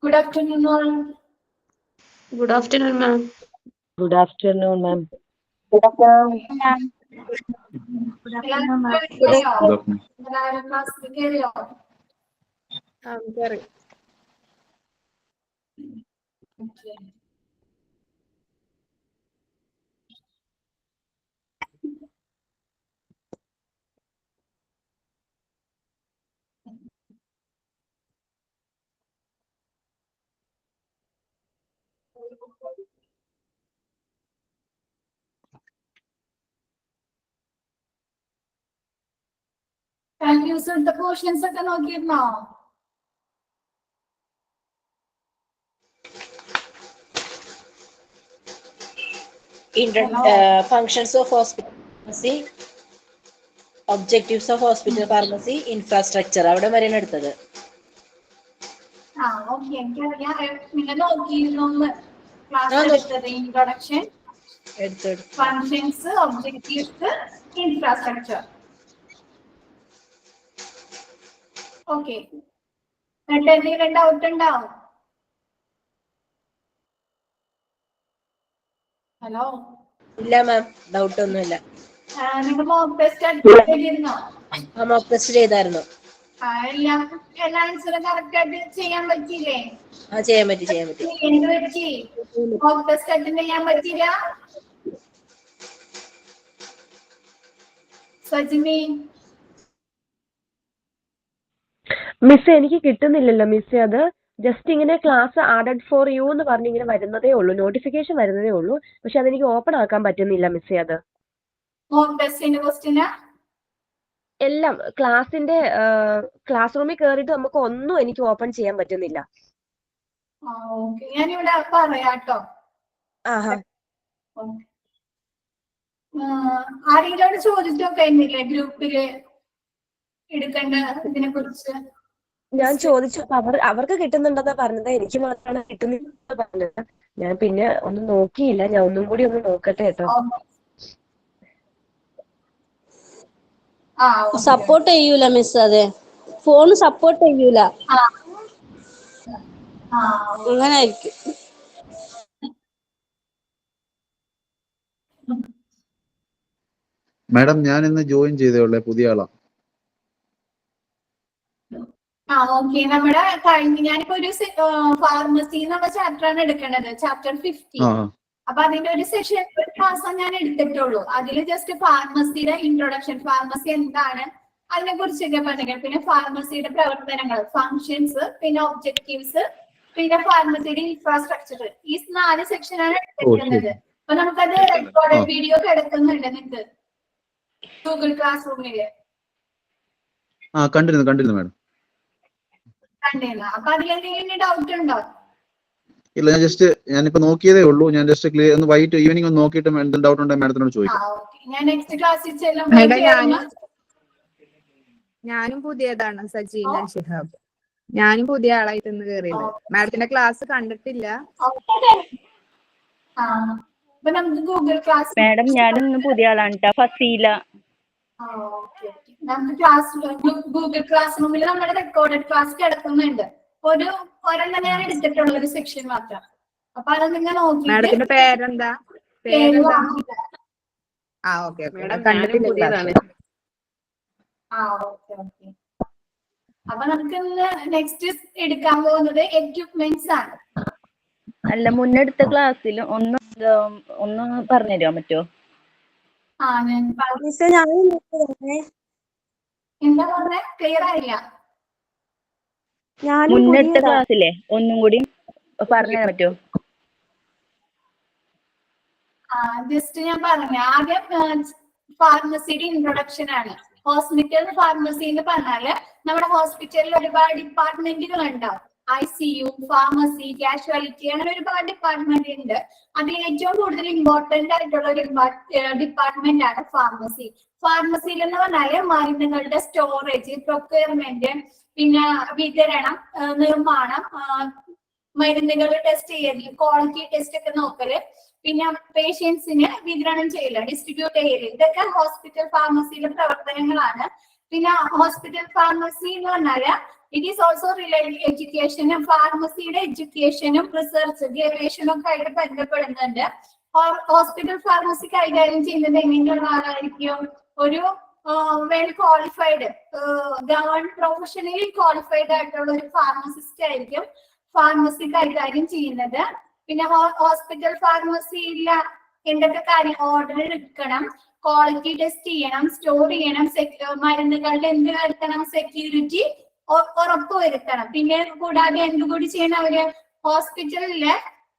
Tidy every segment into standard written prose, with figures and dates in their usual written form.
Good afternoon, all. Good afternoon, ma'am. Good afternoon, ma'am. Good afternoon, ma'am. Good afternoon, ma'am. Sorry. Okay. Can you use the portions ഒക്കെ നോക്കിയിരുന്നോ? Functions of hospital pharmacy, objectives of hospital pharmacy, infrastructure. അവിടെ വരെയാണ് എടുത്തത്. Okay, എനിക്കറിയാം. നിങ്ങൾ നോക്കിയിരുന്നു class എടുത്തത്. Introduction, functions, objectives, infrastructure. Okay, എന്നിട്ട് എന്തെങ്കിലും ഡൗട്ട് ഉണ്ടാവും? ഹലോ. ഇല്ല മാം, ഡൗട്ട് ഒന്നുമില്ല. നിങ്ങൾ മോക്ക് ടെസ്റ്റ് ചെയ്തിരുന്നോ? മോക്ക് ടെസ്റ്റ് ചെയ്തായിരുന്നു. എല്ലാ ആൻസറും കറക്റ്റ് ആയിട്ട് ചെയ്യാൻ പറ്റിയില്ലേ? ചെയ്യാൻ പറ്റി. എന്ത് പറ്റി? മോക്ക് ടെസ്റ്റ് അറ്റൻഡ് ചെയ്യാൻ പറ്റിയില്ല? സജിനി മിസ്, എനിക്ക് കിട്ടുന്നില്ലല്ലോ മിസ്. അത് ജസ്റ്റ് ഇങ്ങനെ ക്ലാസ് ആഡഡ് ഫോർ യു എന്ന് പറഞ്ഞ് ഇങ്ങനെ വരുന്നതേ ഉള്ളൂ, നോട്ടിഫിക്കേഷൻ വരുന്നതേ ഉള്ളൂ. പക്ഷെ അതെനിക്ക് ഓപ്പൺ ആക്കാൻ പറ്റുന്നില്ല മിസ്സേ. അത് മോക്ക് ടെസ്റ്റിന്റെ ക്വസ്റ്റ്യനാ? എല്ലാം ക്ലാസിന്റെ ക്ലാസ് റൂമിൽ കയറിയിട്ട് നമുക്ക് ഒന്നും എനിക്ക് ഓപ്പൺ ചെയ്യാൻ പറ്റുന്നില്ല. ഞാനിവിടെ പറയാട്ടോ. ആരെങ്കിലും ചോദിച്ചൊക്കെ ഇന്നില്ലേ ഗ്രൂപ്പില് എടുക്കേണ്ട ഇതിനെ കുറിച്ച്? ഞാൻ ചോദിച്ചു, അവർക്ക് കിട്ടുന്നുണ്ടെന്നാ പറഞ്ഞത്, എനിക്ക് മാത്രമാണ് കിട്ടുന്നില്ല പറഞ്ഞത്. ഞാൻ പിന്നെ ഒന്നും നോക്കിയില്ല, ഞാൻ ഒന്നും കൂടി ഒന്ന് നോക്കട്ടെ കേട്ടോ. സപ്പോർട്ട് ചെയ്യൂല മിസ്, അതെ ഫോൺ സപ്പോർട്ട് ചെയ്യൂല, അങ്ങനെ ആയിരിക്കും. മാഡം, ഞാൻ ഇന്ന് ജോയിൻ ചെയ്തേ പുതിയ ആളാ. ഓക്കെ, നമ്മുടെ കഴിഞ്ഞ ഞാനിപ്പോ ഒരു ഫാർമസി എന്നുള്ള ചാപ്റ്റർ ആണ് എടുക്കേണ്ടത്, ചാപ്റ്റർ 50. അപ്പൊ അതിന്റെ ഒരു സെഷൻ, ഒരു ക്ലാസ് ഞാൻ എടുത്തിട്ടുള്ളൂ. അതിൽ ജസ്റ്റ് ഫാർമസിയുടെ ഇൻട്രൊഡക്ഷൻ, ഫാർമസി എന്താണ് അതിനെ കുറിച്ചൊക്കെ പറഞ്ഞിരിക്കണം. പിന്നെ ഫാർമസിയുടെ പ്രവർത്തനങ്ങൾ, ഫങ്ഷൻസ്, പിന്നെ ഒബ്ജക്റ്റീവ്സ്, പിന്നെ ഫാർമസിയുടെ ഇൻഫ്രാസ്ട്രക്ചർ. ഈ 4 സെക്ഷനാണ് എടുത്തിരിക്കുന്നത്. അപ്പൊ നമുക്കത് റെക്കോർഡഡ് വീഡിയോ കിടക്കുന്നുണ്ട് നിങ്ങൾക്ക് ഗൂഗിൾ ക്ലാസ് റൂമില്. കണ്ടിരുന്നു മാഡം. കണ്ടിരുന്നു. അപ്പൊ അതിലെന്തെങ്കിലും ഡൗട്ട് ഉണ്ടോ? ഇല്ല, ഞാനിപ്പോ നോക്കിയതേ ഉള്ളൂ. ഞാൻ ജസ്റ്റ് ക്ലിയർ ഒന്ന് വൈകിട്ട് ഈവനിങ് ഒന്ന് നോക്കിയിട്ട് എന്തെങ്കിലും ഡൗട്ട് ഉണ്ടെങ്കിൽ മാഡത്തിനോട് ചോദിക്കാം. ഞാൻ നെക്സ്റ്റ് ക്ലാസ്സിൽ ചെല്ലുമ്പോൾ ഞാനും പുതിയതാണ്, സജീന ഷിഹാബ്. ഞാനും പുതിയ ആളായിട്ട് ഇന്ന് കയറിയത്. മാഡത്തിന്റെ ക്ലാസ് കണ്ടിട്ടില്ല. Google class. മാഡം, ഞാനും പുതിയ ആളാണ്, ഫസീല. നമുക്ക് ക്ലാസ് ഗൂഗിൾ ക്ലാസ് റൂമിൽ നമ്മുടെ റെക്കോർഡഡ് ക്ലാസ് കിടക്കുന്നുണ്ട്. ഒരെണ്ണം ഞാൻ എടുത്തിട്ടുള്ള ഒരു സെക്ഷൻ മാത്രം. അപ്പൊ അത് നിങ്ങൾ നോക്കി. മാഡത്തിന്റെ പേരെന്താ? അപ്പൊ നമുക്ക് നെക്സ്റ്റ് എടുക്കാൻ പോകുന്നത് എക്യുപ്മെന്റ്സ് ആണ്. അല്ല, മുന്നെടുത്ത ക്ലാസ്സിൽ ഒന്ന് പറഞ്ഞു തരാൻ പറ്റുമോ? എന്താ പറഞ്ഞ? ക്ലിയർ ആയില്ല. മുന്നെടുത്ത ക്ലാസ്സിലെ ഒന്നും കൂടി പറഞ്ഞു തരാൻ പറ്റുമോ? ജസ്റ്റ് ഞാൻ പറഞ്ഞ ആദ്യം ഫാർമസിയുടെ ഇൻട്രൊഡക്ഷൻ ആണ്. ഹോസ്പിറ്റൽ ഫാർമസി എന്ന് പറഞ്ഞാല് നമ്മുടെ ഹോസ്പിറ്റലിൽ ഒരുപാട് ഡിപ്പാർട്ട്മെന്റുകൾ ഉണ്ടാവും. ICU, ഫാർമസി, കാഷ്വാലിറ്റി, അങ്ങനെ ഒരുപാട് ഡിപ്പാർട്ട്മെന്റ് ഉണ്ട്. അതിൽ ഏറ്റവും കൂടുതൽ ഇമ്പോർട്ടന്റ് ആയിട്ടുള്ള ഒരു ഡിപ്പാർട്ട്മെന്റ് ആണ് ഫാർമസി. ഫാർമസിയിൽ എന്ന് പറഞ്ഞാല് മരുന്നുകളുടെ സ്റ്റോറേജ്, പ്രൊക്യൂർമെന്റ്, പിന്നെ വിതരണം, നിർമ്മാണം, മരുന്നുകൾ ടെസ്റ്റ് ചെയ്യല്, ക്വാളിറ്റി ടെസ്റ്റ് ഒക്കെ നോക്കല്, പിന്നെ പേഷ്യൻസിന് വിതരണം ചെയ്യല്, ഡിസ്ട്രിബ്യൂട്ട് ചെയ്യല്, ഇതൊക്കെ ഹോസ്പിറ്റൽ ഫാർമസിയിലെ പ്രവർത്തനങ്ങളാണ്. പിന്നെ ഹോസ്പിറ്റൽ ഫാർമസി എന്ന് പറഞ്ഞാല് ഇറ്റ് ഈസ് ഓൾസോ റിലേറ്റഡ് എഡ്യൂക്കേഷനും ഫാർമസിയുടെ എഡ്യൂക്കേഷനും റിസർച്ച് ഗവേഷണവും ഒക്കെ ആയിട്ട് ബന്ധപ്പെടുന്നുണ്ട്. ഹോസ്പിറ്റൽ ഫാർമസി കൈകാര്യം ചെയ്യുന്നത് എങ്ങനെയുള്ള ആളായിരിക്കും? ഒരു വെൽ ക്വാളിഫൈഡ് പ്രൊഫഷണലി ക്വാളിഫൈഡ് ആയിട്ടുള്ള ഒരു ഫാർമസിസ്റ്റ് ആയിരിക്കും ഫാർമസി കൈകാര്യം ചെയ്യുന്നത്. പിന്നെ ഹോസ്പിറ്റൽ ഫാർമസിയിൽ എന്തൊക്കെ കാര്യം ഓർഡർ എടുക്കണം, ക്വാളിറ്റി ടെസ്റ്റ് ചെയ്യണം, സ്റ്റോർ ചെയ്യണം, മരുന്നുകളുടെ എന്ത് വരുത്തണം, സെക്യൂരിറ്റി ഉറപ്പുവരുത്തണം. പിന്നെ കൂടാതെ എന്തുകൂടി ചെയ്യണം, അവര് ഹോസ്പിറ്റലില്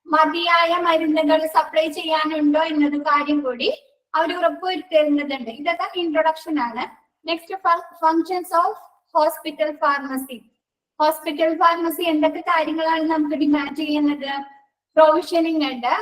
മതിയായ മരുന്നുകൾ സപ്ലൈ ചെയ്യാനുണ്ടോ എന്നത് കാര്യം കൂടി അവർ ഉറപ്പുവരുത്തേണ്ടതുണ്ട്. ഇതൊക്കെ ഇൻട്രൊഡക്ഷൻ ആണ്. Next functions of hospital pharmacy. Hospital pharmacy എന്തൊക്കെ കാര്യങ്ങളാണ് നമുക്ക് ഡിമാൻഡ് ചെയ്യുന്നത്? പ്രൊവിഷനിങ് ഉണ്ട്,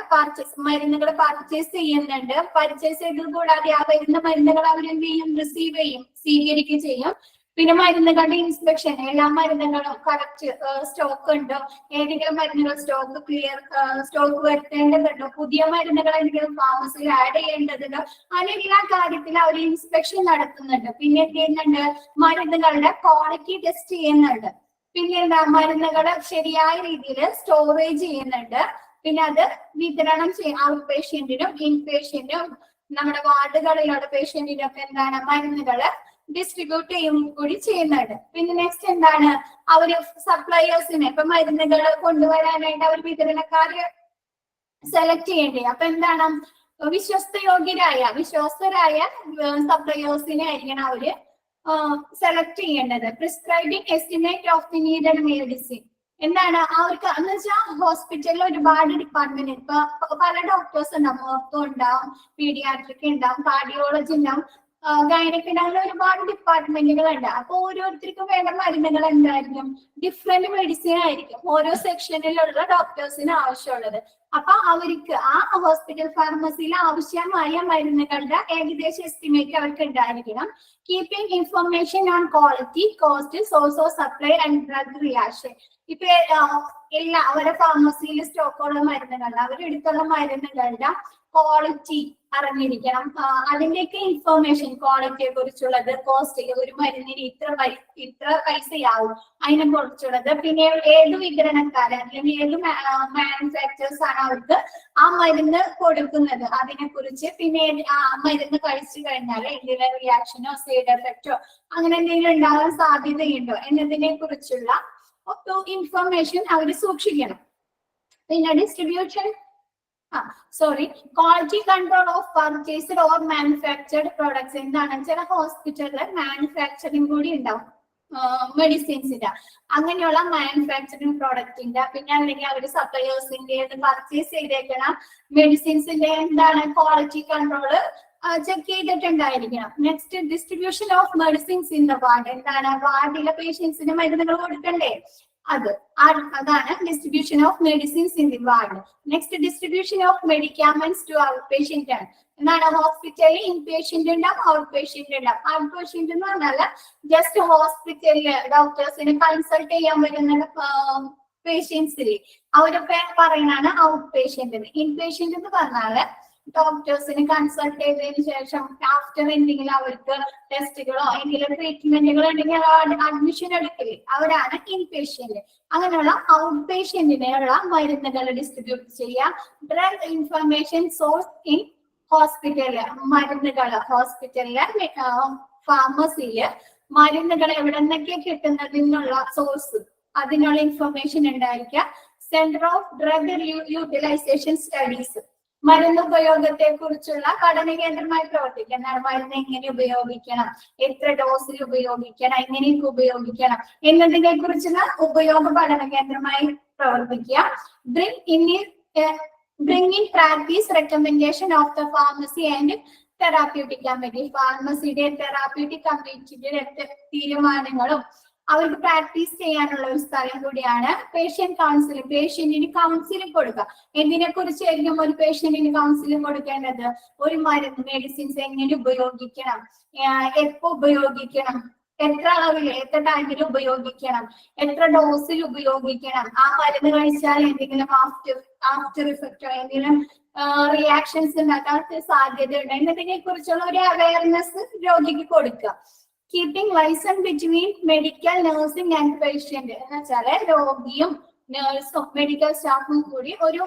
മരുന്നുകൾ പർച്ചേസ് ചെയ്യുന്നുണ്ട്. പർച്ചേസ് ചെയ്തത് കൂടാതെ ആ വരുന്ന മരുന്നുകൾ അവരെന്ത് ചെയ്യും? റിസീവ് ചെയ്യും, സ്വീകരിക്കുകയും ചെയ്യും. പിന്നെ മരുന്നുകളുടെ ഇൻസ്പെക്ഷൻ, എല്ലാ മരുന്നുകളും കറക്റ്റ് സ്റ്റോക്ക് ഉണ്ടോ, ഏതെങ്കിലും മരുന്നുകൾ സ്റ്റോക്ക് വരുത്തേണ്ടതുണ്ടോ, പുതിയ മരുന്നുകൾ എന്തെങ്കിലും ഫാർമസിയിൽ ആഡ് ചെയ്യേണ്ടതുണ്ടോ, അങ്ങനെ എല്ലാ കാര്യത്തിലും അവർ ഇൻസ്പെക്ഷൻ നടത്തുന്നുണ്ട്. പിന്നെ എന്ത് ചെയ്യുന്നുണ്ട്? മരുന്നുകളുടെ ക്വാളിറ്റി ടെസ്റ്റ് ചെയ്യുന്നുണ്ട്. പിന്നെ എന്താ? മരുന്നുകൾ ശരിയായ രീതിയിൽ സ്റ്റോറേജ് ചെയ്യുന്നുണ്ട്. പിന്നെ അത് വിതരണം ചെയ്യും ഔട്ട് പേഷ്യന്റിനും ഇൻ പേഷ്യന്റിനും നമ്മുടെ വാർഡുകളിലുള്ള പേഷ്യന്റിനും ഒക്കെ എന്താണ് മരുന്നുകള് ഡിസ്ട്രിബ്യൂട്ട് ചെയ്യും കൂടി ചെയ്യുന്നുണ്ട്. പിന്നെ നെക്സ്റ്റ് എന്താണ്? അവര് സപ്ലയേഴ്സിനെ ഇപ്പൊ മരുന്നുകൾ കൊണ്ടുവരാനായിട്ട് അവർ വിതരണക്കാരെ സെലക്ട് ചെയ്യേണ്ടേ. അപ്പൊ എന്താണ്? വിശ്വസ്തരായ സപ്ലയേഴ്സിനെ ആയിരിക്കണം അവര് സെലക്ട് ചെയ്യേണ്ടത്. Prescribing estimate of the needed medicine. എന്താണ് അവർക്ക് എന്ന് വെച്ചാൽ ഹോസ്പിറ്റലിൽ ഒരുപാട് ഡിപ്പാർട്ട്മെന്റ്, ഇപ്പൊ പല ഡോക്ടേഴ്സ് ഉണ്ടാവും, ഓർത്തോ ഉണ്ടാവും, പീഡിയാട്രിക് ഉണ്ടാവും, കാർഡിയോളജി ഉണ്ടാവും, ഗൈനക്കിന്, അങ്ങനെ ഒരുപാട് ഡിപ്പാർട്ട്മെന്റുകൾ ഉണ്ട്. അപ്പൊ ഓരോരുത്തർക്കും വേണ്ട മരുന്നുകൾ എന്തായിരിക്കും? ഡിഫറെന്റ് മെഡിസിൻ ആയിരിക്കും ഓരോ സെക്ഷനിലുള്ള ഡോക്ടേഴ്സിന് ആവശ്യമുള്ളത്. അപ്പൊ അവർക്ക് ആ ഹോസ്പിറ്റൽ ഫാർമസിയിൽ ആവശ്യമായ മരുന്നുകളുടെ ഏകദേശം എസ്റ്റിമേറ്റ് അവർക്ക് ഉണ്ടായിരിക്കണം. Keeping information on quality, cost, source of supply and drug reaction. ഇപ്പൊ അവരുടെ ഫാർമസിയിൽ സ്റ്റോക്കുള്ള മരുന്നുകളുടെ അവരെടുത്തുള്ള മരുന്നുകളുടെ ക്വാളിറ്റി അറിഞ്ഞിരിക്കണം. അതിന്റെയൊക്കെ ഇൻഫർമേഷൻ, ക്വാളിറ്റിയെ കുറിച്ചുള്ളത്, കോസ്റ്റ്, ഒരു മരുന്നിന് ഇത്ര പൈസയാവും അതിനെ കുറിച്ചുള്ളത്, പിന്നെ ഏത് വിതരണക്കാരൻ അല്ലെങ്കിൽ ഏത് മാനുഫാക്ചേഴ്സ് ആണ് അവർക്ക് ആ മരുന്ന് കൊടുക്കുന്നത് അതിനെ കുറിച്ച്, പിന്നെ ആ മരുന്ന് കഴിച്ചു കഴിഞ്ഞാൽ എന്തെങ്കിലും റിയാക്ഷനോ സൈഡ് എഫക്റ്റോ അങ്ങനെ എന്തെങ്കിലും ഉണ്ടാകാൻ സാധ്യതയുണ്ടോ എന്നതിനെ കുറിച്ചുള്ള ഇൻഫർമേഷൻ അവർ സൂക്ഷിക്കണം. പിന്നെ distribution quality control of purchased or manufactured products. എന്താണ്? ചില ഹോസ്പിറ്റലിൽ മാനുഫാക്ചറിങ് കൂടി ഉണ്ടാവും മെഡിസിൻസിന്റെ, അങ്ങനെയുള്ള മാനുഫാക്ചറിങ് പ്രോഡക്റ്റിന്റെ, പിന്നെ അല്ലെങ്കിൽ അവർ സപ്ലയേഴ്സിന്റെ പർച്ചേസ് ചെയ്തേക്കണ മെഡിസിൻസിന്റെ എന്താണ് ക്വാളിറ്റി കൺട്രോള് ചെക്ക് ചെയ്തിട്ടുണ്ടായിരിക്കണം. Next distribution of medicines in the ward. എന്താണ്? വാർഡിലെ പേഷ്യൻസിന് മരുന്നുകൾ കൊടുക്കണ്ടേ, അതാണ് distribution of medicines in the ward. Next distribution of medicaments to out patient ആണ്. എന്താണ്? ഹോസ്പിറ്റലിൽ ഇൻ പേഷ്യന്റ് ഉണ്ടാവും, ഔട്ട് പേഷ്യന്റ് ഉണ്ടാവും. ഔട്ട് പേഷ്യന്റ് എന്ന് പറഞ്ഞാല് ജസ്റ്റ് ഹോസ്പിറ്റലില് ഡോക്ടേഴ്സിനെ കൺസൾട്ട് ചെയ്യാൻ വരുന്ന പേഷ്യൻസില് അവരൊക്കെ പറയുന്നതാണ് ഔട്ട് പേഷ്യന്റ്. ഇൻ പേഷ്യന്റ് എന്ന് പറഞ്ഞാല് ഡോക്ടേഴ്സിന് കൺസൾട്ട് ചെയ്തതിനു ശേഷം ആഫ്റ്റർ എന്തെങ്കിലും അവർക്ക് ടെസ്റ്റുകളോ എന്തെങ്കിലും ട്രീറ്റ്മെന്റുകളോ ഉണ്ടെങ്കിൽ അഡ്മിഷൻ എടുക്കില്ലേ, അവരാണ് ഇൻ പേഷ്യന്റ്. അങ്ങനെയുള്ള ഔട്ട് പേഷ്യന്റിനുള്ള മരുന്നുകൾ ഡിസ്ട്രിബ്യൂട്ട് ചെയ്യുക. ഡ്രഗ് ഇൻഫർമേഷൻ സോഴ്സ് ഇൻ ഹോസ്പിറ്റലില്, മരുന്നുകൾ ഹോസ്പിറ്റലിലെ ഫാർമസിയില് മരുന്നുകൾ എവിടെ നിന്നൊക്കെ കിട്ടുന്നതിനുള്ള സോഴ്സ്, അതിനുള്ള ഇൻഫർമേഷൻ ഉണ്ടായിരിക്കുക. Centre of drug utilization studies, മരുന്ന് ഉപയോഗത്തെ കുറിച്ചുള്ള പഠന കേന്ദ്രമായി പ്രവർത്തിക്കുക. എന്താണ്? മരുന്ന് എങ്ങനെ ഉപയോഗിക്കണം, എത്ര ഡോസിൽ ഉപയോഗിക്കണം, എങ്ങനെയൊക്കെ ഉപയോഗിക്കണം എന്നതിനെ കുറിച്ചുള്ള ഉപയോഗ പഠന കേന്ദ്രമായി പ്രവർത്തിക്കുക. Bring in practice recommendation of the pharmacy and therapeutic committee. ഫാർമസിയുടെ തെറാപ്യൂട്ടിക് കമ്മിറ്റിയുടെ തീരുമാനങ്ങളും അവർക്ക് പ്രാക്ടീസ് ചെയ്യാനുള്ള ഒരു സ്ഥലം കൂടിയാണ് പേഷ്യന്റ് കൗൺസിലിംഗ്. പേഷ്യന്റിന് കൗൺസിലിംഗ് കൊടുക്കുക. എന്തിനെ കുറിച്ചായിരിക്കും ഒരു പേഷ്യന്റിന് കൗൺസിലിംഗ് കൊടുക്കേണ്ടത്? ഒരു മരുന്ന് മെഡിസിൻസ് എങ്ങനെ ഉപയോഗിക്കണം, എപ്പോ ഉപയോഗിക്കണം, എത്ര അളവിൽ എത്ര ടൈമിൽ ഉപയോഗിക്കണം, എത്ര ഡോസിൽ ഉപയോഗിക്കണം, ആ മരുന്ന് കഴിച്ചാൽ എന്തെങ്കിലും ആഫ്റ്റർ ഇഫക്റ്റോ എന്തെങ്കിലും റിയാക്ഷൻസ് ഉണ്ടാക്കാൻ സാധ്യതയുണ്ട് എന്നതിനെ കുറിച്ചുള്ള ഒരു അവയർനെസ് രോഗിക്ക് കൊടുക്കുക. Keeping liaison between medical nursing and patient എന്ന് വെച്ചാല് രോഗിയും നഴ്സും മെഡിക്കൽ സ്റ്റാഫും കൂടി ഒരു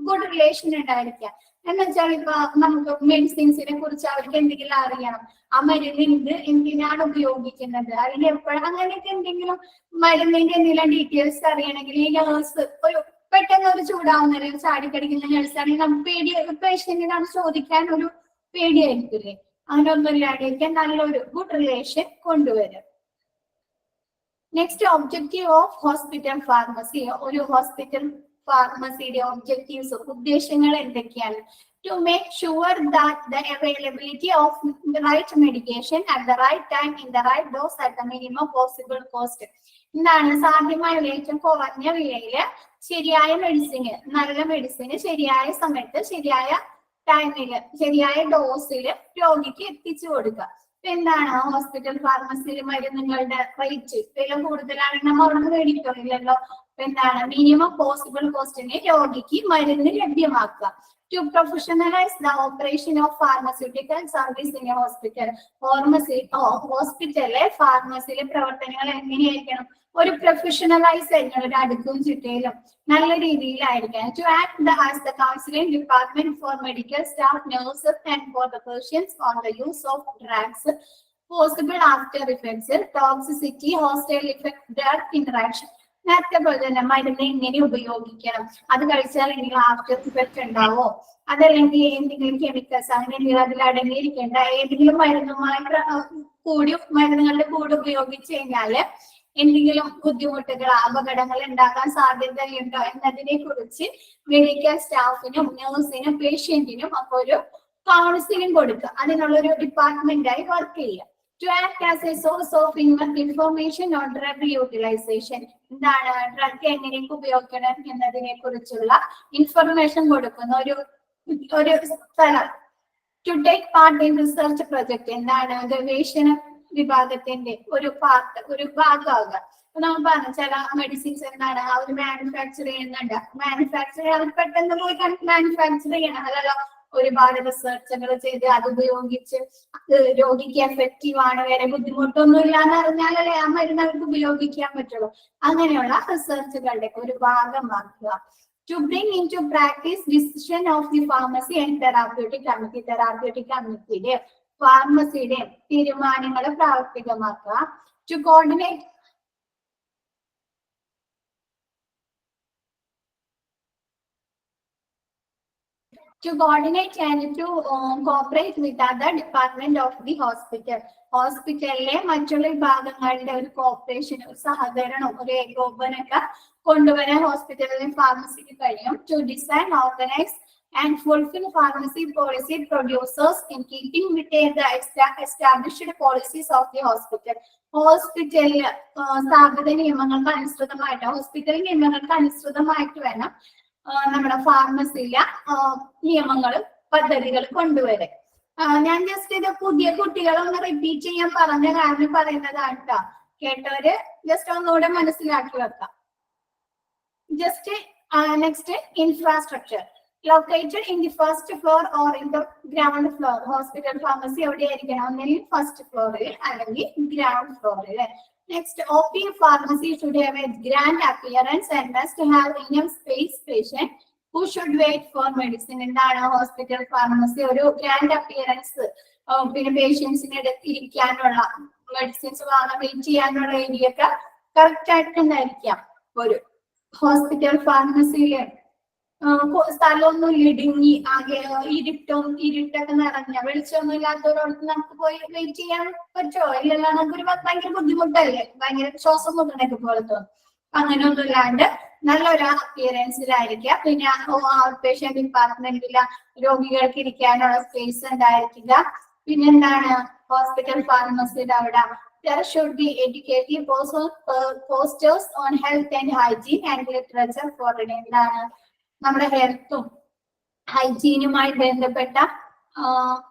ഗുഡ് റിലേഷൻ ഉണ്ടായിരിക്കാം. എന്ന് വെച്ചാൽ ഇപ്പൊ നമുക്ക് മെഡിസിൻസിനെ കുറിച്ച് അവർക്ക് എന്തെങ്കിലും അറിയണം, ആ മരുന്നിന് എന്തിനാണ് ഉപയോഗിക്കുന്നത്, അതിന് എപ്പോഴും അങ്ങനെയൊക്കെ എന്തെങ്കിലും മരുന്നിന്റെ എന്തെങ്കിലും ഡീറ്റെയിൽസ് അറിയണമെങ്കിൽ ഈ നഴ്സ് ഒരു പെട്ടെന്ന് ഒരു ചൂടാവുന്ന ചാടിക്കടിക്കുന്ന നഴ്സ് ആണെങ്കിൽ നമുക്ക് പേഷ്യന്റിനോട് ചോദിക്കാൻ ഒരു പേടിയായിരിക്കില്ലേ, അങ്ങനെ ഒന്നും ഇല്ലാണ്ടിരിക്കാൻ നല്ലൊരു ഗുഡ് റിലേഷൻ കൊണ്ടുവരും. Next objective of hospital pharmacy. ഒരു ഹോസ്പിറ്റൽ ഫാർമസിയുടെ ഒബ്ജക്റ്റീവ്സ് ഉദ്ദേശങ്ങൾ എന്തൊക്കെയാണ്? To make sure that the availability of right medication at the right time in the right dose at the minimum possible cost. എന്താണ് സാധ്യമായ ഏറ്റവും കുറഞ്ഞ വിലയില് ശരിയായ മെഡിസിന്, നല്ല മെഡിസിന് ശരിയായ സമയത്ത് ശരിയായ ടൈമില് ശരിയായ ഡോസില് രോഗിക്ക് എത്തിച്ചു കൊടുക്കുക. എന്താണ് ഹോസ്പിറ്റൽ ഫാർമസിയിൽ മരുന്നുകളുടെ റേറ്റ് വില കൂടുതലാണെങ്കിൽ നമ്മൾ അവിടെ മേടിക്കുന്നില്ലല്ലോ. എന്താണ് മിനിമം പോസിബിൾ കോസ്റ്റിന് രോഗിക്ക് മരുന്ന് ലഭ്യമാക്കുക. To professionalise the operation of pharmaceutical service in a hospital. ഹോസ്പിറ്റലിലെ ഫാർമസിയിലെ പ്രവർത്തനങ്ങൾ എങ്ങനെയായിരിക്കണം? ഒരു പ്രൊഫഷണലൈസ് ആയിരിക്കണം, ഒരു അടുക്കും ചിട്ടയിലും നല്ല രീതിയിലായിരിക്കണം. To act as the counselling department for medical staff, nurses and for the patients on the use of drugs, possible after effects, toxicity, hostile effect, drug interaction. നേരത്തെ പോലെ തന്നെ മരുന്ന് എങ്ങനെ ഉപയോഗിക്കണം, അത് കഴിച്ചാൽ എന്തെങ്കിലും ആഫ്റ്റർ ഇഫക്ട് ഉണ്ടാവോ, അതല്ലെങ്കിൽ എന്തെങ്കിലും കെമിക്കൽസ് അങ്ങനെ എന്തെങ്കിലും അതിൽ അടങ്ങിയിരിക്കേണ്ട ഏതെങ്കിലും മരുന്നുകളുടെ കൂടെ ഉപയോഗിച്ച് കഴിഞ്ഞാല് എന്തെങ്കിലും ബുദ്ധിമുട്ടുകൾ അപകടങ്ങൾ ഉണ്ടാകാൻ സാധ്യതയുണ്ടോ എന്നതിനെ കുറിച്ച് മെഡിക്കൽ സ്റ്റാഫിനും നഴ്സിനും പേഷ്യന്റിനും അപ്പൊ ഒരു കൗൺസിലിംഗ് കൊടുക്കുക. അതിനുള്ളൊരു ഡിപ്പാർട്ട്മെന്റായി വർക്ക് ചെയ്യുക. To act as a source of information on drug utilization. എന്താണ് ഡ്രഗ് എങ്ങനെയൊക്കെ ഉപയോഗിക്കണം എന്നതിനെ കുറിച്ചുള്ള ഇൻഫർമേഷൻ കൊടുക്കുന്ന ഒരു സ്ഥലം. To take part in research project. എന്താണ് ഗവേഷണ വിഭാഗത്തിന്റെ ഒരു ഭാഗമാകുക. അപ്പൊ നമ്മൾ പറഞ്ഞ ചില മെഡിസിൻസ് എന്താണ് അവർ മാനുഫാക്ചർ ചെയ്യുന്നുണ്ട്, അവർ പെട്ടെന്ന് പോയി മാനുഫാക്ചർ ചെയ്യണം അല്ലല്ലോ. ഒരുപാട് റിസർച്ചുകൾ ചെയ്ത് അത് ഉപയോഗിച്ച് രോഗിക്ക് എഫക്റ്റീവ് ആണ്, വേറെ ബുദ്ധിമുട്ടൊന്നും ഇല്ലാന്ന് അറിഞ്ഞാലല്ലേ ആ മരുന്ന് അവർക്ക് ഉപയോഗിക്കാൻ പറ്റുള്ളൂ. അങ്ങനെയുള്ള റിസർച്ചുകളുടെ ഒരു ഭാഗമാക്കുക. To bring into practice decision of the pharmacy and therapeutic committee. Therapeutic കമ്മിറ്റിയുടെ ഫാർമസിയുടെ തീരുമാനങ്ങൾ പ്രാവർത്തികമാക്കുക. To coordinate and to cooperate with other department of the hospital. ഹോസ്പിറ്റലിലെ മറ്റുള്ള വിഭാഗങ്ങളുടെ ഒരു കോപ്പറേഷൻ, ഒരു സഹകരണം, ഒരു ഏകോപനമൊക്കെ കൊണ്ടുവരാൻ ഹോസ്പിറ്റലിലെ ഫാർമസിക്ക് കഴിയും. To design, organize and fulfill pharmacy policy producers in keeping with the established policies of the hospital. ഹോസ്പിറ്റലിൽ സ്ഥാപിത നിയമങ്ങൾക്ക് അനുസൃതമായിട്ട്, ഹോസ്പിറ്റൽ നിയമങ്ങൾക്ക് അനുസൃതമായിട്ട് വേണം നമ്മുടെ ഫാർമസിയിലെ നിയമങ്ങളും പദ്ധതികൾ കൊണ്ടുവരെ. ഞാൻ ജസ്റ്റ് ഇത് പുതിയ കുട്ടികളൊന്ന് റിപ്പീറ്റ് ചെയ്യാൻ പറഞ്ഞ കാരണം പറയുന്നതാണ് കേട്ടോ. കേട്ടവര് ജസ്റ്റ് ഒന്നുകൂടെ മനസ്സിലാക്കി വെക്കാം. Just next infrastructure. Located in the first floor or in the ground floor. Hospital pharmacy എവിടെയായിരിക്കണം? ഒന്നെങ്കിൽ ഫസ്റ്റ് ഫ്ലോറിൽ അല്ലെങ്കിൽ ഗ്രൗണ്ട് ഫ്ലോറിൽ. Next, OP pharmacy should have a grand appearance and must have enough space patient who should wait for medicine. എന്താണ് hospital pharmacy? ഒരു grand appearance, പിന്നെ പേഷ്യൻസിന് ഇരിക്കാനുള്ള, medicines വാങ്ങാൻ വെയിറ്റ് ചെയ്യാനുള്ള ഏരിയ ഒക്കെ കറക്റ്റ് ആയിട്ട് ഉണ്ടായിരിക്കാം. ഒരു ഹോസ്പിറ്റൽ ഫാർമസിയില് സ്ഥലമൊന്നും ഇടുങ്ങി ആകെ ഇരുട്ടൊക്കെ നിറഞ്ഞ വെളിച്ചമൊന്നും ഇല്ലാത്തവരോടത്ത് നമുക്ക് പോയി വെയിറ്റ് ചെയ്യാൻ പറ്റുമോ? ഇല്ലല്ലോ, നമുക്കൊരു ഭയങ്കര ബുദ്ധിമുട്ടല്ലേ, ഭയങ്കര ശ്വാസം മുട്ടണൊക്കെ പോലെ തോന്നും. അങ്ങനെ ഒന്നും ഇല്ലാണ്ട് നല്ലൊരു അപ്പിയറൻസിലായിരിക്കുക. പിന്നെ ഔട്ട് പേഷ്യന്റ് ഡിപ്പാർട്ട്മെന്റില് രോഗികൾക്ക് ഇരിക്കാനുള്ള സ്പേസ് ഉണ്ടായിരിക്കുക. പിന്നെന്താണ് ഹോസ്പിറ്റൽ ഫാർമസിയുടെ അവിടെ there should be educative posters on health and hygiene and literature for it. എന്താണ് നമ്മുടെ ഹെൽത്തും ഹൈജീനുമായി ബന്ധപ്പെട്ട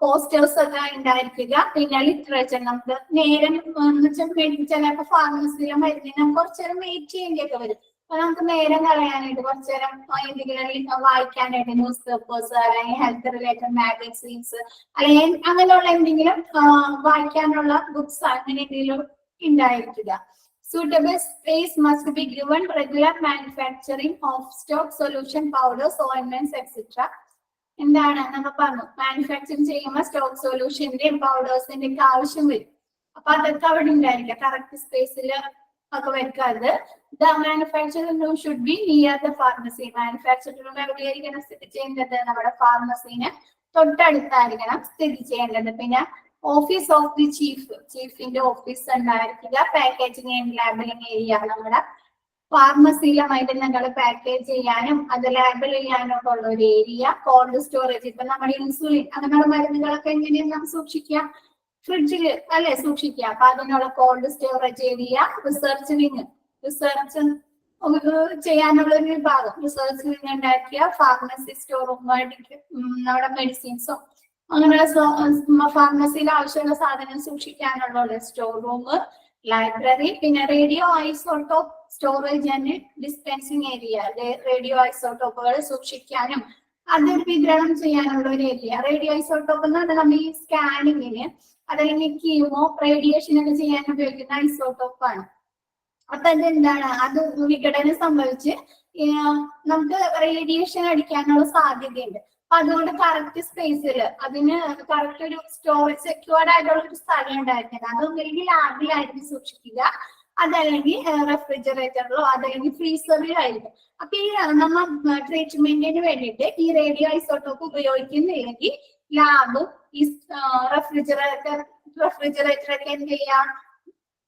പോസ്റ്റേഴ്സ് ഒക്കെ ഉണ്ടായിരിക്കുക. പിന്നെ ലിറ്ററേച്ചർ, നമുക്ക് നേരം ചിലപ്പോ ഫാർമസിയിലെ മരുന്നിന് കുറച്ചേരം വെയിറ്റ് ചെയ്യേണ്ടിയൊക്കെ വരും. അപ്പൊ നമുക്ക് നേരം കളയാനായിട്ട് കുറച്ചു നേരം എന്തെങ്കിലും വായിക്കാനായിട്ട് ന്യൂസ് പേപ്പേഴ്സ് അല്ലെങ്കിൽ ഹെൽത്ത് റിലേറ്റഡ് മാഗസീൻസ് അല്ലെങ്കിൽ അങ്ങനെയുള്ള എന്തെങ്കിലും വായിക്കാനുള്ള ബുക്സ് അങ്ങനെ എന്തെങ്കിലും ഉണ്ടായിരിക്കുക. Suitable space must be given regular manufacturing of stock solution powders, ointments, etc. എന്താണ് നമ്മൾ പറഞ്ഞു, മാനുഫാക്ചറിങ് ചെയ്യുമ്പോൾ സ്റ്റോക്ക് സൊല്യൂഷന്റെയും പൗഡേഴ്സിന്റെ ഒക്കെ ആവശ്യം വരും. അപ്പൊ അതൊക്കെ അവിടെ ഉണ്ടായിരിക്കാം, കറക്റ്റ് സ്പേസിൽ ഒക്കെ വെക്കാതെ. The manufacturing room should be near the pharmacy. Manufacturing room എവിടെയായിരിക്കണം സ്ഥിതി ചെയ്യേണ്ടത്? നമ്മുടെ ഫാർമസീന് തൊട്ടടുത്തായിരിക്കണം സ്ഥിതി ചെയ്യേണ്ടത്. പിന്നെ ഓഫീസ് ഓഫ് ദി ചീഫിന്റെ ഓഫീസ് ഉണ്ടായിരിക്കുക. പാക്കേജിംഗ് ആൻഡ് ലാബലിംഗ് ഏരിയ, നമ്മുടെ ഫാർമസിയിലെ മരുന്നുകൾ പാക്കേജ് ചെയ്യാനും അത് ലാബിൽ ചെയ്യാനും ഒക്കെ ഉള്ള ഒരു ഏരിയ. കോൾഡ് സ്റ്റോറേജ്, ഇപ്പൊ നമ്മുടെ ഇൻസുലിൻ അങ്ങനെയുള്ള മരുന്നുകളൊക്കെ എങ്ങനെയാണ് നാം സൂക്ഷിക്കുക? ഫ്രിഡ്ജിൽ അല്ലെ സൂക്ഷിക്കുക. അപ്പൊ അതിനുള്ള കോൾഡ് സ്റ്റോറേജ് ഏരിയ. റിസർച്ച് ചെയ്യാനുള്ള ഒരു വിഭാഗം, റിസർച്ച് വിങ് ഉണ്ടാക്കിയ ഫാർമസി സ്റ്റോർ റൂം, നമ്മുടെ മെഡിസിൻസോ അങ്ങനെയുള്ള ഫാർമസിയിൽ ആവശ്യമുള്ള സാധനം സൂക്ഷിക്കാനുള്ള സ്റ്റോർ റൂം. ലൈബ്രറി. പിന്നെ radio isotope storage and dispensing area, radio ഐസോട്ടോപ്പുകൾ സൂക്ഷിക്കാനും അത് വിതരണം ചെയ്യാനുള്ള ഒരു ഏരിയ. റേഡിയോ ഐസോട്ടോപ്പ് എന്ന് പറഞ്ഞാൽ നമ്മൾ ഈ സ്കാനിങ്ങിന് അതല്ലെങ്കിൽ കീമോ റേഡിയേഷൻ ഒക്കെ ചെയ്യാൻ ഉപയോഗിക്കുന്ന ഐസോട്ടോപ്പ് ആണ്. അപ്പൊ അതെന്താണ്, അത് വിഘടനം സംഭവിച്ച് നമുക്ക് റേഡിയേഷൻ അടിക്കാനുള്ള സാധ്യതയുണ്ട്. അപ്പൊ അതുകൊണ്ട് കറക്റ്റ് സ്പേസിൽ അതിന് കറക്റ്റ് ഒരു സ്റ്റോറേജ് സെക്യൂർഡ് ആയിട്ടുള്ള ഒരു സ്ഥലം ഉണ്ടായിരിക്കണം. അതൊന്നെങ്കിൽ ലാബിലായിരിക്കും സൂക്ഷിക്കുക, അതല്ലെങ്കിൽ റെഫ്രിജറേറ്ററിലോ അതല്ലെങ്കിൽ ഫ്രീസറിലോ ആയിരിക്കും. അപ്പൊ ഈ നമ്മ ട്രീറ്റ്മെന്റിന് വേണ്ടിയിട്ട് ഈ റേഡിയോ ഐസോട്ടോപ്പ് ഉപയോഗിക്കുന്നില്ലെങ്കിൽ ലാബും ഈ റെഫ്രിജറേറ്ററൊക്കെ എന്ത് ചെയ്യാം,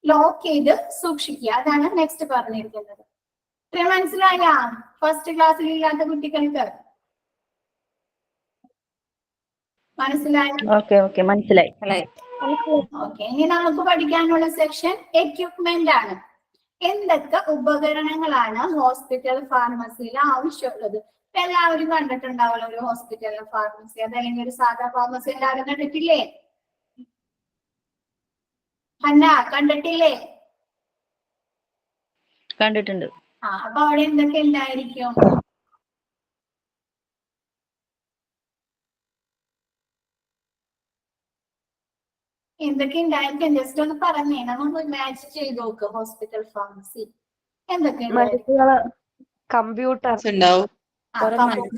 ലോക്ക് ചെയ്ത് സൂക്ഷിക്കുക. അതാണ് നെക്സ്റ്റ് പറഞ്ഞിരിക്കുന്നത്. ഇത്രയും മനസ്സിലായ ഫസ്റ്റ് ക്ലാസ്സിൽ ഇല്ലാത്ത കുട്ടികൾക്ക്? മനസ്സിലായോ? ഓക്കെ മനസ്സിലായി. ഓക്കെ, ഇനി നമുക്ക് പഠിക്കാനുള്ള സെക്ഷൻ എക്യുപ്മെന്റ് ആണ്. എന്തൊക്കെ ഉപകരണങ്ങളാണ് ഹോസ്പിറ്റൽ ഫാർമസിയിൽ ആവശ്യമുള്ളത്? ഇപ്പൊ എല്ലാവരും കണ്ടിട്ടുണ്ടാവുമല്ലോ ഒരു ഹോസ്പിറ്റലിലെ ഫാർമസി, അതല്ലെങ്കിൽ ഒരു സാധാ ഫാർമസി എല്ലാവരും കണ്ടിട്ടില്ലേ? അന്ന കണ്ടിട്ടില്ലേ? കണ്ടിട്ടുണ്ട്. അപ്പൊ അവിടെ എന്തൊക്കെ ഉണ്ടായിരിക്കും? എന്തൊക്കെ ഉണ്ടായിരിക്കും? ജസ്റ്റ് ഒന്ന് പറഞ്ഞേ, നമുക്ക് ഇമാജിൻ ചെയ്ത് നോക്ക്. ഹോസ്പിറ്റൽ ഫാർമസി എന്തൊക്കെ കമ്പ്യൂട്ടർ ഉണ്ടാവും,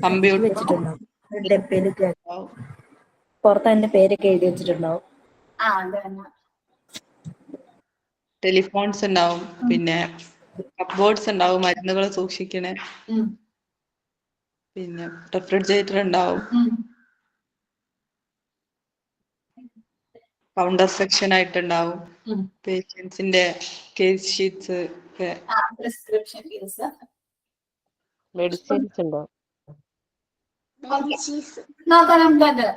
കമ്പ്യൂട്ടർ പുറത്ത് അതിന്റെ പേരൊക്കെ എഴുതി വെച്ചിട്ടുണ്ടാവും. ടെലിഫോൺസ് ഉണ്ടാവും, പിന്നെ കപ്ബോർഡ്സ് ഉണ്ടാവും മരുന്നുകൾ സൂക്ഷിക്കണേ, പിന്നെ റെഫ്രിജറേറ്റർ ഉണ്ടാവും, കൗണ്ടർ സെക്ഷൻ ആയിട്ടുണ്ടാവും, പേഷ്യൻസിന്റെ case sheets, prescription case, medicines ഉണ്ടാവും. നോക്കാം, നമുക്കത്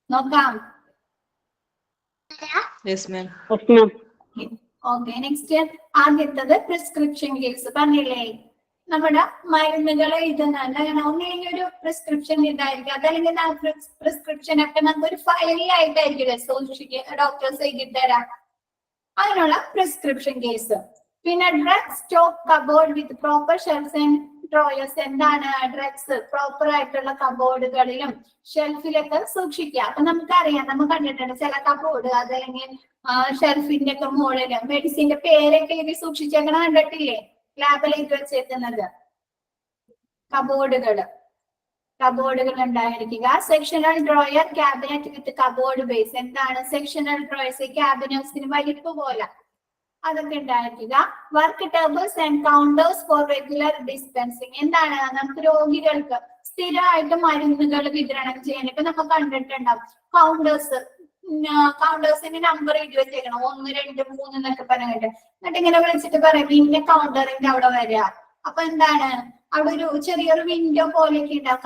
നോക്കാം. Yes ma'am. ഓക്കെ, നെക്സ്റ്റ് ആദ്യത്തത് പ്രിസ്ക്രിപ്ഷൻ കേസ്. പറഞ്ഞില്ലേ, നമ്മുടെ മരുന്നുകൾ എഴുതുന്ന ഒന്നെങ്കിൽ ഒരു പ്രിസ്ക്രിപ്ഷൻ ഇതായിരിക്കും, അതല്ലെങ്കിൽ പ്രിസ്ക്രിപ്ഷൻ ഒക്കെ നമുക്ക് ഒരു ഫയലിലായിട്ടായിരിക്കില്ലേ സൂക്ഷിക്കുക, ഡോക്ടേഴ്സ് എഴുതി തരാം. അതിനുള്ള പ്രിസ്ക്രിപ്ഷൻ കേസ്. പിന്നെ drug stock cupboard with proper shelves and drawers. എന്താണ് ഡ്രഗ്സ് പ്രോപ്പർ ആയിട്ടുള്ള കബോർഡുകളിലും ഷെൽഫിലൊക്കെ സൂക്ഷിക്കുക. അപ്പൊ നമുക്കറിയാം, നമ്മൾ കണ്ടിട്ടുണ്ട് ചില കബോർഡ് അതല്ലെങ്കിൽ ഷെൽഫിന്റെ ഒക്കെ മുകളില് മെഡിസിന്റെ പേരൊക്കെ എഴുതി സൂക്ഷിച്ചേക്കണ കണ്ടിട്ടില്ലേ? ലാബിലേക്ക് വെച്ചേക്കുന്നത് കബോർഡുകൾ ഉണ്ടായിരിക്കുക. Sectional drawer cabinet with cupboard base. എന്താണ് സെക്ഷണൽ ഡ്രോയേഴ്സ്? ക്യാബിനറ്റ്സിന് വലിപ്പ് പോലെ അതൊക്കെ ഉണ്ടായിരിക്കുക. Work tables and counters for regular dispensing. എന്താണ് നമുക്ക് രോഗികൾക്ക് സ്ഥിരമായിട്ട് മരുന്നുകൾ വിതരണം ചെയ്യാൻ ഇപ്പൊ നമ്മൾ കണ്ടിട്ടുണ്ടാവും കൗണ്ടേഴ്സിന്റെ നമ്പർ എഴുതി വെച്ചേക്കണം, 1, 2, 3 എന്നൊക്കെ പറഞ്ഞിട്ട്. എന്നിട്ട് ഇങ്ങനെ വിളിച്ചിട്ട് പറയും ഇന്ന കൗണ്ടറിന്റെ അവിടെ വരിക. അപ്പൊ എന്താണ് അവിടെ ഒരു ചെറിയൊരു വിൻഡോ പോലെയൊക്കെ ഉണ്ടാവും.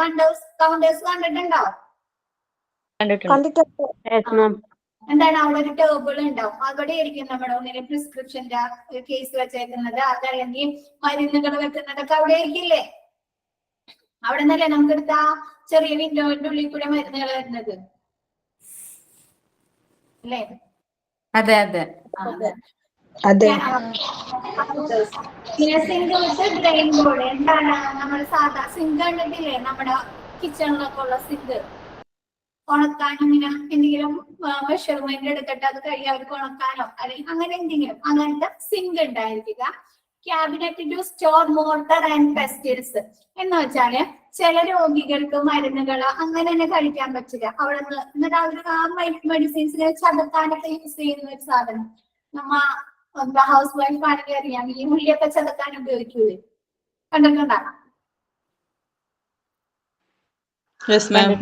കൗണ്ടേഴ്സ് കണ്ടിട്ടുണ്ടാവും. എന്താണ് അവിടെ ഒരു ടേബിൾ ഉണ്ടാവും, അവിടെ ആയിരിക്കും നമ്മുടെ ഒന്നിനെ പ്രിസ്ക്രിപ്ഷന്റെ കേസ് വെച്ചേക്കുന്നത്, അതല്ലെങ്കിൽ മരുന്നുകൾ വെക്കുന്നതൊക്കെ അവിടെ ആയിരിക്കില്ലേ? അവിടെ നിന്നല്ലേ നമുക്ക് എടുത്ത ചെറിയ വിൻഡോന്റെ ഉള്ളിൽ കൂടെ മരുന്നുകൾ വരുന്നത് അല്ലേ? അതെ. അതെ. പിന്നെ സിങ്ക് വിത്ത് ഡ്രെയിൻ ബോർഡ്. എന്താണ് നമ്മൾ സാധാ സിങ്ക് കണ്ടിട്ടില്ലേ? നമ്മുടെ കിച്ചണിലൊക്കെ ഉള്ള സിങ്ക് ഉണക്കാനും ഇങ്ങനെ എന്തെങ്കിലും മെഷർമെന്റ് എടുത്തിട്ട് അത് കഴിയും അവർക്ക് ഉണക്കാനോ അല്ലെങ്കിൽ അങ്ങനെ എന്തെങ്കിലും അങ്ങനത്തെ സിങ്ക് ഉണ്ടായിരിക്കുക. Cabinet to store mortar and pestles എന്ന് വെച്ചാല് ചില രോഗികൾക്ക് മരുന്നുകൾ അങ്ങനെ തന്നെ കഴിക്കാൻ പറ്റില്ല. അവിടെ നിന്ന് എന്നിട്ട് അവർ ആ മെഡിസിൻസിനെ ചതക്കാനൊക്കെ യൂസ് ചെയ്യുന്ന ഒരു സാധനം. നമ്മ ഹൗസ് വൈഫ് ആണെങ്കിൽ അറിയാം, ഈ ഉള്ളിയൊക്കെ ചതക്കാൻ ഉപയോഗിക്കൂലേ? കണ്ടിട്ടുണ്ടോ? Yes ma'am.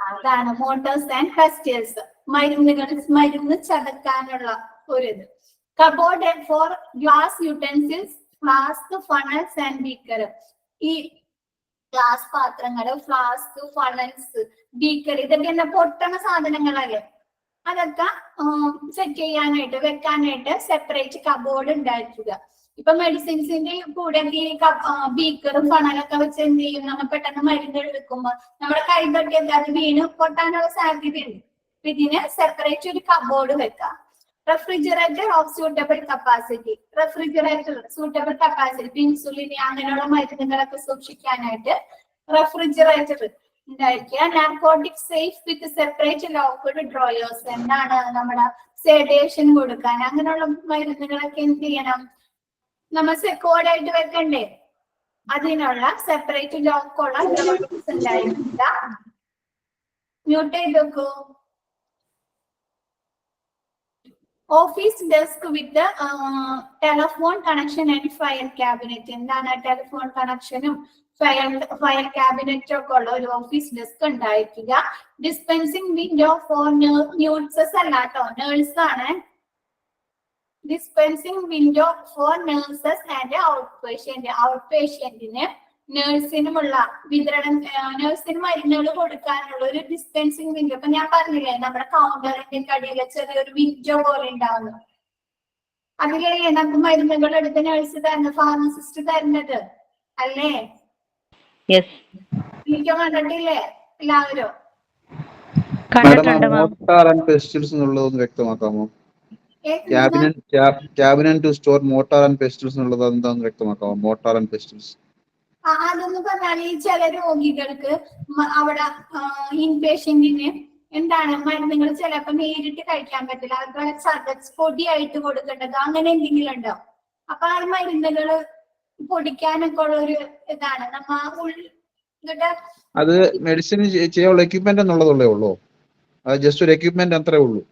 അതാണ് മോട്ടേഴ്സ് ആൻഡ് പെസ്റ്റിൽസ്. മരുന്ന് ചതക്കാനുള്ള ഒരു ഇത്. Cupboard for glass utensils, flask, funnels and beaker. ഈ ഗ്ലാസ് പാത്രങ്ങള്, ഫ്ലാസ്ക്, ഫണൽസ്, ബീക്കർ ഇതൊക്കെ എന്താ പൊട്ടണ സാധനങ്ങളല്ലേ? അതൊക്കെ സെറ്റ് ചെയ്യാനായിട്ട് വെക്കാനായിട്ട് സെപ്പറേറ്റ് കബോർഡ് ഉണ്ടായിരിക്കുക. ഇപ്പൊ മെഡിസിൻസിന്റെ കൂടെ ബീക്കറും ഫണലൊക്കെ വെച്ച് എന്ത് ചെയ്യും? നമ്മൾ പെട്ടെന്ന് മരുന്ന് എടുക്കുമ്പോ നമ്മുടെ കൈ തട്ടി അത് വീണ് പൊട്ടാനുള്ള സാധ്യതയുണ്ട്. ഇതിന് സെപ്പറേറ്റ് ഒരു കബോർഡ് വെക്കാം. Refrigerator of suitable capacity. Refrigerator suitable capacity, insulin അങ്ങനെയുള്ള മരുന്നുകളൊക്കെ സൂക്ഷിക്കാനായിട്ട് റെഫ്രിജറേറ്റർ ഉണ്ടായിരിക്കുക. നാർക്കോട്ടിക് സേഫ് വിത്ത് സെപ്പറേറ്റ് ലോക്ക്ഡ് ഡ്രോയേഴ്സ്. എന്താണ് നമ്മുടെ സെഡേഷൻ കൊടുക്കാൻ അങ്ങനെയുള്ള മരുന്നുകളൊക്കെ എന്ത് ചെയ്യണം? നമ്മൾ സെക്യൂർഡ് ആയിട്ട് വെക്കണ്ടേ? അതിനുള്ള സെപ്പറേറ്റ് ലോക്കുള്ള ഡ്രോയേഴ്സ് ഉണ്ടായിരിക്കുക. മ്യൂട്ട് ചെയ്ത് വെക്കൂ. Office desk with telephone connection and file cabinet. എന്താണ് ടെലിഫോൺ കണക്ഷനും ഫയൽ ക്യാബിനറ്റും ഒക്കെ ഉള്ള ഒരു ഓഫീസ് ഡെസ്ക് ഉണ്ടായിരിക്കുക. ഡിസ്പെൻസിംഗ് വിൻഡോ ഫോർ ന്യൂട്സസ് അല്ല കേട്ടോ, നേഴ്സ് ആണ്. Dispensing window for nurses and out patient. Out പേഷ്യന്റിന് നേഴ്സിനുമുള്ള വിതരണം, നേഴ്സിന് മരുന്നുകൾ കൊടുക്കാനുള്ള ഒരു ഡിസ്പെൻസിംഗ് വിൻഡോ. ഇപ്പൊ ഞാൻ പറഞ്ഞില്ലേ നമ്മുടെ കൗണ്ടറിന്റെ കടിയിലെ ചെറിയൊരു വിൻഡോ പോലെ ഉണ്ടാവുന്നു. അതിലല്ലേ നമുക്ക് മരുന്നുകൾ എടുത്ത് നേഴ്സ് തരുന്നത്, ഫാർമസിസ്റ്റ് തരുന്നത് അല്ലേ? എനിക്ക് കണ്ടിട്ടില്ലേ എല്ലാവരും? മോർട്ടാർ ആൻഡ് പെസ്റ്റിൽസ് എന്നുള്ളതൊന്ന് വ്യക്തമാക്കാമോ? Cabinet to store mortar and pestles എന്നുള്ളത് എന്താണെന്ന് വ്യക്തമാക്കാമോ? മോർട്ടാർ ആൻഡ് പെസ്റ്റിൽസ് അതെന്ന് പറഞ്ഞാൽ ഈ ചില രോഗികൾക്ക് അവിടെ ഇൻപേഷ്യന്റിന് എന്താണ് മരുന്നുകൾ ചിലപ്പോ നേരിട്ട് കഴിക്കാൻ പറ്റില്ല. അതുപോലെ ചതച്ച് പൊടിയായിട്ട് കൊടുക്കേണ്ടത് അങ്ങനെ എന്തെങ്കിലും ഉണ്ടാവും. അപ്പൊ ആ മരുന്നുകള് പൊടിക്കാനൊക്കെ ഉള്ള ഒരു ഇതാണ് അത് മെഡിസിൻ ചെയ്യാനുള്ള എക്യുപ്മെന്റ് എന്നുള്ളതേ ഉള്ളൂ. അത് ജസ്റ്റ് ഒരു എക്യുപ്മെന്റ് അത്രേ ഉള്ളൂ.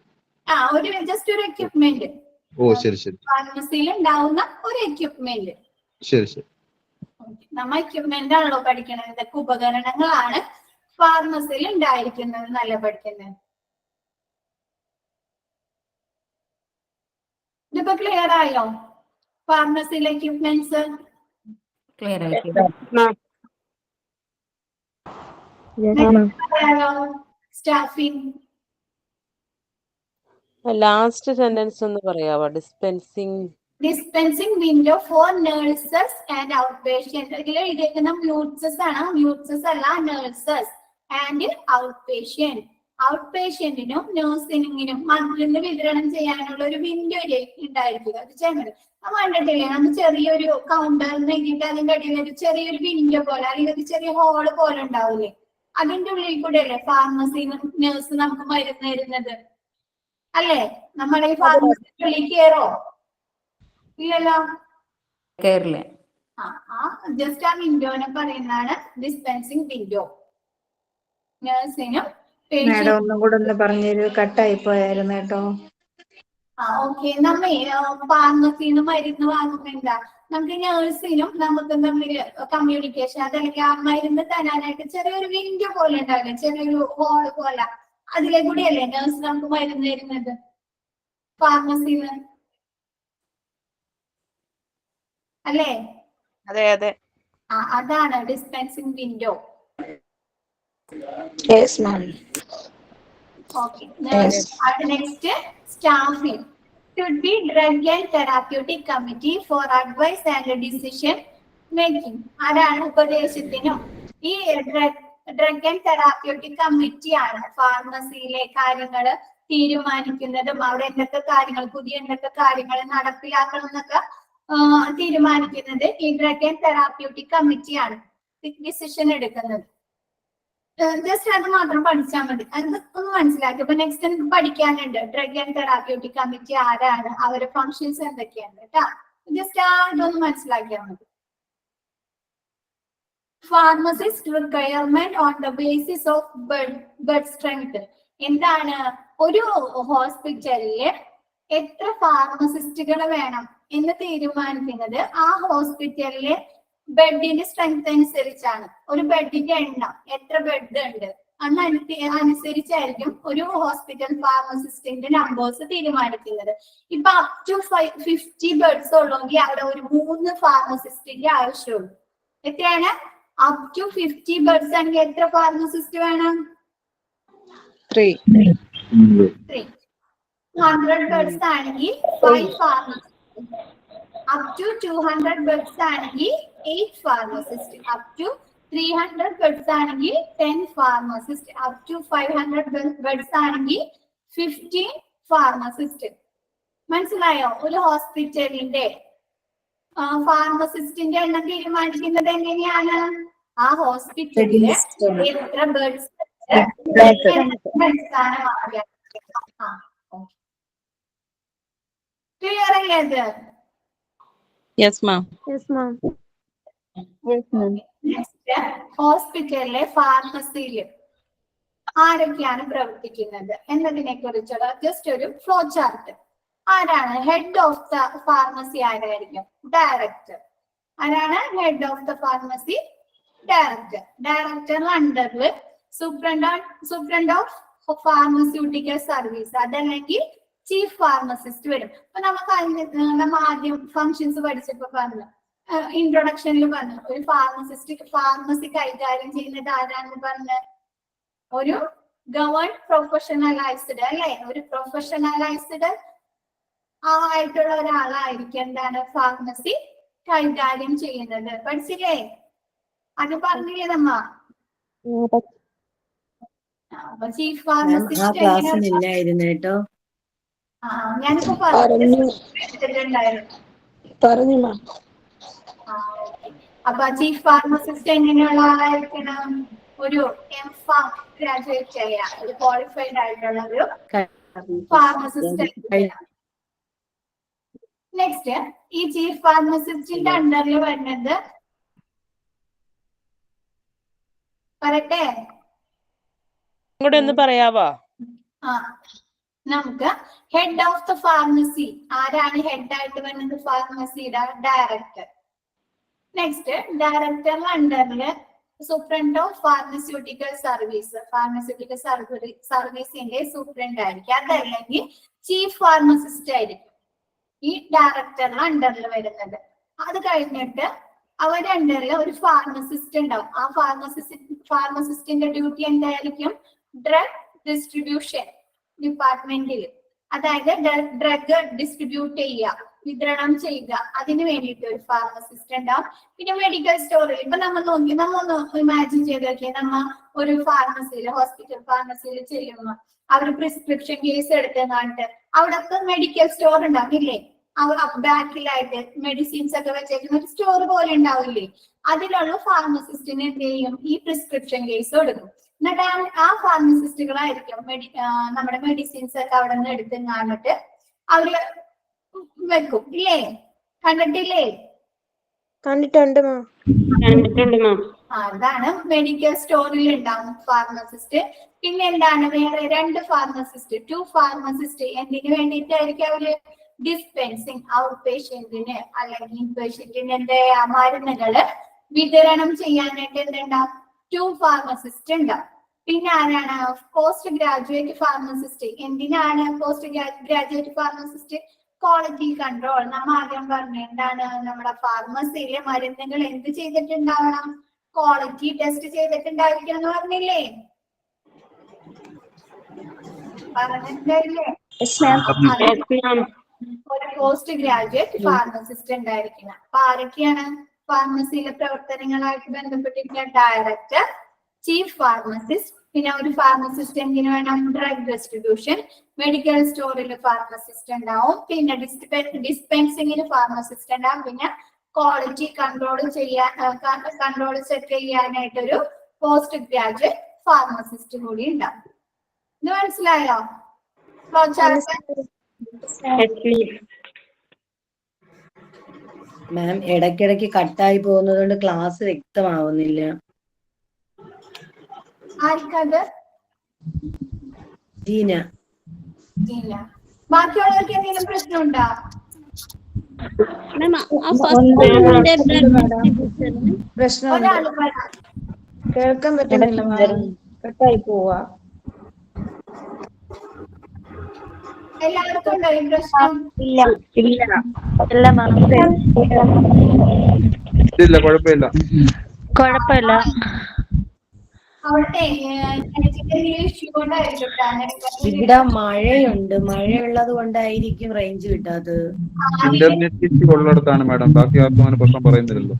ജസ്റ്റ് ഒരു എക്യുപ്മെന്റ്. ഓ ശരി ശരി. ഫാർമസിയിൽ ഉണ്ടാവുന്ന ഒരു എക്യുപ്മെന്റ്. ശരി ശരി. നമ്മ എക്യുപ്മെന്റ് ആണല്ലോ പഠിക്കണത്. ഇതൊക്കെ ഉപകരണങ്ങളാണ് ഫാർമസിയിൽ ഉണ്ടായിരിക്കുന്നത്. നല്ല പഠിക്കുന്നത്. ഇതിപ്പോ ക്ലിയർ ആയോ? ഫാർമസിയിലെ എക്യുപ്മെന്റ്സ് ക്ലിയർ ആയി. സ്റ്റാഫിംഗ്. ലാസ്റ്റ് സെന്റൻസ് ഒന്ന് പറയാവോ? Dispensing window for nurses and out patient. ഇതിൽ എഴുതിയിരിക്കുന്ന മ്യൂട്സസ് ആണ്. മ്യൂട്സസ് അല്ല, nurses and out patient. Out പേഷ്യന്റിനും നേഴ്സിനും മരുന്ന് വിതരണം ചെയ്യാനുള്ള ഒരു വിൻഡോ ഉണ്ടായിരിക്കുക. അത് ചെയ്യുന്നത് നമ്മൾ കണ്ടിട്ടില്ലേ? നമ്മൾ ചെറിയൊരു കൗണ്ടറിന് എഴുതിയിട്ട് അതിന്റെ അടിയിൽ ഒരു ചെറിയൊരു വിൻഡോ പോലെ അല്ലെങ്കിൽ ഒരു ചെറിയ ഹോള് പോലെ ഉണ്ടാവില്ലേ? അതിന്റെ ഉള്ളിൽ കൂടെ അല്ലേ ഫാർമസി നേഴ്സ് നമുക്ക് മരുന്ന് തരുന്നത് അല്ലേ? നമ്മളെ ഈ ഫാർമസിന്റെ ഉള്ളിൽ കയറോ? ഇല്ലല്ലോ, കേറില്ല. ജസ്റ്റ് ആ വിൻഡോനെ പറയുന്നതാണ് ഡിസ്പെൻസിംഗ് വിൻഡോ. നേഴ്സിനും മാഡം ഒന്നും കൂടെ ഒന്ന് പറഞ്ഞു, കട്ടായി പോയായിരുന്നു കേട്ടോ. ഓക്കെ. നമ്മ ഫാർമസിന്ന് മരുന്ന് വാങ്ങുമ്പോ എന്താ നമുക്ക് നേഴ്സിനും നമുക്ക് തമ്മിൽ കമ്മ്യൂണിക്കേഷൻ, അതല്ലെങ്കിൽ ആ മരുന്ന് തരാനായിട്ട് ചെറിയൊരു വിൻഡോ പോലെ ഉണ്ടാവില്ല, ചെറിയൊരു ഹോള് പോലെ. അതിലെ കൂടിയല്ലേ നേഴ്സ് നമുക്ക് മരുന്ന് തരുന്നത് ഫാർമസിന്ന് അല്ലേ? അതെ അതെ. അതാണ് dispensing window. Yes ma'am. Okay. Next staffing. should be drug and therapeutic committee for advice and decision making. ആരാണ് ഉപദേശത്തിനും ഈ ഡ്രഗ് ആൻഡ് തെറാപ്യൂട്ടിക് കമ്മിറ്റി ആണ് ഫാർമസിയിലെ കാര്യങ്ങൾ തീരുമാനിക്കുന്നതും അവിടെ എന്തൊക്കെ കാര്യങ്ങൾ പുതിയ എന്തൊക്കെ കാര്യങ്ങൾ നടപ്പിലാക്കണം എന്നൊക്കെ തീരുമാനിക്കുന്നത് ഈ ഡ്രഗ് ആൻഡ് തെറാപ്യൂട്ടിക് കമ്മിറ്റിയാണ് ഡിസിഷൻ എടുക്കുന്നത്. ജസ്റ്റ് അത് മാത്രം പഠിച്ചാൽ മതി. അത് ഒന്ന് മനസ്സിലാക്കി. ഇപ്പൊ നെക്സ്റ്റ് എനിക്ക് പഠിക്കാനുണ്ട് ഡ്രഗ് ആൻഡ് തെറാപ്യൂട്ടിക് കമ്മിറ്റി ആരാണ്, അവരുടെ ഫങ്ഷൻസ് എന്തൊക്കെയാണ് കേട്ടാ. ജസ്റ്റ് ഇതൊന്ന് മനസ്സിലാക്കിയാൽ മതി. Pharmacist requirement on the basis of bed strength. എന്താണ് ഒരു ഹോസ്പിറ്റലില് എത്ര ഫാർമസിസ്റ്റുകൾ വേണം എന്ന് തീരുമാനിക്കുന്നത് ആ ഹോസ്പിറ്റലിലെ ബെഡിന്റെ സ്ട്രെങ്ത് അനുസരിച്ചാണ്. ഒരു ബെഡിന്റെ എണ്ണം എത്ര ബെഡ് ഉണ്ട് അനുസരിച്ചായിരിക്കും ഒരു ഹോസ്പിറ്റൽ ഫാർമസിസ്റ്റിന്റെ നമ്പേഴ്സ് തീരുമാനിക്കുന്നത്. ഇപ്പൊ അപ് ടു 50 ബെഡ്സ് ഉള്ളെങ്കിൽ അവിടെ ഒരു 3 ഫാർമസിസ്റ്റിന്റെ ആവശ്യമുള്ളൂ. എത്രയാണ്? അപ് ടു 50 ബെഡ്സ് ആണെങ്കിൽ എത്ര ഫാർമസിസ്റ്റ് വേണം? 3. 100 ബെഡ്സ് ആണെങ്കിൽ 5 ഫാർമസിസ്റ്റ്. അപ് ടു 200 ബെഡ്സ് ആണെങ്കിൽ 8 ഫാർമസിസ്റ്റ്. അപ് ടു 300 ബെഡ്സ് ആണെങ്കിൽ 10 ഫാർമസിസ്റ്റ്. അപ് ടു 500 ബെഡ്സ് ആണെങ്കിൽ 15 ഫാർമസിസ്റ്റ്. മനസ്സിലായോ? ഒരു ഹോസ്പിറ്റലിന്റെ ഫാർമസിസ്റ്റിന്റെ എണ്ണം തീരുമാനിക്കുന്നത് എങ്ങനെയാണ്? ആ ഹോസ്പിറ്റലില് എത്ര ബെഡ്സ് ക്ലിയർ അല്ലേ അത്? Yes, ma'am. നെക്സ്റ്റ് ഹോസ്പിറ്റലിലെ ഫാർമസിയില് ആരൊക്കെയാണ് പ്രവർത്തിക്കുന്നത് എന്നതിനെ കുറിച്ചുള്ള ജസ്റ്റ് ഒരു ഫ്ലോ ചാർട്ട്. ആരാണ് ഹെഡ് ഓഫ് ദ ഫാർമസി? ആരായിരിക്കും? ഡയറക്ടർ. ആരാണ് head of the pharmacy? Director. ഡയറക്ടറിന് അണ്ടറിൽ സൂപ്രണ്ട് ഓഫ് ഫാർമസ്യൂട്ടിക്കൽ സർവീസ് അതല്ലെങ്കിൽ ചീഫ് ഫാർമസിസ്റ്റ് വരും. അപ്പൊ നമ്മ ആദ്യം ഫങ്ഷൻസ് പഠിച്ചപ്പോ പറഞ്ഞു, ഇൻട്രൊഡക്ഷനിൽ പറഞ്ഞു ഒരു ഫാർമസി കൈകാര്യം ചെയ്യുന്നത് ആരാണെന്ന് പറഞ്ഞ് ഒരു പ്രൊഫഷണലൈസ്ഡ് അല്ലെ, ഒരു പ്രൊഫഷണലൈസ്ഡ് ആയിട്ടുള്ള ഒരാളായിരിക്കും എന്താണ് ഫാർമസി കൈകാര്യം ചെയ്യുന്നത്. പഠിച്ചില്ലേ? അത് പറഞ്ഞില്ലേ നമ്മ? അപ്പൊ ചീഫ് ഫാർമസിസ്റ്റ് ഇല്ലായിരുന്നു കേട്ടോ. ഞാനിപ്പോ പറഞ്ഞിട്ടുണ്ടായിരുന്നു. അപ്പൊ ചീഫ് ഫാർമസിസ്റ്റ് എങ്ങനെയുള്ള ആളായിരിക്കണം? ഒരു M.Pharm ഗ്രാജുവേറ്റ് ചെയ്യാം, ഒരു ക്വാളിഫൈഡ് ആയിട്ടുള്ള ഒരു ഫാർമസിസ്റ്റ്. നെക്സ്റ്റ് ഈ ചീഫ് ഫാർമസിസ്റ്റിന്റെ അണ്ടറിൽ വരുന്നത് പറയട്ടെ? കൂടെ ഒന്ന് പറയാവോ? നമുക്ക് ഹെഡ് ഓഫ് ദ ഫാർമസി ആരാണ്? ഹെഡ് ആയിട്ട് വരുന്നത് ഫാർമസിയുടെ ഡയറക്ടർ. നെക്സ്റ്റ് ഡയറക്ടറിന്റെ അണ്ടറില് superintendent of pharmaceutical service, pharmaceutical സർവീസിന്റെ സൂപ്രണ്ട് ആയിരിക്കും. അതല്ലെങ്കിൽ ചീഫ് ഫാർമസിസ്റ്റ് ആയിരിക്കും ഈ ഡയറക്ടറിന്റെ അണ്ടറിൽ വരുന്നത്. അത് കഴിഞ്ഞിട്ട് അവരുടെ അണ്ടറിൽ ഒരു ഫാർമസിസ്റ്റ് ഉണ്ടാവും. ആ ഫാർമസിസ്റ്റിന്റെ ഡ്യൂട്ടി എന്തായിരിക്കും? ഡ്രഗ് ഡിസ്ട്രിബ്യൂഷൻ ഡിപ്പാർട്ട്മെന്റിൽ, അതായത് ഡ്രഗ് ഡിസ്ട്രിബ്യൂട്ട് ചെയ്യുക, വിതരണം ചെയ്യുക, അതിന് വേണ്ടിയിട്ട് ഒരു ഫാർമസിസ്റ്റ് ഉണ്ടാവും. പിന്നെ മെഡിക്കൽ സ്റ്റോറിൽ ഇപ്പൊ നമ്മൊന്ന് ഇമാജിൻ ചെയ്ത് നോക്കിയാൽ, നമ്മ ഒരു ഫാർമസിയിൽ ഹോസ്പിറ്റൽ ഫാർമസിയിൽ ചെല്ലുമ്പോൾ അവർ പ്രിസ്ക്രിപ്ഷൻ കേസ് എടുത്തെന്നാണ്ട് അവിടത്തെ മെഡിക്കൽ സ്റ്റോർ ഉണ്ടാവില്ലേ? ബാക്കിലായിട്ട് മെഡിസിൻസ് ഒക്കെ വെച്ചേക്കുന്ന ഒരു സ്റ്റോർ പോലെ ഉണ്ടാവില്ലേ? അതിലുള്ള ഫാർമസിസ്റ്റിന് എന്ത് ചെയ്യും? ഈ പ്രിസ്ക്രിപ്ഷൻ കേസ് കൊടുക്കും. എന്നിട്ട് ആ ഫാർമസിസ്റ്റുകളായിരിക്കും നമ്മുടെ മെഡിസിൻസ് ഒക്കെ അവിടെ നിന്ന് എടുത്ത് കാണിട്ട് അവര് വെക്കും. ഇല്ലേ? കണ്ടിട്ടില്ലേ? കണ്ടിട്ടുണ്ട്. അതാണ് മെഡിക്കൽ സ്റ്റോറിൽ ഉണ്ടാവും ഫാർമസിസ്റ്റ്. പിന്നെ എന്താണ്? വേറെ 2 ഫാർമസിസ്റ്റ്, 2 ഫാർമസിസ്റ്റ് എന്തിനു വേണ്ടിയിട്ടായിരിക്കും? അവര് ഡിസ്പെൻസിങ് ഔട്ട് പേഷ്യന്റിന് അല്ലെങ്കിൽ ഇൻ പേഷ്യന്റിന് മരുന്നുകള് വിതരണം ചെയ്യാനായിട്ട് എന്തുണ്ടാവും? 2 ഫാർമസിസ്റ്റ് ഉണ്ടാവും. പിന്നെ ആരാണ്? Post graduate pharmacist. എന്തിനാണ് post graduate pharmacist? Quality control. നമ്മ ആദ്യം പറഞ്ഞു എന്താണ്? നമ്മുടെ ഫാർമസിയിലെ മരുന്നുകൾ എന്ത് ചെയ്തിട്ടുണ്ടാവണം? ക്വാളിറ്റി ടെസ്റ്റ് ചെയ്തിട്ടുണ്ടായിരിക്കണം എന്ന് പറഞ്ഞില്ലേ? പറഞ്ഞിട്ടില്ലേ? ഒരു പോസ്റ്റ് ഗ്രാജുവേറ്റ് ഫാർമസിസ്റ്റ് ഉണ്ടായിരിക്കണം. അപ്പൊ ആരൊക്കെയാണ് ഫാർമസിയിലെ പ്രവർത്തനങ്ങളായിട്ട് ബന്ധപ്പെട്ടിരിക്കുന്ന? ഡയറക്ടർ, ചീഫ് ഫാർമസിസ്റ്റ്, പിന്നെ ഒരു ഫാർമസിസ്റ്റന്റിന് വേണം ഡ്രഗ് ഡിസ്ട്രിബ്യൂഷൻ, മെഡിക്കൽ സ്റ്റോറിൽ ഫാർമസിസ്റ്റ് ഉണ്ടാവും, പിന്നെ ഡിസ്പെൻസിങ്ങിന് ഫാർമസിസ്റ്റ് ഉണ്ടാവും, പിന്നെ ക്വാളിറ്റി കൺട്രോൾ സെറ്റ് ചെയ്യാനായിട്ടൊരു പോസ്റ്റ് ഗ്രാജുവേറ്റ് ഫാർമസിസ്റ്റ് കൂടി ഉണ്ടാവും. ഇത് മനസ്സിലായോ? മാം ഇടയ്ക്കിടയ്ക്ക് കട്ടായി പോകുന്നത് കൊണ്ട് ക്ലാസ് വ്യക്തമാവുന്നില്ല. ആർക്കത്? ജീന. ബാക്കിയുള്ളവർക്ക് എന്തെങ്കിലും പ്രശ്നമുണ്ടോ? പ്രശ്നമുണ്ട്, കേൾക്കാൻ പറ്റുന്നില്ല മാം, കട്ടായി പോവാ. എല്ലാവർക്കും ഉണ്ടോ ഈ പ്രശ്നം? ഇല്ല, കുഴപ്പമില്ല. അവിടെ ഇഷ്യൂ കൊണ്ടായിരിക്കും. ഇവിടെ മഴയുണ്ട്, മഴയുള്ളത് കൊണ്ടായിരിക്കും റേഞ്ച് കിട്ടാത്തത്. ഇന്റർനെറ്റ് ഇഷ്യൂ ഉള്ളിടത്താണ് മാഡം, ബാക്കി ആർക്കും അങ്ങനെ പ്രശ്നം പറയുന്നില്ലല്ലോ.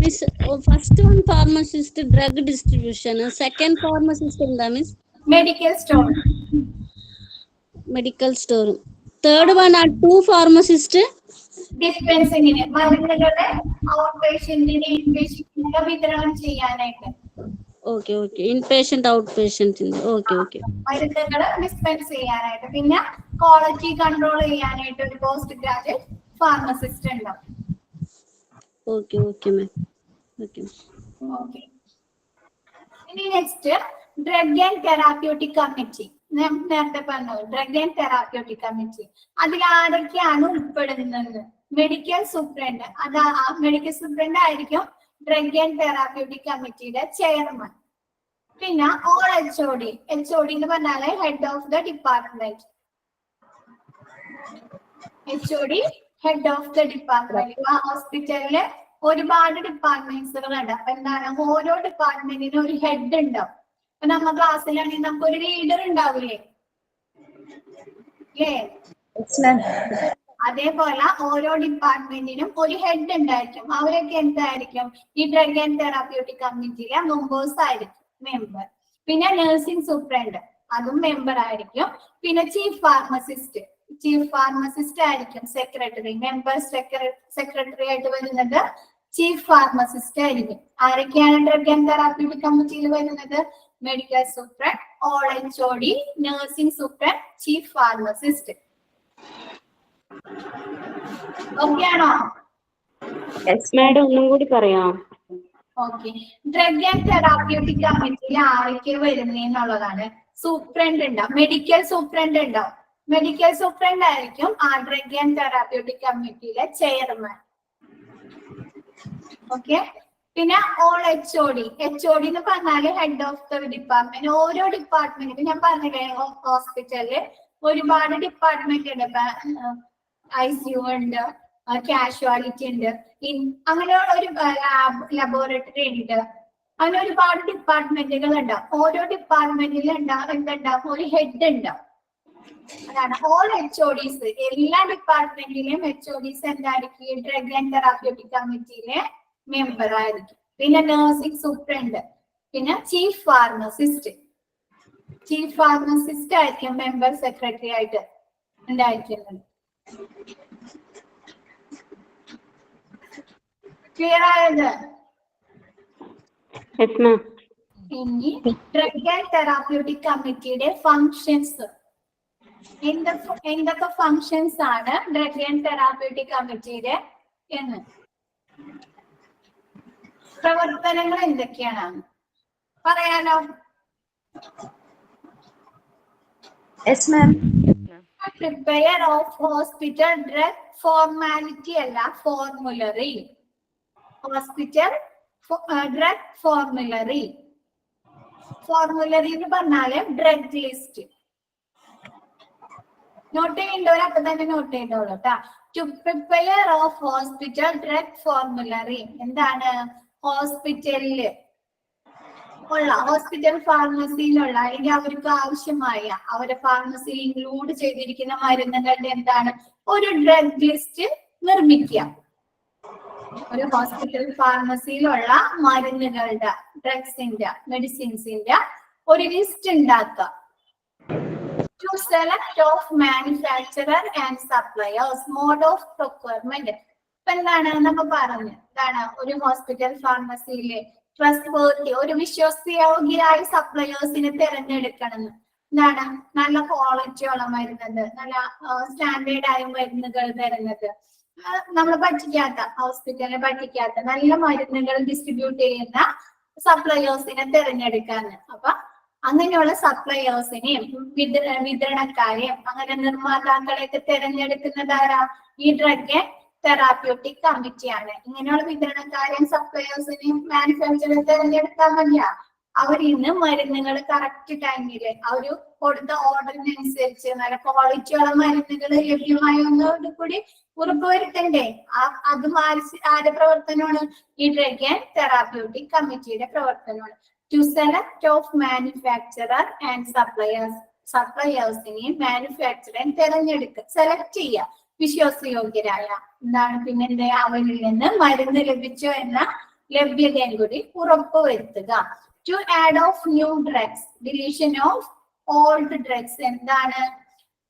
Miss, first one pharmacist drug distribution, second pharmacist എന്താ miss? Medical store. Medical store. Third one are two pharmacist ഡിസ്പെൻസിങ്ങിന് മരുന്നുകളുടെ ഔട്ട് പേഷ്യന്റിന് ഇൻപേഷ്യന്റിന് വിതരണം ചെയ്യാനായിട്ട്. ഓക്കെ ഓക്കെ, ഇൻപേഷ്യന്റ് ഔട്ട് പേഷ്യന്റിന്. ഓക്കെ ഓക്കെ, മരുന്നുകൾ ഡിസ്പെൻസ് ചെയ്യാനായിട്ട്. പിന്നെ ക്വാളിറ്റി കൺട്രോൾ ചെയ്യാനായിട്ട് ഒരു പോസ്റ്റ് ഗ്രാജുവേറ്റ് ഫാർമസിസ്റ്റ് ഉണ്ടാവും. Okay okay ma'am. Okay okay. ഇനി next drug and therapeutic committee. നേരത്തെ പറഞ്ഞു ഡ്രഗ് ആൻഡ് തെറാപ്യൂട്ടിക് കമ്മിറ്റി. അതിൽ ആരൊക്കെയാണ് ഉൾപ്പെടുന്നത്? Medical superintendent. മെഡിക്കൽ സൂപ്രണ്ട് ആയിരിക്കും ഡ്രഗ് ആൻഡ് തെറാപ്യൂട്ടിക് കമ്മിറ്റിയുടെ ചെയർമാൻ. പിന്നെ ഓൾ HOD. HOD എന്ന് പറഞ്ഞാല് head of the department. HOD head of the department. ആ ഹോസ്പിറ്റലില് ഒരുപാട് ഡിപ്പാർട്ട്മെന്റ്സുകൾ ഉണ്ട്. അപ്പൊ എന്താണ്, ഓരോ ഡിപ്പാർട്ട്മെന്റിനും ഒരു ഹെഡ് ഉണ്ടാവും. അപ്പൊ നമ്മ ക്ലാസ്സിലാണെങ്കിൽ നമുക്ക് ഒരു ലീഡർ ഉണ്ടാവില്ലേ? അതേപോലെ ഓരോ ഡിപ്പാർട്ട്മെന്റിനും ഒരു ഹെഡ് ഉണ്ടായിരിക്കും. അവരൊക്കെ എന്തായിരിക്കും? ഈ ഡ്രഗ് ആൻഡ് തെറാപ്യൂട്ടിക് കമ്മിറ്റിയിലെ മെമ്പേഴ്സ് ആയിരിക്കും, മെമ്പർ. പിന്നെ നഴ്സിംഗ് സൂപ്രണ്ട്, അതും മെമ്പർ ആയിരിക്കും. പിന്നെ ചീഫ് ഫാർമസിസ്റ്റ് ആയിരിക്കും സെക്രട്ടറി. മെമ്പർ സെക്രട്ടറി ആയിട്ട് വരുന്നത് ചീഫ് ഫാർമസിസ്റ്റ് ആയിരിക്കും. ആരൊക്കെയാണ് ഡ്രഗ് ആൻഡ് തെറാപ്യൂട്ടിക് കമ്മിറ്റിയിൽ വരുന്നത്? Medical superintendent, all HOD, nursing superintendent, chief pharmacist. Okay ആണോ? മാഡം ഒന്നും കൂടി പറയാം. ഓക്കെ. ഡ്രഗ് ആൻഡ് തെറാപ്യൂട്ടിക് കമ്മിറ്റിയിൽ ആരൊക്കെ വരുന്നതെന്നുള്ളതാണ്. സൂപ്രണ്ട് ഉണ്ടാവും, മെഡിക്കൽ സൂപ്രണ്ട് ഉണ്ടാവും. മെഡിക്കൽ സൂപ്രണ്ട് ആയിരിക്കും ആ ഡ്രഗ് ആൻഡ് തെറാപ്യൂട്ടിക് കമ്മിറ്റിയിലെ ചെയർമാൻ. ഓക്കെ. പിന്നെ ഓൾ HOD. HOD എന്ന് പറഞ്ഞാല് ഹെഡ് ഓഫ് ദ ഡിപ്പാർട്ട്മെന്റ്. ഓരോ ഡിപ്പാർട്ട്മെന്റിനും ഞാൻ പറഞ്ഞില്ലേ, ഹോസ്പിറ്റലില് ഒരുപാട് ഡിപ്പാർട്ട്മെന്റ് ഉണ്ട്. ICU ഉണ്ട്, കാഷ്വാലിറ്റി ഉണ്ട്, അങ്ങനെയുള്ള ഒരു ലബോറട്ടറി ഉണ്ട്. അങ്ങനെ ഒരുപാട് ഡിപ്പാർട്ട്മെന്റുകൾ ഉണ്ടാവും. ഓരോ ഡിപ്പാർട്ട്മെന്റിലും എന്തുണ്ടാവും? ഒരു ഹെഡ് ഉണ്ടാവും. അതാണ് ഓൾ HODs. എല്ലാ ഡിപ്പാർട്ട്മെന്റിലും HODs എന്തായിരിക്കും? ഡ്രഗ് ആൻഡ് തെറാപ്യൂട്ടിക് കമ്മിറ്റിയിലെ മെമ്പർ ആയിരിക്കും. പിന്നെ നഴ്സിംഗ് സൂപ്രണ്ട്, പിന്നെ ചീഫ് ഫാർമസിസ്റ്റ് ആയിരിക്കും മെമ്പർ സെക്രട്ടറി ആയിട്ട് ഉണ്ടായിരിക്കുന്നത്. ക്ലിയർ ആയത്? ഇനി ഡ്രഗ് ആൻഡ് തെറാപ്യൂട്ടിക് കമ്മിറ്റിയുടെ ഫങ്ഷൻസ്. എന്തൊക്കെ ഫങ്ഷൻസ് ആണ് ഡ്രഗ് ആൻഡ് തെറാപ്യൂട്ടിക് കമ്മിറ്റിയുടെ എന്ന്? പ്രവർത്തനങ്ങൾ എന്തൊക്കെയാണ് പറയാലോ? Prepare of hospital drug formality അല്ല, formulary. Hospital drug formulary. Formulary എന്ന് പറഞ്ഞാല് ഡ്രഗ് ലിസ്റ്റ്. നോട്ട് ചെയ്യേണ്ടവർ അപ്പൊ തന്നെ നോട്ട് ചെയ്തോളൂ കേട്ടാ. To prepare of hospital drug formulary. എന്താണ്? ഹോസ്പിറ്റലില് ഉള്ള, ഹോസ്പിറ്റൽ ഫാർമസിയിലുള്ള, അല്ലെങ്കിൽ അവർക്ക് ആവശ്യമായ അവരുടെ ഫാർമസിയിൽ ഇൻക്ലൂഡ് ചെയ്തിരിക്കുന്ന മരുന്നുകളുടെ എന്താണ്? ഒരു ഡ്രഗ് ലിസ്റ്റ് നിർമ്മിക്കുക. ഒരു ഹോസ്പിറ്റൽ ഫാർമസിയിലുള്ള മരുന്നുകളുടെ മെഡിസിൻസിന്റെ ഒരു ലിസ്റ്റ് ഉണ്ടാക്കുക. To select of manufacturer and suppliers, mode of procurement. ഇപ്പൊ എന്താണ് നമ്മ പറഞ്ഞു, എന്താണ് ഒരു ഹോസ്പിറ്റൽ ഫാർമസിയിലെ ട്രസ്റ്റ് ഒരു വിശ്വസയോഗ്യരായ സപ്ലയേഴ്സിനെ തിരഞ്ഞെടുക്കണം. എന്താണ് നല്ല ക്വാളിറ്റിയുള്ള മരുന്നത്, നല്ല സ്റ്റാൻഡേർഡ് ആയ മരുന്നുകൾ തരുന്നത്, നമ്മൾ പറ്റിക്കാത്ത ഹോസ്പിറ്റലിനെ പറ്റിക്കാത്ത നല്ല മരുന്നുകൾ ഡിസ്ട്രിബ്യൂട്ട് ചെയ്യുന്ന സപ്ലയേഴ്സിനെ തിരഞ്ഞെടുക്കാന്ന്. അപ്പൊ അങ്ങനെയുള്ള സപ്ലയേഴ്സിനെയും വിതരണക്കാരെയും അങ്ങനെ നിർമ്മാതാക്കളെയൊക്കെ തിരഞ്ഞെടുക്കുന്നതാരാ? ഈ ഡ്രഗ് തെറാപ്യൂട്ടിക് കമ്മിറ്റിയാണ്. ഇങ്ങനെയുള്ള വിതരണക്കാരെയും സപ്ലയേഴ്സിനെയും മാനുഫാക്ചറേയും തിരഞ്ഞെടുക്കാൻ മതിയാ. അവരിന്ന് മരുന്നുകൾ കറക്റ്റ് ടൈമില് അവര് കൊടുത്ത ഓർഡറിനനുസരിച്ച് നല്ല ക്വാളിറ്റിയുള്ള മരുന്നുകൾ ലഭ്യമായോട് കൂടി ഉറപ്പുവരുത്തണ്ടേ? അത് ആരുടെ പ്രവർത്തനമാണ്? ഈ ഡ്രഗ് ആൻഡ് തെറാപ്യൂട്ടിക് കമ്മിറ്റിയുടെ പ്രവർത്തനമാണ്. To select of manufacturer and സപ്ലയേഴ്സിനെയും മാനുഫാക്ചറേയും തിരഞ്ഞെടുക്കുക, സെലക്ട് ചെയ്യുക വിശ്വാസയോഗ്യരായ. എന്താണ് പിന്നെന്താ? അവരിൽ നിന്ന് മരുന്ന് ലഭിച്ചോ എന്ന ലഭ്യതയും കൂടി ഉറപ്പുവരുത്തുക. To add of new drugs, deletion of old drugs. എന്താണ്?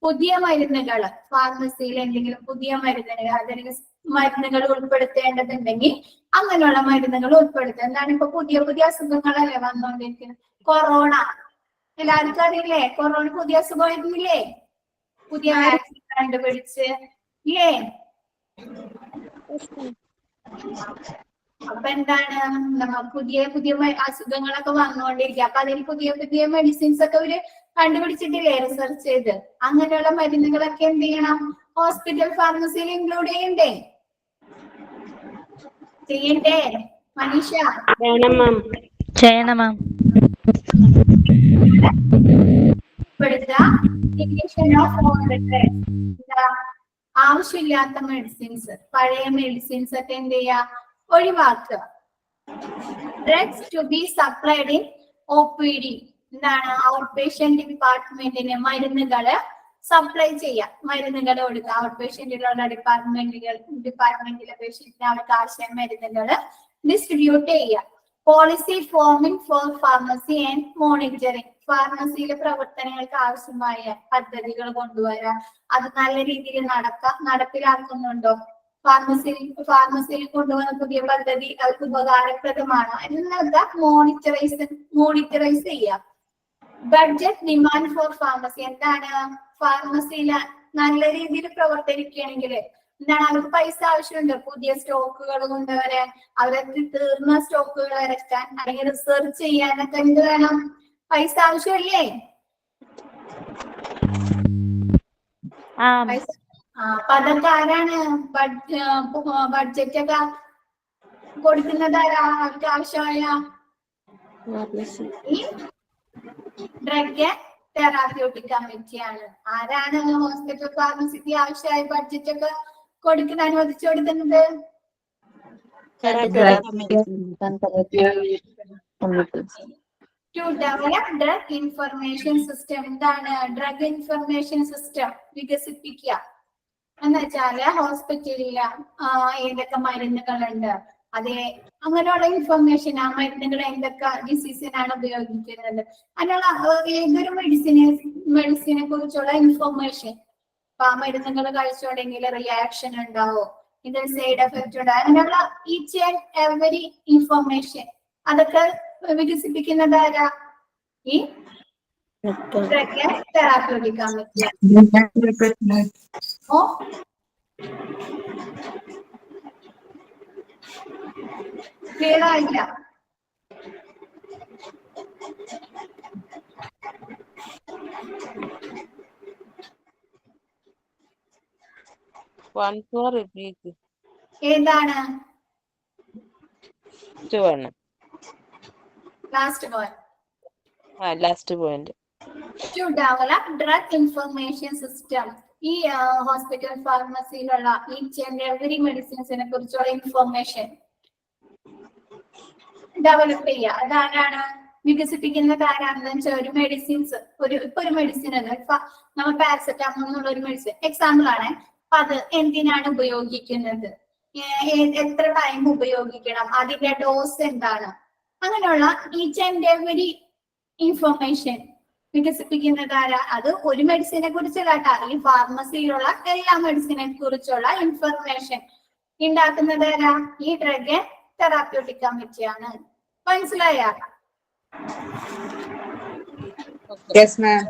പുതിയ മരുന്നുകൾ ഫാർമസിയിൽ എന്തെങ്കിലും പുതിയ മരുന്നുകൾ അല്ലെങ്കിൽ മരുന്നുകൾ ഉൾപ്പെടുത്തേണ്ടതുണ്ടെങ്കിൽ അങ്ങനെയുള്ള മരുന്നുകൾ ഉൾപ്പെടുത്തുക. എന്താണ്? ഇപ്പൊ പുതിയ പുതിയ അസുഖങ്ങളല്ലേ വന്നുകൊണ്ടിരിക്കുന്നത്. കൊറോണ എല്ലാവർക്കും അറിയില്ലേ? കൊറോണ പുതിയ അസുഖമായിരുന്നില്ലേ? പുതിയ വാക്സിൻ കണ്ടുപിടിച്ച് ഇല്ലേ? അപ്പൊ എന്താണ്? പുതിയ പുതിയ അസുഖങ്ങളൊക്കെ വന്നുകൊണ്ടിരിക്കുക. അപ്പൊ അതിന് പുതിയ പുതിയ മെഡിസിൻസ് ഒക്കെ അവര് കണ്ടുപിടിച്ചിട്ടില്ലേ റിസർച്ച് ചെയ്ത്? അങ്ങനെയുള്ള മരുന്നുകളൊക്കെ എന്ത് ചെയ്യണം? ഹോസ്പിറ്റൽ ഫാർമസിയിൽ ഇൻക്ലൂഡ് ചെയ്യണ്ടേ? മനീഷ? ചെയ്യണം. ആവശ്യമില്ലാത്ത മെഡിസിൻസ്, പഴയ മെഡിസിൻസ് ഒക്കെ എന്ത് ചെയ്യാ? ഒഴിവാക്കുക. Drugs to be supplied in OPD. എന്താണ്? ഔട്ട് പേഷ്യന്റ് ഡിപ്പാർട്ട്മെന്റിന് മരുന്നുകള് സപ്ലൈ ചെയ്യാം, മരുന്നുകൾ കൊടുക്കുക. ഔട്ട് പേഷ്യന്റിലുള്ള ഡിപ്പാർട്ട്മെന്റിലെ പേഷ്യന്റിന് അവർക്ക് ആവശ്യം മരുന്നുകള് ഡിസ്ട്രിബ്യൂട്ട് ചെയ്യുക. Policy forming for pharmacy and monitoring. ഫാർമസിയിലെ പ്രവർത്തനങ്ങൾക്ക് ആവശ്യമായ പദ്ധതികൾ കൊണ്ടുവരാൻ, അത് നല്ല രീതിയിൽ നടപ്പിലാക്കുന്നുണ്ടോ? ഫാർമസിയിൽ കൊണ്ടുവന്ന പുതിയ പദ്ധതി അവർക്ക് ഉപകാരപ്രദമാണോ എന്നൊക്കെ മോണിറ്ററൈസ് ചെയ്യുക. Budget demand for pharmacy. എന്താണ്? ഫാർമസിയില് നല്ല രീതിയിൽ പ്രവർത്തിക്കുകയാണെങ്കിൽ എന്താണ്? അവർക്ക് പൈസ ആവശ്യമുണ്ട് പുതിയ സ്റ്റോക്കുകൾ കൊണ്ടുവരാൻ, അവർക്ക് തീർന്ന സ്റ്റോക്കുകൾ ഇറക്കാൻ അല്ലെങ്കിൽ റിസർച്ച് ചെയ്യാനൊക്കെ എന്ത് വേണം? പൈസ ആവശ്യമല്ലേ? അപ്പൊ അതൊക്കെ ആരാണ് ബഡ്ജറ്റ് ഒക്കെ കൊടുക്കുന്നത്? ആരാ? അവർക്ക് ആവശ്യമായ ഡ്രഗ് തെറാപ്യൂട്ടിക് കമ്മിറ്റിയാണ്. ആരാണ് ഹോസ്പിറ്റൽ ഫാർമസിക്ക് ആവശ്യമായ ബഡ്ജറ്റ് ഒക്കെ കൊടുക്കുന്ന അനുവദിച്ചു കൊടുക്കുന്നത്? To develop drug information system. എന്താണ്? ഡ്രഗ് ഇൻഫർമേഷൻ സിസ്റ്റം വികസിപ്പിക്കുക എന്ന് വെച്ചാല് ഹോസ്പിറ്റലില് ഏതൊക്കെ മരുന്നുകളുണ്ട്, അതെ അങ്ങനെയുള്ള ഇൻഫർമേഷൻ, ആ മരുന്നുകൾ എന്തൊക്കെ ഡിസീസിനാണ് ഉപയോഗിക്കുന്നത്, അങ്ങനെയുള്ള ഏതൊരു മെഡിസിനെ കുറിച്ചുള്ള ഇൻഫർമേഷൻ. അപ്പൊ ആ മരുന്നുകൾ കഴിച്ചോടെങ്കിൽ റിയാക്ഷൻ ഉണ്ടാവോ, ഇതിൽ സൈഡ് എഫക്റ്റ് ഉണ്ടാവും, അങ്ങനെയുള്ള ഈച്ച് ആൻഡ് എവരി ഇൻഫർമേഷൻ അതൊക്കെ വികസിപ്പിക്കുന്നത് ആരാ? ഈ തെറാപ്യൂട്ടിക് കമ്മിറ്റി. ക്ലിയർ ആയില്ല? ഏതാണ് last point? To develop drug information system. ഈ ഹോസ്പിറ്റൽ ഫാർമസിയിലുള്ള ഈച്ച് ആൻഡ് എവറി മെഡിസിൻസിനെ കുറിച്ചുള്ള ഇൻഫർമേഷൻ ഡെവലപ്പ് ചെയ്യുക. അതാരാണ്? വികസിപ്പിക്കുന്നത് ആരാണെന്ന് വെച്ചാൽ ഒരു മെഡിസിൻസ്, ഇപ്പൊ ഒരു മെഡിസിൻ നമ്മൾ പാരസെറ്റാമോൾ എന്നുള്ള ഒരു മെഡിസിൻ എക്സാമ്പിൾ ആണ്. അപ്പൊ അത് എന്തിനാണ് ഉപയോഗിക്കുന്നത്, എത്ര ടൈം ഉപയോഗിക്കണം, അതിന്റെ ഡോസ് എന്താണ്, അങ്ങനെയുള്ള ഈച്ച് ആൻഡ് എവരി ഇൻഫർമേഷൻ വികസിപ്പിക്കുന്നത് ആരാ? അത് ഒരു മെഡിസിനെ കുറിച്ചല്ല കേട്ടോ, ഈ ഫാർമസിയിലുള്ള എല്ലാ മെഡിസിനെ കുറിച്ചുള്ള ഇൻഫർമേഷൻ ഉണ്ടാക്കുന്നത് ആരാ? ഈ ഡ്രഗ് തെറാപ്യൂട്ടിക് കമ്മിറ്റിയാണ്. മനസ്സിലായ? Yes ma'am.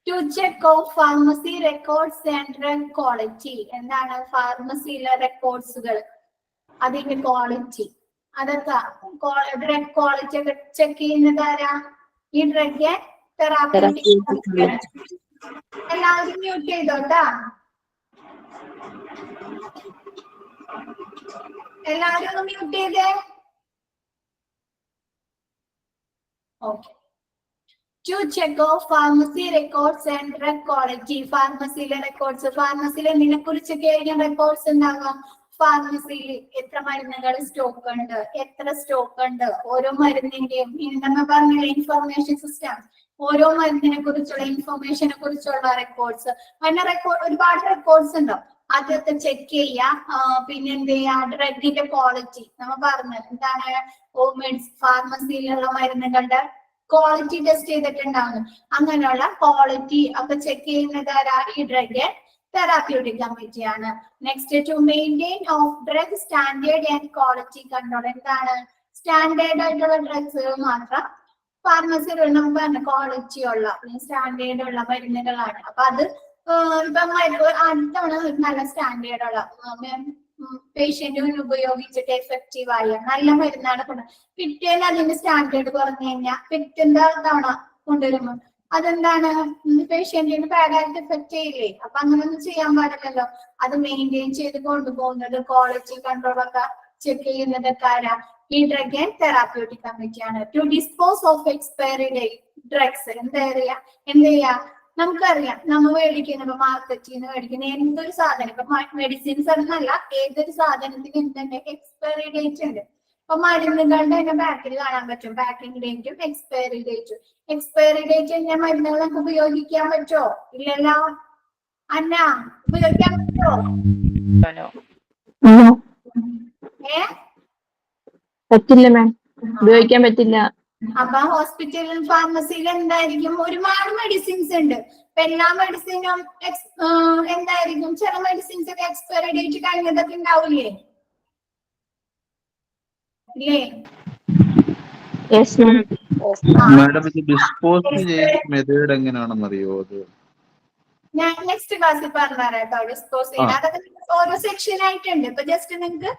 To check of pharmacy records and drug quality. എന്താണ് ഫാർമസിയിലെ റെക്കോർഡ്സുകൾ, അതിന്റെ ക്വാളിറ്റി, അതൊക്കെ ഡ്രഗ് ക്വാളിറ്റി ഒക്കെ ചെക്ക് ചെയ്യുന്നത് ആരാ? ഈ ഡ്രഗ് തെറാപ്യൂട്ടിക്. എല്ലാവരും മ്യൂട്ട് ചെയ്തോട്ടാ, എല്ലാവരും ഒന്ന് മ്യൂട്ട് ചെയ്തേ. Okay. To check off pharmacy records and drug quality. ഫാർമസിയിലെ റെക്കോർഡ്സ്, ഫാർമസിയിൽ എന്തിനെ കുറിച്ചൊക്കെ ആയിരിക്കും റെക്കോർഡ്സ് ഉണ്ടാകാം? ഫാർമസിയിൽ എത്ര മരുന്നുകൾ സ്റ്റോക്ക് ഉണ്ട്, എത്ര സ്റ്റോക്ക് ഉണ്ട്, ഓരോ മരുന്നിന്റെയും നമ്മൾ പറഞ്ഞ ഇൻഫർമേഷൻ സിസ്റ്റം, ഓരോ മരുന്നിനെ കുറിച്ചുള്ള ഇൻഫർമേഷനെ കുറിച്ചുള്ള റെക്കോർഡ്സ്. അങ്ങനെ ഒരുപാട് റെക്കോർഡ്സ് ഉണ്ടാവും, അതൊക്കെ ചെക്ക് ചെയ്യാം. പിന്നെ എന്ത് ചെയ്യാ? ഡ്രഗിന്റെ ക്വാളിറ്റി നമ്മൾ പറഞ്ഞു, എന്താണ് ഫാർമസിയിലുള്ള മരുന്നുകളുടെ ക്വാളിറ്റി ടെസ്റ്റ് ചെയ്തിട്ടുണ്ടാവുന്നു. അങ്ങനെയുള്ള ക്വാളിറ്റി ഒക്കെ ചെക്ക് ചെയ്യുന്നത് ആരാ? ഈ ഡ്രഗ് തെറാപ്യൂട്ടിക് കമ്മിറ്റിയാണ്. Next, to maintain of drug standard and quality control. എന്താണ്? സ്റ്റാൻഡേർഡ് ആയിട്ടുള്ള ഡ്രഗ്സുകൾ മാത്രം ഫാർമസിയിൽ നമുക്ക് പറഞ്ഞ ക്വാളിറ്റി ഉള്ള സ്റ്റാൻഡേർഡ് ഉള്ള മരുന്നുകളാണ്. അപ്പൊ അത് ഇപ്പം അടുത്തവണ നല്ല സ്റ്റാൻഡേർഡ് ഉള്ള പേഷ്യന്റിന് ഉപയോഗിച്ചിട്ട് എഫക്റ്റീവ് ആയ നല്ല മരുന്നാണ് കൊണ്ടുവരുന്നത്. പിറ്റേന്ന് അതിന്റെ സ്റ്റാൻഡേർഡ് കുറഞ്ഞു കഴിഞ്ഞാൽ പിറ്റേന്റെ തവണ കൊണ്ടുവരുമ്പോൾ അതെന്താണ്? പേഷ്യന്റിന് ബാഡായിട്ട് എഫക്ട് ചെയ്യില്ലേ? അപ്പൊ അങ്ങനെയൊന്നും ചെയ്യാൻ പാടില്ലല്ലോ. അത് മെയിൻറ്റെയിൻ ചെയ്ത് കൊണ്ടുപോകുന്നത്, ക്വാളിറ്റി കൺട്രോൾ ഒക്കെ ചെക്ക് ചെയ്യുന്നതൊക്കെ ആരാ? ഈ ഡ്രഗ് ആൻഡ് തെറാപ്യൂട്ടിക് കമ്മിറ്റിയാണ്. To dispose of expiry drugs. എന്ത് ചെയ്യാ? നമുക്കറിയാം, നമ്മൾ മേടിക്കുന്ന മാർക്കറ്റിൽ നിന്ന് മേടിക്കുന്ന എന്തൊരു സാധനം, ഇപ്പൊ മെഡിസിൻസ് എന്നല്ല, ഏതൊരു സാധനത്തിന് എന്തുണ്ട്? എക്സ്പയറി ഡേറ്റ് ഉണ്ട്. അപ്പൊ മരുന്നുകളുടെ തന്നെ ബാക്കിൽ കാണാൻ പറ്റും പാക്കിംഗ് ഡേറ്റും എക്സ്പയറി ഡേറ്റും. എക്സ്പയറി ഡേറ്റ് കഴിഞ്ഞാൽ മരുന്നുകൾ നമുക്ക് ഉപയോഗിക്കാൻ പറ്റുമോ? ഇല്ലല്ലോ. അന്ന ഉപയോഗിക്കാൻ പറ്റുമോ? പറ്റില്ല മാം, ഉപയോഗിക്കാൻ പറ്റില്ല. അപ്പൊ ഹോസ്പിറ്റലിലും ഫാർമസിയിലും എന്തായിരിക്കും? ഒരുപാട് മെഡിസിൻസ് ഉണ്ട്. ഇപ്പൊ എല്ലാ മെഡിസിനും എന്തായിരിക്കും? ചില മെഡിസിൻസ് ഒക്കെ എക്സ്പയറി ഡേറ്റ് കഴിഞ്ഞതൊക്കെ ഉണ്ടാവില്ലേ? ഇല്ലേ? മാഡം ഇത് ഡിസ്പോസ് ചെയ്യുന്ന മെത്തേഡ് എങ്ങനെയാണെന്ന് അറിയോ? അത് ഞാൻ നെക്സ്റ്റ് ക്ലാസ്സിൽ പറഞ്ഞുതരാം കേട്ടോ. ഡിസ്പോസ് ചെയ്യാൻ അതൊക്കെ ഓരോ സെക്ഷൻ ആയിട്ടുണ്ട്. ഇപ്പൊ ജസ്റ്റ് നിങ്ങൾക്ക്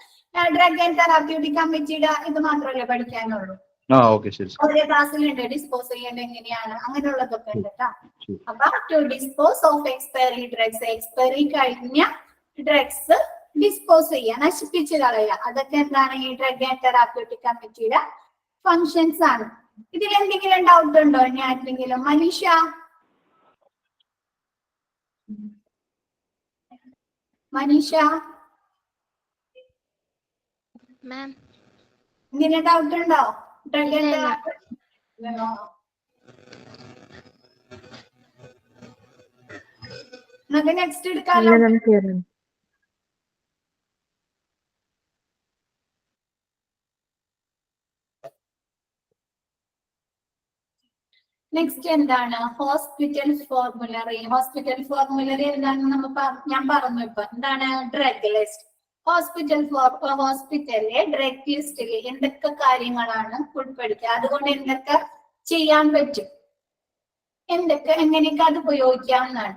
ഡ്രഗ് ആൻഡ് തെറാപ്യൂട്ടിക് കമ്മിറ്റിയുടെ ഇത് മാത്രമല്ലേ പഠിക്കാനുള്ളൂ. ശരി. ഒരേ ക്ലാസ്സിലുണ്ട് ഡിസ്പോസ് ചെയ്യേണ്ടത് എങ്ങനെയാണ്, അങ്ങനെയുള്ളതൊക്കെ ഉണ്ട് കേട്ടോ. അപ്പൊ to dispose of expiry drugs, expiry കഴിഞ്ഞ ഡ്രഗ്സ് ഡിസ്പോസ് ചെയ്യുക, നശിപ്പിച്ച് കളയുക. അതൊക്കെ എന്താണ്? ഈ ഡ്രഗ് ആൻഡ് തെറാപ്യൂട്ടിക് കമ്മിറ്റിയുടെ ഫങ്ഷൻസ് ആണ്. ഇതിൽ എന്തെങ്കിലും ഡൗട്ട് ഉണ്ടോ? ഇനി ആർക്കെങ്കിലും? മനീഷ, ഇതിന് ഡൗട്ട് ഉണ്ടോ? ഡ്രഗ് ആൻഡ് നമുക്ക് നെക്സ്റ്റ് എടുക്കാലോ. നെക്സ്റ്റ് എന്താണ്? Hospital formulary. ഹോസ്പിറ്റൽ ഫോർമുലറി എന്താണെന്ന് ഞാൻ പറഞ്ഞു. ഇപ്പൊ എന്താണ്? Drug list. ഹോസ്പിറ്റലിലെ ഡ്രഗ് ലിസ്റ്റിൽ എന്തൊക്കെ കാര്യങ്ങളാണ് ഉൾപ്പെടുത്തുക, അതുകൊണ്ട് എന്തൊക്കെ ചെയ്യാൻ പറ്റും, എങ്ങനെയൊക്കെ അത് ഉപയോഗിക്കാവുന്നതാണ്.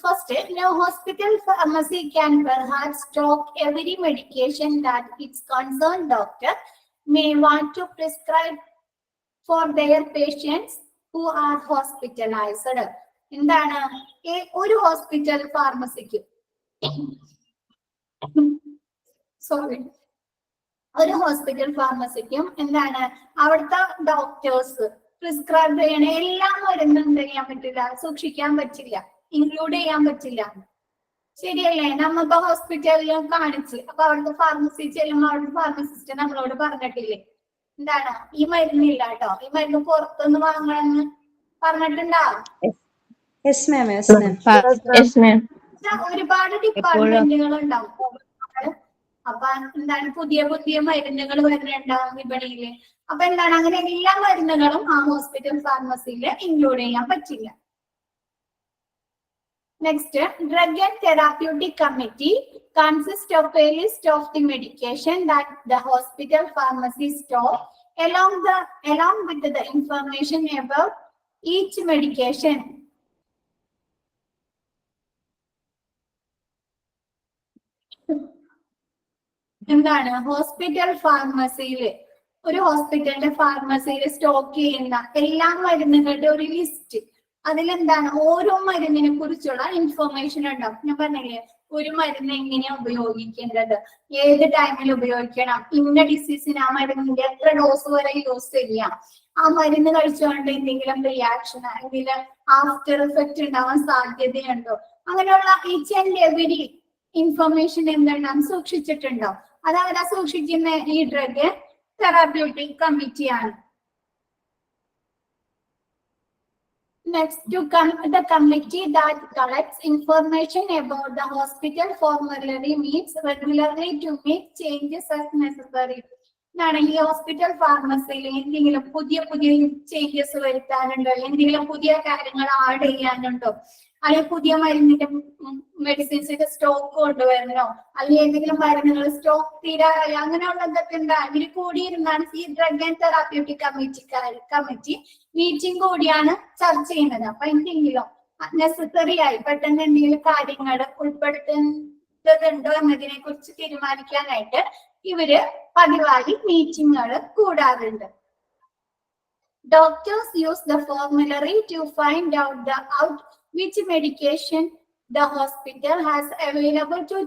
First, no hospital pharmacy can perhaps stock every medication that its concerned doctor may want to prescribe for their patients who are hospitalized. എന്താണ്? ഒരു ഹോസ്പിറ്റൽ ഫാർമസിക്ക് ഒരു ഹോസ്പിറ്റൽ ഫാർമസിക്കും എന്താണ്? അവിടുത്തെ ഡോക്ടേഴ്സ് പ്രിസ്ക്രൈബ് ചെയ്യണ എല്ലാ മരുന്നും എന്ത് ചെയ്യാൻ പറ്റില്ല? സൂക്ഷിക്കാൻ പറ്റില്ല, ഇൻക്ലൂഡ് ചെയ്യാൻ പറ്റില്ല. ശരിയല്ലേ? നമ്മളിപ്പോ ഹോസ്പിറ്റലിലും കാണിച്ച് അപ്പൊ അവിടുത്തെ ഫാർമസി ചെല്ലുമ്പോൾ അവിടുത്തെ ഫാർമസിസ്റ്റ് നമ്മളോട് പറഞ്ഞിട്ടില്ലേ എന്താണ്? ഈ മരുന്നില്ല കേട്ടോ, ഈ മരുന്ന് പുറത്തുനിന്ന് വാങ്ങണമെന്ന് പറഞ്ഞിട്ടുണ്ടോ? ഒരുപാട് ഡിപ്പാർട്ട്മെന്റുകൾ ഉണ്ടാവും. അപ്പൊ എന്താണ് പുതിയ പുതിയ മരുന്നുകൾ വരുന്നുണ്ടാവും വിപണിയില്. അപ്പൊ എന്താണ് അങ്ങനെ എല്ലാ മരുന്നുകളും ആ ഹോസ്പിറ്റൽ ഫാർമസിയിൽ ഇൻക്ലൂഡ് ചെയ്യാൻ പറ്റില്ല. Next, drug and therapeutic committee consists of a list of the medication that the hospital pharmacy store along with the information about each medication. എന്താണ് ഹോസ്പിറ്റൽ ഫാർമസിയില് ഒരു ഹോസ്പിറ്റലിന്റെ ഫാർമസിയിൽ സ്റ്റോക്ക് ചെയ്യുന്ന എല്ലാ മരുന്നുകളുടെ ഒരു ലിസ്റ്റ്. അതിലെന്താണ് ഓരോ മരുന്നിനെ കുറിച്ചുള്ള ഇൻഫർമേഷൻ ഉണ്ടാവും. ഞാൻ പറഞ്ഞില്ലേ ഒരു മരുന്ന് എങ്ങനെയാ ഉപയോഗിക്കേണ്ടത്, ഏത് ടൈമിൽ ഉപയോഗിക്കണം, ഇന്ന ഡിസീസിന് ആ മരുന്നിന്റെ എത്ര ഡോസ് വരെ യൂസ് ചെയ്യാം, ആ മരുന്ന് കഴിച്ചുകൊണ്ട് എന്തെങ്കിലും റിയാക്ഷൻ എന്തെങ്കിലും ആഫ്റ്റർ എഫക്റ്റ് ഉണ്ടാവാൻ സാധ്യതയുണ്ടോ, അങ്ങനെയുള്ള ഈച്ച് ആൻഡ് എവരി ഇൻഫർമേഷൻ എന്താണ് സൂക്ഷിച്ചിട്ടുണ്ടോ. അത് അവരെ സൂക്ഷിക്കുന്ന ഈ ഡ്രഗ് തെറാപ്യൂട്ടിക് കമ്മിറ്റിയാണ്. Next, the committee that collects information about the hospital formulary meets regularly to make changes as necessary. ഈ ഹോസ്പിറ്റൽ ഫാർമസിയിൽ എന്തെങ്കിലും പുതിയ പുതിയ ചേഞ്ചസ് വരുത്താനുണ്ടോ, എന്തെങ്കിലും പുതിയ കാര്യങ്ങൾ ആഡ് ചെയ്യാനുണ്ടോ, അല്ലെങ്കിൽ പുതിയ മരുന്നിന്റെ മെഡിസിൻസിന്റെ സ്റ്റോക്ക് കൊണ്ടുവരണോ, അല്ലെങ്കിൽ എന്തെങ്കിലും മരുന്നുകൾ സ്റ്റോക്ക് തീരാറായോ, അങ്ങനെയുള്ളതൊക്കെ ഉണ്ട്. അതിൽ കൂടിയിരുന്നാണ് ഈ drug and therapeutic committee meeting കൂടിയാണ് ചർച്ച ചെയ്യുന്നത്. അപ്പൊ എന്തെങ്കിലും നെസസറി ആയി പെട്ടെന്ന് എന്തെങ്കിലും കാര്യങ്ങൾ ഉൾപ്പെടുത്തേണ്ടതുണ്ടോ എന്നതിനെ കുറിച്ച് തീരുമാനിക്കാനായിട്ട് ഇവര് പതിവായി മീറ്റിങ്ങുകൾ കൂടാറുണ്ട്. Doctors use the formulary to find out which medication the hospital has available to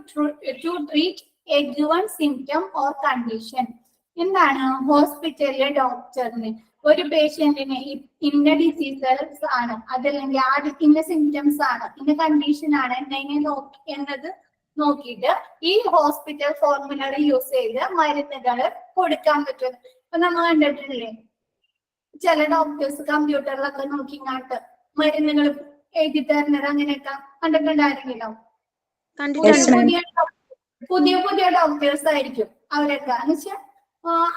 treat a given symptom or condition. എന്താണ് ഹോസ്പിറ്റലിലെ ഡോക്ടറിന് ഒരു പേഷ്യന്റിന് ഇന്ന ഡിസീസസ് ആണ്, അതല്ലെങ്കിൽ ഇന്ന സിംറ്റംസ് ആണ്, ഇന്ന കണ്ടീഷൻ ആണ് എന്നത് നോക്കിയിട്ട് ഈ ഹോസ്പിറ്റൽ ഫോർമുലറി യൂസ് ചെയ്ത് മരുന്നുകൾ കൊടുക്കാൻ പറ്റും. ഇപ്പൊ നമ്മൾ കണ്ടിട്ടില്ലേ ചില ഡോക്ടേഴ്സ് കമ്പ്യൂട്ടറിലൊക്കെ നോക്കിങ്ങാട്ട് മരുന്നുകൾ എഴുതി തരുന്നത്, അങ്ങനെയൊക്കെ കണ്ടിട്ടുണ്ടായിരുന്നല്ലോ. പുതിയ പുതിയ ഡോക്ടേഴ്സ് ആയിരിക്കും അവരൊക്കെ. എന്ന് വെച്ചാൽ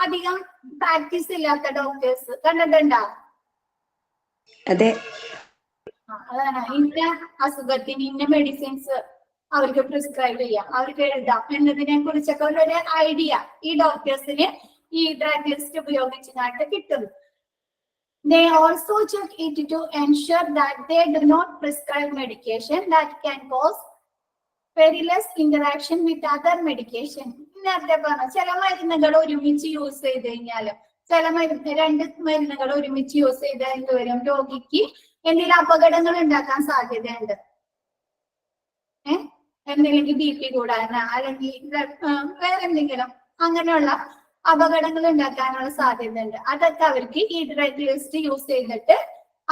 അധികം പ്രാക്ടീസ് ഇല്ലാത്ത ഡോക്ടേഴ്സ് കണ്ടിട്ടുണ്ടോ? അതെ, അതാണ് ഇന്ന അസുഖത്തിന് ഇന്ന മെഡിസിൻസ് അവർക്ക് പ്രിസ്ക്രൈബ് ചെയ്യാം, അവർക്ക് എഴുതാം എന്നതിനെ കുറിച്ചൊക്കെ ഒരു ഐഡിയ ഈ ഡോക്ടേഴ്സിന് ഈ ഡ്രഗ് ലിസ്റ്റ് ഉപയോഗിച്ചിട്ട് കിട്ടും. They also check it to ensure that they do not prescribe medication that can cause perilous interaction with other medication. നേരത്തെ പറഞ്ഞു ചില മരുന്നുകൾ ഒരുമിച്ച് യൂസ് ചെയ്ത് കഴിഞ്ഞാല് രണ്ട് മരുന്നുകൾ ഒരുമിച്ച് യൂസ് ചെയ്താൽ എന്ത് വരും, രോഗിക്ക് എന്തെങ്കിലും അപകടങ്ങൾ ഉണ്ടാക്കാൻ സാധ്യതയുണ്ട്. എന്തെങ്കിലും BP കൂടാനോ അല്ലെങ്കിൽ വേറെന്തെങ്കിലും അങ്ങനെയുള്ള അപകടങ്ങൾ ഉണ്ടാക്കാനുള്ള സാധ്യതയുണ്ട്. അതൊക്കെ അവർക്ക് ഈ ഡ്രഗ് ലിസ്റ്റ് യൂസ് ചെയ്തിട്ട്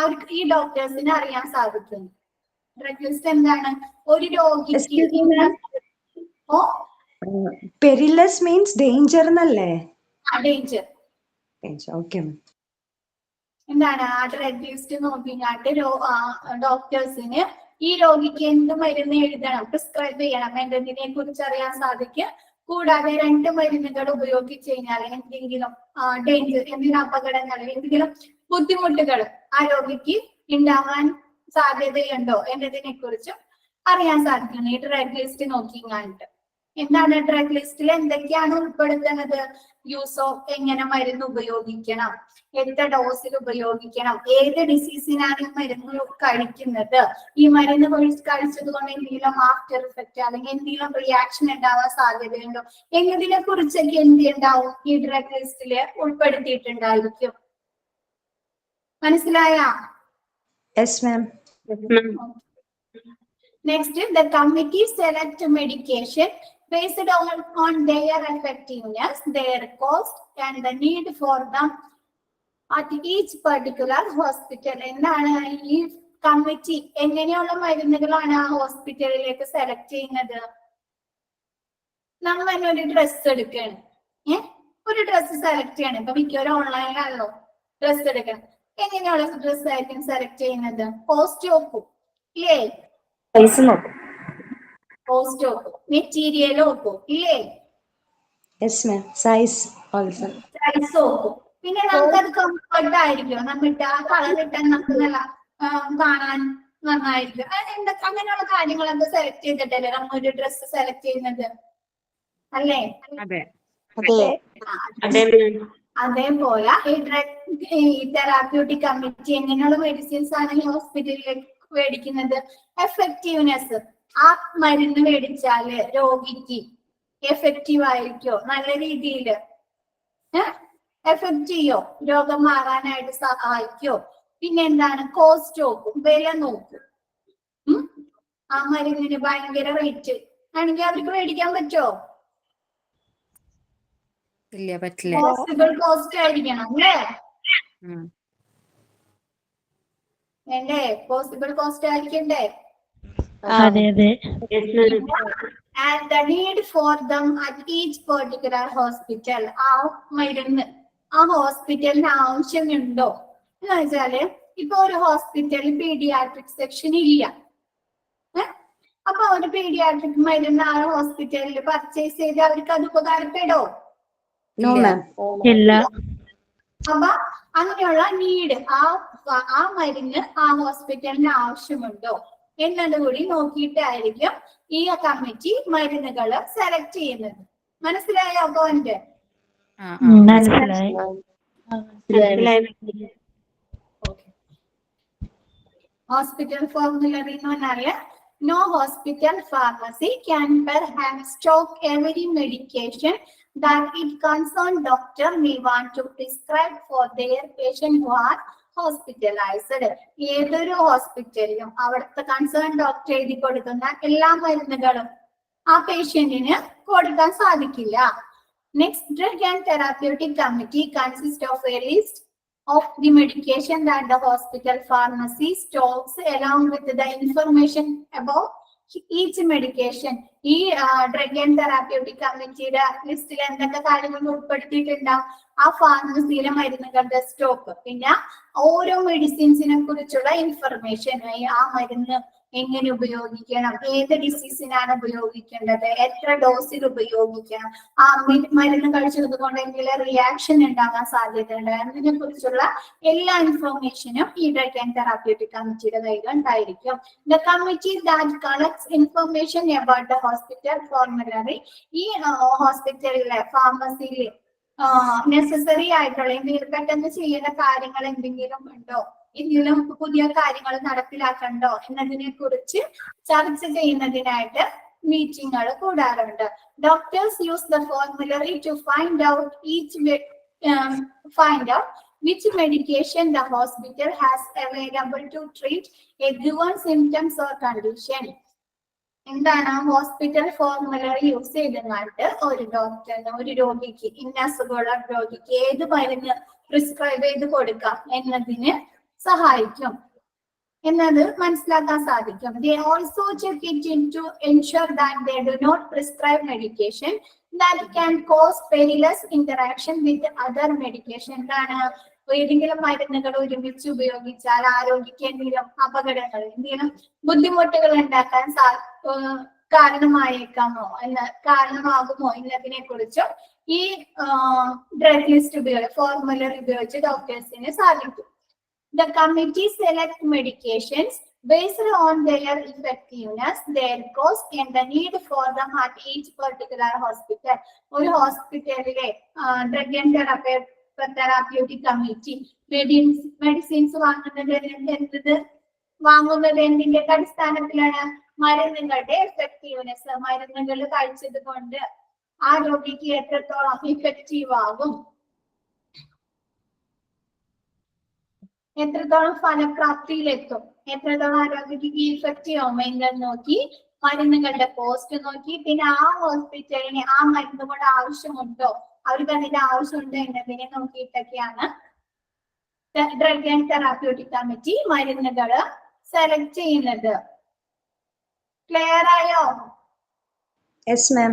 അവർക്ക് ഈ ഡോക്ടേഴ്സിന് അറിയാൻ സാധിക്കും. ഡ്രഗ് ലിസ്റ്റ് എന്താണ് ഒരു രോഗിക്ക് പെരിലസ് മീൻസ് ഡേഞ്ചർ എന്നല്ലേ? Danger okay. എന്താണ് ആ ഡ്രഗ് ലിസ്റ്റ് നോക്കിയിട്ട് ഡോക്ടേഴ്സിന് ഈ രോഗിക്ക് എന്ത് മരുന്ന് എഴുതണം, പ്രിസ്ക്രൈബ് ചെയ്യണം എന്നതിനെ കുറിച്ച് അറിയാൻ സാധിക്കും. കൂടാതെ രണ്ട് മരുന്നുകൾ ഉപയോഗിച്ച് കഴിഞ്ഞാൽ എന്തെങ്കിലും ഡേഞ്ചർ, എന്തെങ്കിലും അപകടങ്ങൾ, എന്തെങ്കിലും ബുദ്ധിമുട്ടുകൾ ആ രോഗിക്ക് ഉണ്ടാവാൻ സാധ്യതയുണ്ടോ എന്നതിനെ കുറിച്ചും അറിയാൻ സാധിക്കും ഈ ഡ്രഗ് ലിസ്റ്റ് നോക്കിങ്ങാണ്ട്. എന്താണ് ഡ്രഗ് ലിസ്റ്റിൽ എന്തൊക്കെയാണ് ഉൾപ്പെടുത്തുന്നത്? യൂസ് ഓഫ്, എങ്ങനെ മരുന്ന് ഉപയോഗിക്കണം, എത്ര ഡോസിൽ ഉപയോഗിക്കണം, ഏത് ഡിസീസിനാണ് ഈ മരുന്ന് കഴിക്കുന്നത്, ഈ മരുന്ന് കഴിച്ചത് കൊണ്ട് എന്തെങ്കിലും ആഫ്റ്റർ ഇഫക്റ്റ് അല്ലെങ്കിൽ എന്തെങ്കിലും റിയാക്ഷൻ ഉണ്ടാവാൻ സാധ്യതയുണ്ടോ എന്നതിനെ കുറിച്ചൊക്കെ എന്തുണ്ടാവും ഈ ഡ്രഗ് ലിസ്റ്റില് ഉൾപ്പെടുത്തിയിട്ടുണ്ടായിരിക്കും. മനസ്സിലായ? Yes, ma'am. Next, the committee select medication based on their effectiveness, their cost, and the need for them at each particular hospital. എന്താണ് ഈ കമ്മിറ്റി എങ്ങനെയുള്ള മരുന്നുകളാണ് ആ ഹോസ്പിറ്റലിലേക്ക് സെലക്ട് ചെയ്യുന്നത്? നമ്മൾ തന്നെ ഒരു ഡ്രസ് എടുക്കണം, ഒരു ഡ്രസ് സെലക്ട് ചെയ്യണം. ഇപ്പൊ മിക്കവരും ഓൺലൈനിലാണല്ലോ ഡ്രസ് എടുക്കണം. എങ്ങനെയുള്ള ഡ്രസ് ആയിരിക്കും സെലക്ട് ചെയ്യുന്നത്? കോസ്റ്റ് നോക്കും ഇല്ലേ? കോസ്റ്റ് നോക്കും, മെറ്റീരിയൽ നോക്കും ഇല്ലേ? Yes ma'am. Size also. Size നോക്കും. പിന്നെ നമുക്കത് കംഫർട്ട് ആയിരിക്കും. നമ്മിട്ട് ആ കളർ ഇട്ടാൽ നമുക്ക് നല്ല കാണാൻ നന്നായിരിക്കും. അങ്ങനെയുള്ള കാര്യങ്ങളൊക്കെ സെലക്ട് ചെയ്തിട്ടല്ലേ നമ്മൾ ഒരു ഡ്രസ്സ് സെലക്ട് ചെയ്യുന്നത്, അല്ലേ? അതെ. അതേപോലെ ഈ തെറാപ്യൂട്ടിക് കമ്മിറ്റി എങ്ങനെയുള്ള മെഡിസിൻസ് ആണ് ഈ ഹോസ്പിറ്റലിലേക്ക് മേടിക്കുന്നത്? എഫക്റ്റീവ്നെസ്, ആ മരുന്ന് മേടിച്ചാല് രോഗിക്ക് എഫക്റ്റീവ് ആയിരിക്കോ, നല്ല രീതിയിൽ എഫക്ട് ചെയ്യോ, രോഗം മാറാനായിട്ട് സഹായിക്കോ? പിന്നെ എന്താണ്? കോസ്റ്റ് നോക്കും, വില നോക്കും. ആ മരുന്നിന് ഭയങ്കര റേറ്റ് ആണെങ്കിൽ അവർക്ക് മേടിക്കാൻ പറ്റുമോ? ഇല്ല, പറ്റില്ല. പോസിബിൾ കോസ്റ്റ് ആയിരിക്കണം, അല്ലേ? വേണ്ടേ? പോസിബിൾ കോസ്റ്റ് ആയിരിക്കണ്ടേ? അതെ അതെ. And the need for them at each particular hospital. ആ മരുന്ന് ആ ഹോസ്പിറ്റലിന് ആവശ്യമുണ്ടോ എന്ന് വെച്ചാല്, ഇപ്പൊ ഒരു ഹോസ്പിറ്റലിൽ പീഡിയാട്രിക് സെക്ഷൻ ഇല്ല. അപ്പൊ ഒരു പീഡിയാട്രിക് മരുന്ന് ആ ഹോസ്പിറ്റലിൽ പർച്ചേസ് ചെയ്ത് അവർക്ക് അത് ഉപകാരപ്പെടോ? No ma'am. ഇല്ല. അപ്പൊ അങ്ങനെയുള്ള നീഡ്, ആ മരുന്ന് ആ ഹോസ്പിറ്റലിന് ആവശ്യമുണ്ടോ എന്നതുകൂടി നോക്കിയിട്ടായിരിക്കും ഈ കമ്മിറ്റി മരുന്നുകൾ സെലക്ട് ചെയ്യുന്നത്. മനസ്സിലായോ പോയിന്റ്? മനസ്സിലായി. ഹോസ്പിറ്റൽ ഫോർമുലറി എന്ന് പറഞ്ഞാല്, no hospital pharmacy can perhaps stock every medication that it concerned doctor may want to prescribe for their patient who are hospitalized. ഏതൊരു ഹോസ്പിറ്റലിലും അവിടുത്തെ കൺസേൺ ഡോക്ടർ എഴുതി കൊടുക്കുന്ന എല്ലാ മരുന്നുകളും ആ പേഷ്യന്റിന് കൊടുക്കാൻ സാധിക്കില്ല. Next, drug and therapeutic committee consist of A list of the medication that the hospital pharmacy stocks along with the information about each medication. ഈ ഡ്രഗ് ആൻഡ് തെറാപ്യൂട്ടിക് കമ്മിറ്റിയുടെ ലിസ്റ്റിൽ എന്തൊക്കെ കാര്യങ്ങൾ ഉൾപ്പെടുത്തിയിട്ടുണ്ടാവും? ആ ഫാർമസിയിലെ മരുന്നുകളുടെ സ്റ്റോക്ക്, പിന്നെ ഓരോ മെഡിസിൻസിനെ കുറിച്ചുള്ള ഇൻഫർമേഷൻ, ആ മരുന്ന് എങ്ങനെ ഉപയോഗിക്കണം, ഏത് ഡിസീസിനാണ് ഉപയോഗിക്കേണ്ടത്, എത്ര ഡോസിൽ ഉപയോഗിക്കണം, ആ മരുന്ന് കഴിച്ചത് കൊണ്ട് എന്തെങ്കിലും റിയാക്ഷൻ ഉണ്ടാകാൻ സാധ്യതയുണ്ട്, അതിനെ കുറിച്ചുള്ള എല്ലാ ഇൻഫർമേഷനും ഈ ഡ്രഗ് ആൻഡ് തെറാപ്യൂട്ടിക് കമ്മിറ്റിയുടെ കയ്യിൽ ഉണ്ടായിരിക്കും. The committee that collects information about the hospital formulary. ഈ ഹോസ്പിറ്റലിലെ ഫാർമസിയിൽ നെസസറി ആയിട്ടുള്ള എന്തെങ്കിലും പെട്ടെന്ന് ചെയ്യേണ്ട കാര്യങ്ങൾ എന്തെങ്കിലും ഉണ്ടോ, എന്തെങ്കിലും പുതിയ കാര്യങ്ങൾ നടപ്പിലാക്കണ്ടോ എന്നതിനെ കുറിച്ച് ചർച്ച ചെയ്യുന്നതിനായിട്ട് മീറ്റിങ്ങുകൾ കൂടാറുണ്ട്. Doctors use the formulary to find out which medication the hospital has available to treat a given symptoms or condition. എന്താണ്? ഹോസ്പിറ്റൽ ഫോർമുലറി യൂസ് ചെയ്തിട്ട് ഒരു ഡോക്ടറിന് ഒരു രോഗിക്ക്, ഇന്ന അസുഖമുള്ള രോഗിക്ക് ഏത് മരുന്ന് പ്രിസ്ക്രൈബ് ചെയ്ത് കൊടുക്കാം എന്നതിന് സഹായിക്കും, എന്നത് മനസ്സിലാക്കാൻ സാധിക്കും. They also check it to ensure that they do not prescribe medication that can cause perilous interaction with other medication. എന്താണ്? ഏതെങ്കിലും മരുന്നുകൾ ഒരുമിച്ച് ഉപയോഗിച്ചാൽ ആരോഗ്യക്ക് എന്തെങ്കിലും അപകടങ്ങൾ, എന്തെങ്കിലും ബുദ്ധിമുട്ടുകൾ ഉണ്ടാക്കാൻ കാരണമാകുമോ എന്നതിനെ കുറിച്ചും ഈ ഡ്രഗ് ലിസ്റ്റ് ഫോർമുലറി ഉപയോഗിച്ച് ഡോക്ടേഴ്സിന് സാധിക്കും. The committee select medications based on their effectiveness, their cost and the need for them at each particular hospital. ഒരു ഹോസ്പിറ്റലിലെ drug and therapeutic committee medicines വാങ്ങുന്നത് എന്തിന്റെ അടിസ്ഥാനത്തിലാണ്? മരുന്നുകളുടെ എഫക്റ്റീവ്നെസ്, മരുന്നുകൾ കഴിച്ചത് കൊണ്ട് ആ രോഗിക്ക് എത്രത്തോളം ഇഫക്റ്റീവ് ആകും, എത്രത്തോളം ഫലപ്രാപ്തിയിലെത്തും, എത്രത്തോളം ആരോഗ്യക്ക് ഇഫക്റ്റീവ് ആവും എന്നത് നോക്കി, മരുന്നുകളുടെ കോസ്റ്റ് നോക്കി, പിന്നെ ആ ഹോസ്പിറ്റലിന് ആ മരുന്ന് കൊണ്ട് ആവശ്യമുണ്ടോ, അവർക്ക് അതിന്റെ ആവശ്യമുണ്ടോ എന്നതിനെ നോക്കിയിട്ടൊക്കെയാണ് ഡ്രഗ് ആൻഡ് തെറാപ്യൂട്ടിക് കമ്മിറ്റി മരുന്നുകൾ സെലക്ട് ചെയ്യുന്നത്. ക്ലിയർ ആയോ? Yes ma'am.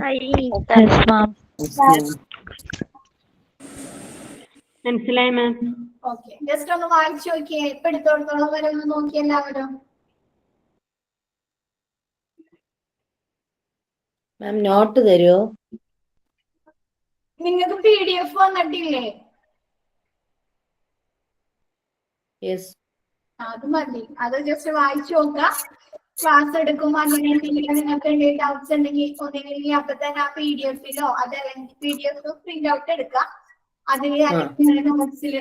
മനസ്സിലായി മാം. ഓക്കെ, ജസ്റ്റ് ഒന്ന് വായിച്ചു നോക്കിയേ, ഇപ്പൊ എടുത്തോളത്തോളം വരെ ഒന്ന് നോക്കി എല്ലാവരും. മാം നോട്ട് തരുമോ? നിങ്ങൾക്ക് PDF വന്നിട്ടില്ലേ? യെസ്. അത് മതി. അത് ജസ്റ്റ് വായിച്ചു നോക്കുക. ക്ലാസ് എടുക്കുമ്പോൾ അങ്ങനെ എന്തെങ്കിലും നിങ്ങൾക്ക് എന്തെങ്കിലും ഡൗട്ട്സ് ഉണ്ടെങ്കിൽ ഒന്നെങ്കിൽ അപ്പൊ തന്നെ ആ PDF-ലോ അതല്ലെങ്കിൽ PDF പ്രിന്റ് ഔട്ട് എടുക്കുക. അതിൽ നിങ്ങളുടെ നോട്ട്സിൽ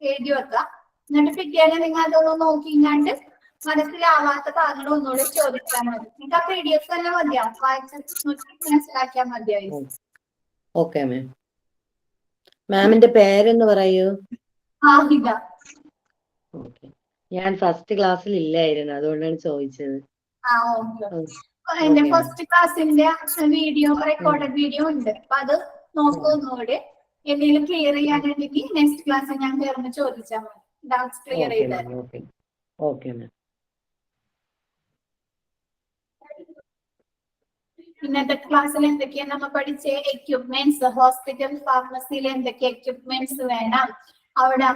എഴുതി വെക്കുക. എന്നിട്ട് പിറ്റേന്ന് നിങ്ങൾ അതൊന്ന് നോക്കിങ്ങാണ്ട് മനസ്സിലാവാത്ത കാര്യങ്ങൾ ഒന്നുകൂടി ചോദിച്ചാൽ മതി. നിങ്ങൾക്ക് ആ PDF തന്നെ മതിയാവും. വായിച്ച് മനസ്സിലാക്കിയാൽ മതിയാവും. Okay ma'am. മാമിന്റെ പേരെന്ന് പറയൂ. ആഹിദ. ഓക്കെ. ഞാൻ ഫസ്റ്റ് ക്ലാസ്സിൽ ഇല്ലായിരുന്നു, അതുകൊണ്ടാണ് ചോദിച്ചത്. എന്റെ ഫസ്റ്റ് ക്ലാസ്സിന്റെ വീഡിയോ റെക്കോർഡഡ് വീഡിയോ ഉണ്ട്. അപ്പൊ അത് നോക്കുന്നൂടെ എന്തെങ്കിലും ക്ലിയർ ചെയ്യാനുണ്ടെങ്കിൽ നെക്സ്റ്റ് ക്ലാസ്സിൽ ഞാൻ കയറുന്ന ചോദിച്ചാൽ മതി. ഡൗട്ട്സ് ക്ലിയർ ചെയ്ത്. Okay ma'am. ഇന്നത്തെ ക്ലാസ്സിൽ എന്തൊക്കെയാണ് നമ്മൾ പഠിച്ച എക്യുപ്മെന്റ്സ്, ഹോസ്പിറ്റൽ ഫാർമസിയിൽ എന്തൊക്കെ എക്യുപ്മെന്റ്സ് വേണം, അവിടെ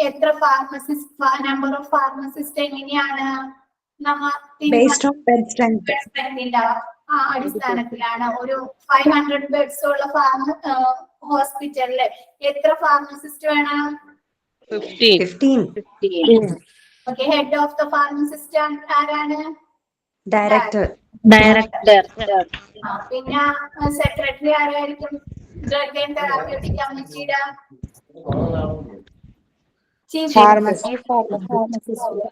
എത്ര ഫാർമസിസ്റ്റ്, നമ്പർ ഓഫ് ഫാർമസിസ്റ്റ് എങ്ങനെയാണ് അടിസ്ഥാനത്തിലാണ്. ഒരു 500 ബെഡ്സ് ഉള്ള ഹോസ്പിറ്റലില് എത്ര ഫാർമസിസ്റ്റ് വേണം? 15. Okay. Head of the pharmacist ആരാണ്? ഡയറക്ടർ. പിന്നെ സെക്രട്ടറി ആരായിരിക്കും? ഡ്രഗ് ആൻഡ് തെറാപ്യൂട്ടിക് കമ്മിറ്റിയുടെ ചീഫ് ഫാർമസിസ്റ്റ്.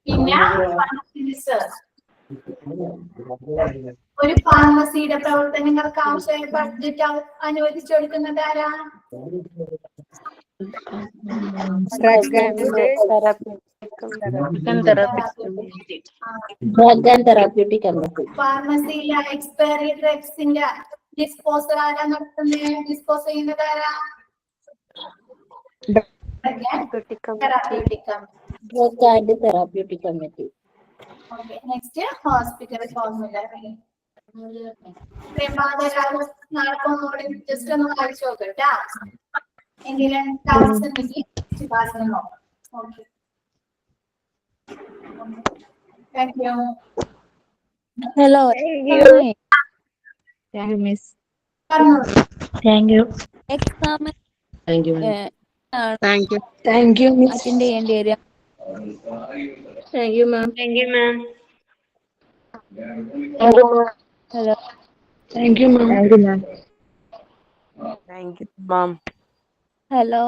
പിന്നെ ഒരു ഫാർമസിയുടെ പ്രവർത്തനങ്ങൾക്ക് ആവശ്യമായ ബഡ്ജറ്റ് അനുവദിച്ചു കൊടുക്കുന്നത് ആരാ? Drug and therapeutic committee. ഫാർമസിയിലെ എക്സ്പയറി ഡ്രഗ്സിന്റെ ഡിസ്പോസൽ ആരാ നടത്തുന്നത്? ഡിസ്പോസ് ചെയ്യുന്നത് ആരാ? Drug and therapeutic committee. Next hospital formulary. നാളെ ജസ്റ്റ് ഒന്ന് വായിച്ചു നോക്കട്ടാ. എന്തെങ്കിലും ഡൗട്ട്സ് ഉണ്ടെങ്കിൽ നോക്കാം. Okay, thank you. Hello. Miss. Thank you. Thank you. Thank you. Thank you miss. Attend ചെയ്യേണ്ടി വരും. Thank you ma'am. Hello. Thank you, ma'am. Thank you ma'am. Thank you, ma'am. Hello.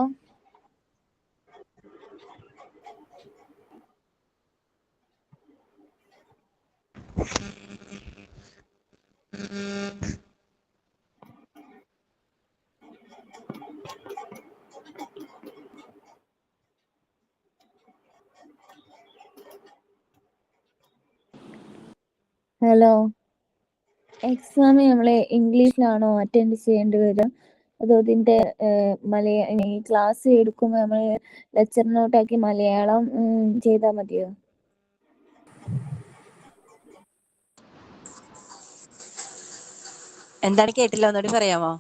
Hello. Exam നമ്മള് ഇംഗ്ലീഷിലാണോ attend ചെയ്യേണ്ടി വരിക, അതോ ഇതിന്റെ ഈ class എടുക്കുമ്പോൾ നമ്മള് ലെക്ചർ നോട്ടാക്കി മലയാളം ചെയ്താൽ മതിയോ? എന്താണ് കേട്ടില്ല, ഒന്നുകൂടി പറയാമോ?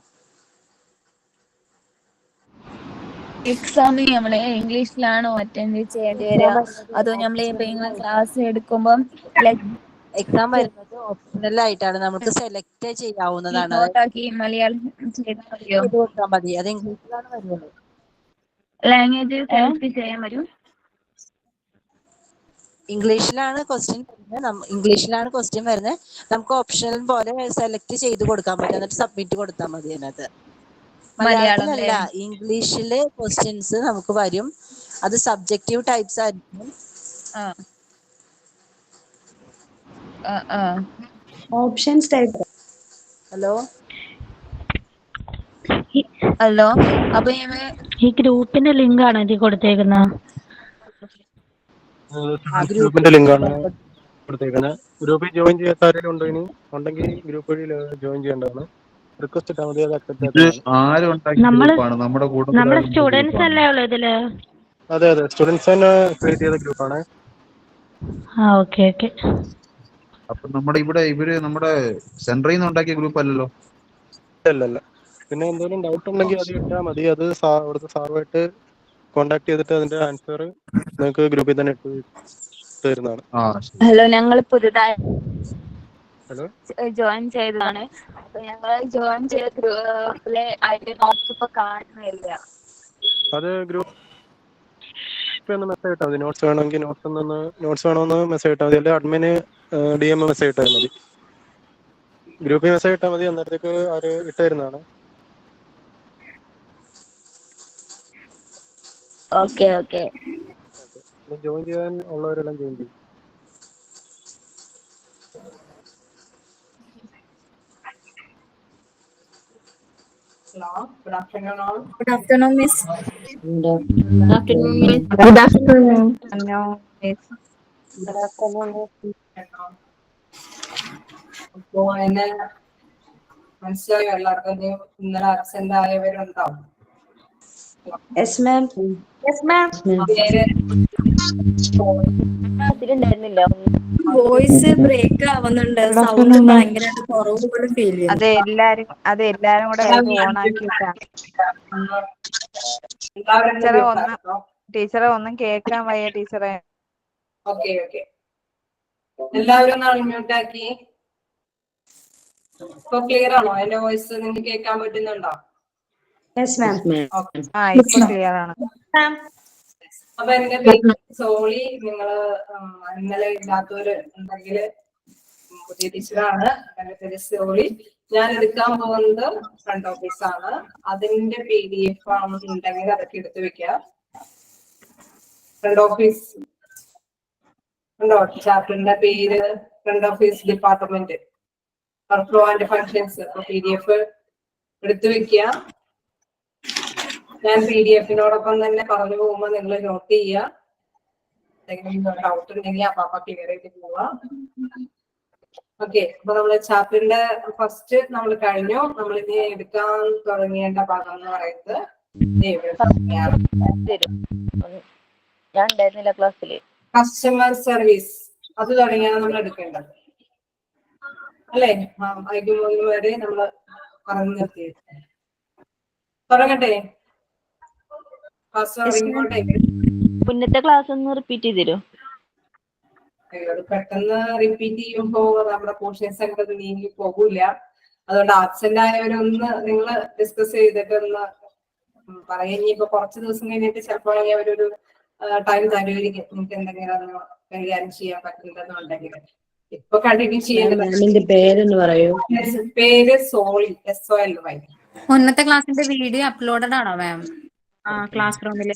എക്സാം നമ്മള് ഇംഗ്ലീഷിലാണോ അറ്റൻഡ് ചെയ്യേണ്ടി വരിക, അതോ നമ്മള് ഇപ്പൊ ക്ലാസ് എടുക്കുമ്പം എക്സാം വരുന്നത് ഓപ്ഷണൽ ആയിട്ടാണ്, നമുക്ക് സെലക്ട് ചെയ്യാവുന്നതാണ്. നോട്ടാക്കി മലയാളം ചെയ്താൽ മതിയോ? ചെയ്ത് കൊടുത്താൽ മതി. അത് ഇംഗ്ലീഷിലാണ് വരുന്നത്. ലാംഗ്വേജ് സെലക്ട് ചെയ്യാൻ വരും. ഇംഗ്ലീഷിലാണ് ക്വസ്റ്റ്യൻ വരുന്നത്. നമുക്ക് ഓപ്ഷണൽ പോലെ സെലക്ട് ചെയ്ത് കൊടുക്കാൻ പറ്റും. എന്നിട്ട് സബ്മിറ്റ് കൊടുത്താൽ മതി. അതിനകത്ത് മലയാളത്തിലല്ല, ഇംഗ്ലീഷില് ക്വസ്റ്റ്യൻസ് നമുക്ക് വരും. അത് സബ്ജക്റ്റീവ് ടൈപ്സ് ആയിരിക്കും. Options type. ഹലോ. അപ്പൊ ഈ ഗ്രൂപ്പിന്റെ ലിങ്ക് ആണ് ഇതിൽ കൊടുത്തേക്കുന്നത്. ഗ്രൂപ്പിന്റെ ലിങ്കാണ് കൊടുത്തേക്കുന്നത്. ഗ്രൂപ്പിൽ ജോയിൻ ചെയ്യാത്ത ആരെങ്കിലും ഉണ്ടോ? ഇനി ഉണ്ടെങ്കിൽ ഗ്രൂപ്പ് വഴി ജോയിൻ ചെയ്യേണ്ടതാണ്. റിക്വസ്റ്റ് ഇട്ടാൽ മതി. അത് അക്സെപ്റ്റ് നമ്മുടെ സ്റ്റുഡൻസ് അല്ലേ ഉള്ളൂ ഇതില്? അതെ, സ്റ്റുഡൻസ് തന്നെ ക്രിയേറ്റ് ചെയ്ത ഗ്രൂപ്പാണ്. Okay okay. അപ്പൊ ഇവര് നമ്മുടെ സെന്ററിൽ നിന്ന് ഉണ്ടാക്കിയ ഗ്രൂപ്പ് അല്ലല്ലോ? അല്ലല്ല. പിന്നെ എന്തെങ്കിലും ഡൗട്ട് ഉണ്ടെങ്കിൽ അത് ഇട്ടാൽ മതി. അത് അവിടുത്തെ സാറുമായിട്ട് കോണ്ടാക്ട് ചെയ്തിട്ട് അതിന്റെ ആൻസർ നിങ്ങൾക്ക് ഗ്രൂപ്പിൽ തന്നെ ഇട്ട് തരുന്നതാണ്. ഹലോ, ഞങ്ങൾ പുതുതായി ഹലോ ജോയിൻ ചെയ്തതാണ്. അപ്പൊ ഞങ്ങൾ ജോയിൻ ചെയ്ത ഗ്രൂപ്പിലെ അതിന്റെ നോട്ട്സ് ഇപ്പൊ കാണുന്നില്ല. അത് ഗ്രൂപ്പ് ഒന്ന് മെസ്സേജ് ഇട്ടാൽ മതി. നോട്ട്സ് വേണമെങ്കിൽ നോട്ട്സ് വേണമെന്ന് മെസ്സേജ് ഇട്ടാൽ മതി. അല്ലെങ്കിൽ അഡ്മിന് DM മെസ്സേജ് ഇട്ടാൽ മതി. ഗ്രൂപ്പിൽ മെസ്സേജ് ഇട്ടാൽ മതി. അന്നേരത്തേക്ക് അവര് ഇട്ട് തരുന്നതാണ്. Okay okay. ജോയിൻ ചെയ്യാൻ ഉള്ളവരെല്ലാം ജോയിൻ ചെയ്യും. Good afternoon all. Good afternoon, Miss. Good afternoon, Miss. Good afternoon. അപ്പോ എന്നെ മനസ്സിലായോ എല്ലാവർക്കും? ഇന്നലെ absent ആയവരുണ്ടോ? Yes, ma'am. Yes, ma'am. പേര് ഉണ്ടായിരുന്നില്ല. വോയിസ് ബ്രേക്ക് ആവുന്നുണ്ട്. സൗണ്ട് ഭയങ്കരമായിട്ട് കുറവ് പോലെ ഫീൽ ചെയ്യുന്നു. അതെ എല്ലാരും കൂടെ ഓൺ ആക്കിയിട്ടാ. ടീച്ചറെ ഒന്നും കേൾക്കാൻ വയ്യ ടീച്ചറെ. ഓക്കെ ഓക്കെ, എല്ലാവരും ഒന്ന് അൺമ്യൂട്ട് ആക്കി. ഇപ്പൊ ക്ലിയർ ആണോ? എന്റെ വോയിസ് നിങ്ങൾക്ക് കേൾക്കാൻ പറ്റുന്നുണ്ടോ? Yes, ma'am. ഇപ്പൊ ക്ലിയർ ആണ്. അപ്പൊ എന്റെ പേര് സോളി. നിങ്ങള് ഇന്നലെ ഇല്ലാത്തവര് ഉണ്ടെങ്കിൽ പുതിയ ടീച്ചറാണ്. എന്റെ പേര് സോളി. ഞാൻ എടുക്കാൻ പോകുന്നത് ഫ്രണ്ട് ഓഫീസ് ആണ്. അതിന്റെ PDF ഉണ്ടെങ്കിൽ അതൊക്കെ എടുത്തു വെക്കുക. ഫ്രണ്ട് ഓഫീസ് ഉണ്ടോ? ചാപ്റ്ററിന്റെ പേര് front office department work flow and functions. PDF എടുത്തു വെക്കുക. ഞാൻ PDF-നോടൊപ്പം തന്നെ പറഞ്ഞു പോകുമ്പോൾ നിങ്ങൾ നോട്ട് ചെയ്യുക. എന്തെങ്കിലും ഡൗട്ട് ഉണ്ടെങ്കിൽ അപ്പാപ്പ ക്ലിയർ ചെയ്ത് പോവുക. ഓക്കെ, അപ്പൊ നമ്മള് ചാപ്റ്ററിന്റെ ഫസ്റ്റ് നമ്മൾ കഴിഞ്ഞു. നമ്മൾ ഇനി എടുക്കാൻ തുടങ്ങേണ്ട ഭാഗം എന്ന് പറയുന്നത് ഞാൻ ഉണ്ടായിരുന്നില്ല ക്ലാസ്സിൽ. Customer service. അത് തുടങ്ങിയാണ് നമ്മൾ എടുക്കേണ്ടത് അല്ലേ? അതിന് വരെ നമ്മൾ പറഞ്ഞു നിർത്തിയത്. തുടങ്ങട്ടെ? മുന്നത്തെ ക്ലാസ് ഒന്ന് റിപ്പീറ്റ് ചെയ്തരോ? പെട്ടെന്ന് റിപ്പീറ്റ് ചെയ്യുമ്പോ നമ്മുടെ പോർഷൻസ് ഒക്കെ നീങ്ങി പോകൂല. അതുകൊണ്ട് ആബ്സെന്റ് ആയവരൊന്ന് നിങ്ങൾ ഡിസ്കസ് ചെയ്തിട്ട് ഒന്ന് പറയാം. ഇനിയിപ്പോ കുറച്ച് ദിവസം കഴിഞ്ഞിട്ട് ചിലപ്പോൾ അവരൊരു ടൈം തരുമായിരിക്കും നിങ്ങൾക്ക് എന്തെങ്കിലും ഒന്ന് കൈകാര്യം ചെയ്യാൻ പറ്റുന്നുണ്ടെങ്കിൽ. ഇപ്പൊ കണ്ടിന്യൂ ചെയ്യുന്നത്. പേരെന്ന് പറയൂ. പേര് സോളി, SOLY. മുന്നത്തെ ക്ലാസ്സിന്റെ വീഡിയോ അപ്ലോഡഡ് ആണോ മാം? ക്ലാസ് റൂമിൽ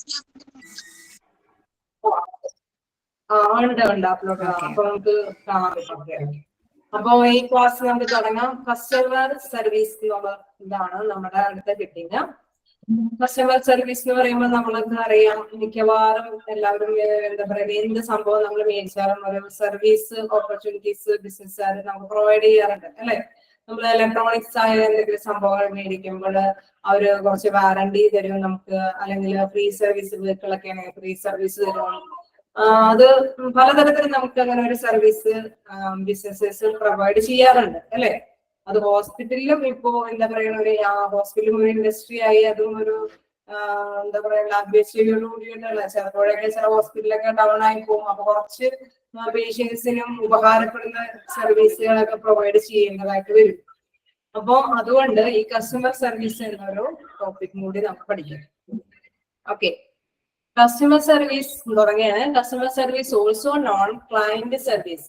ഉണ്ട് അപ്ലോഡ്. അപ്പൊ നമുക്ക് കാണാൻ പറ്റും. അപ്പൊ ഈ ക്ലാസ് നമുക്ക് തുടങ്ങാം. കസ്റ്റമർ സർവീസ് എന്നുള്ള ഇതാണ് നമ്മുടെ അടുത്ത ഹെഡിങ്. കസ്റ്റമർ സർവീസ് എന്ന് പറയുമ്പോൾ നമ്മൾക്ക് അറിയാം, മിക്കവാറും എല്ലാവരും എന്താ പറയുക, എന്ത് സംഭവം നമ്മൾ മേടിച്ചാലും ഒരു സർവീസ് ഓപ്പർച്യൂണിറ്റീസ് ബിസിനസ്സുകാർ നമുക്ക് പ്രൊവൈഡ് ചെയ്യാറുണ്ട് അല്ലെ? നമ്മൾ ഇലക്ട്രോണിക്സ് ആയ എന്തെങ്കിലും സംഭവങ്ങൾ മേടിക്കുമ്പോൾ അവര് കുറച്ച് വാറണ്ടി തരും നമുക്ക്, അല്ലെങ്കിൽ ഫ്രീ സർവീസ് വെഹിക്കിളൊക്കെ ആണെങ്കിൽ ഫ്രീ സർവീസ് തരും. അത് പലതരത്തിൽ നമുക്ക് അങ്ങനെ ഒരു സർവീസ് ബിസിനസ്സസ് പ്രൊവൈഡ് ചെയ്യാറുണ്ട് അല്ലെ? അത് ഹോസ്പിറ്റലിലും ഇപ്പോ എന്താ പറയുക, ഒരു ഹോസ്പിറ്റലും ഒരു ഇൻഡസ്ട്രി ആയി. അതും ഒരു എന്താ പറയുക ലാഭ്യശീലോടുകൂടിയുള്ള ചിലപ്പോഴൊക്കെ ചില ഹോസ്പിറ്റലൊക്കെ ഡൗൺ ആയി പോകും. അപ്പൊ കുറച്ച് പേഷ്യൻസിനും ഉപകാരപ്പെടുന്ന സർവീസുകളൊക്കെ പ്രൊവൈഡ് ചെയ്യേണ്ടതായിട്ട് വരും. അപ്പൊ അതുകൊണ്ട് ഈ കസ്റ്റമർ സർവീസ് എന്നൊരു ടോപ്പിക് കൂടി നമുക്ക് പഠിക്കാം. ഓക്കെ, കസ്റ്റമർ സർവീസ് തുടങ്ങിയാണ്. Customer service, also non client service,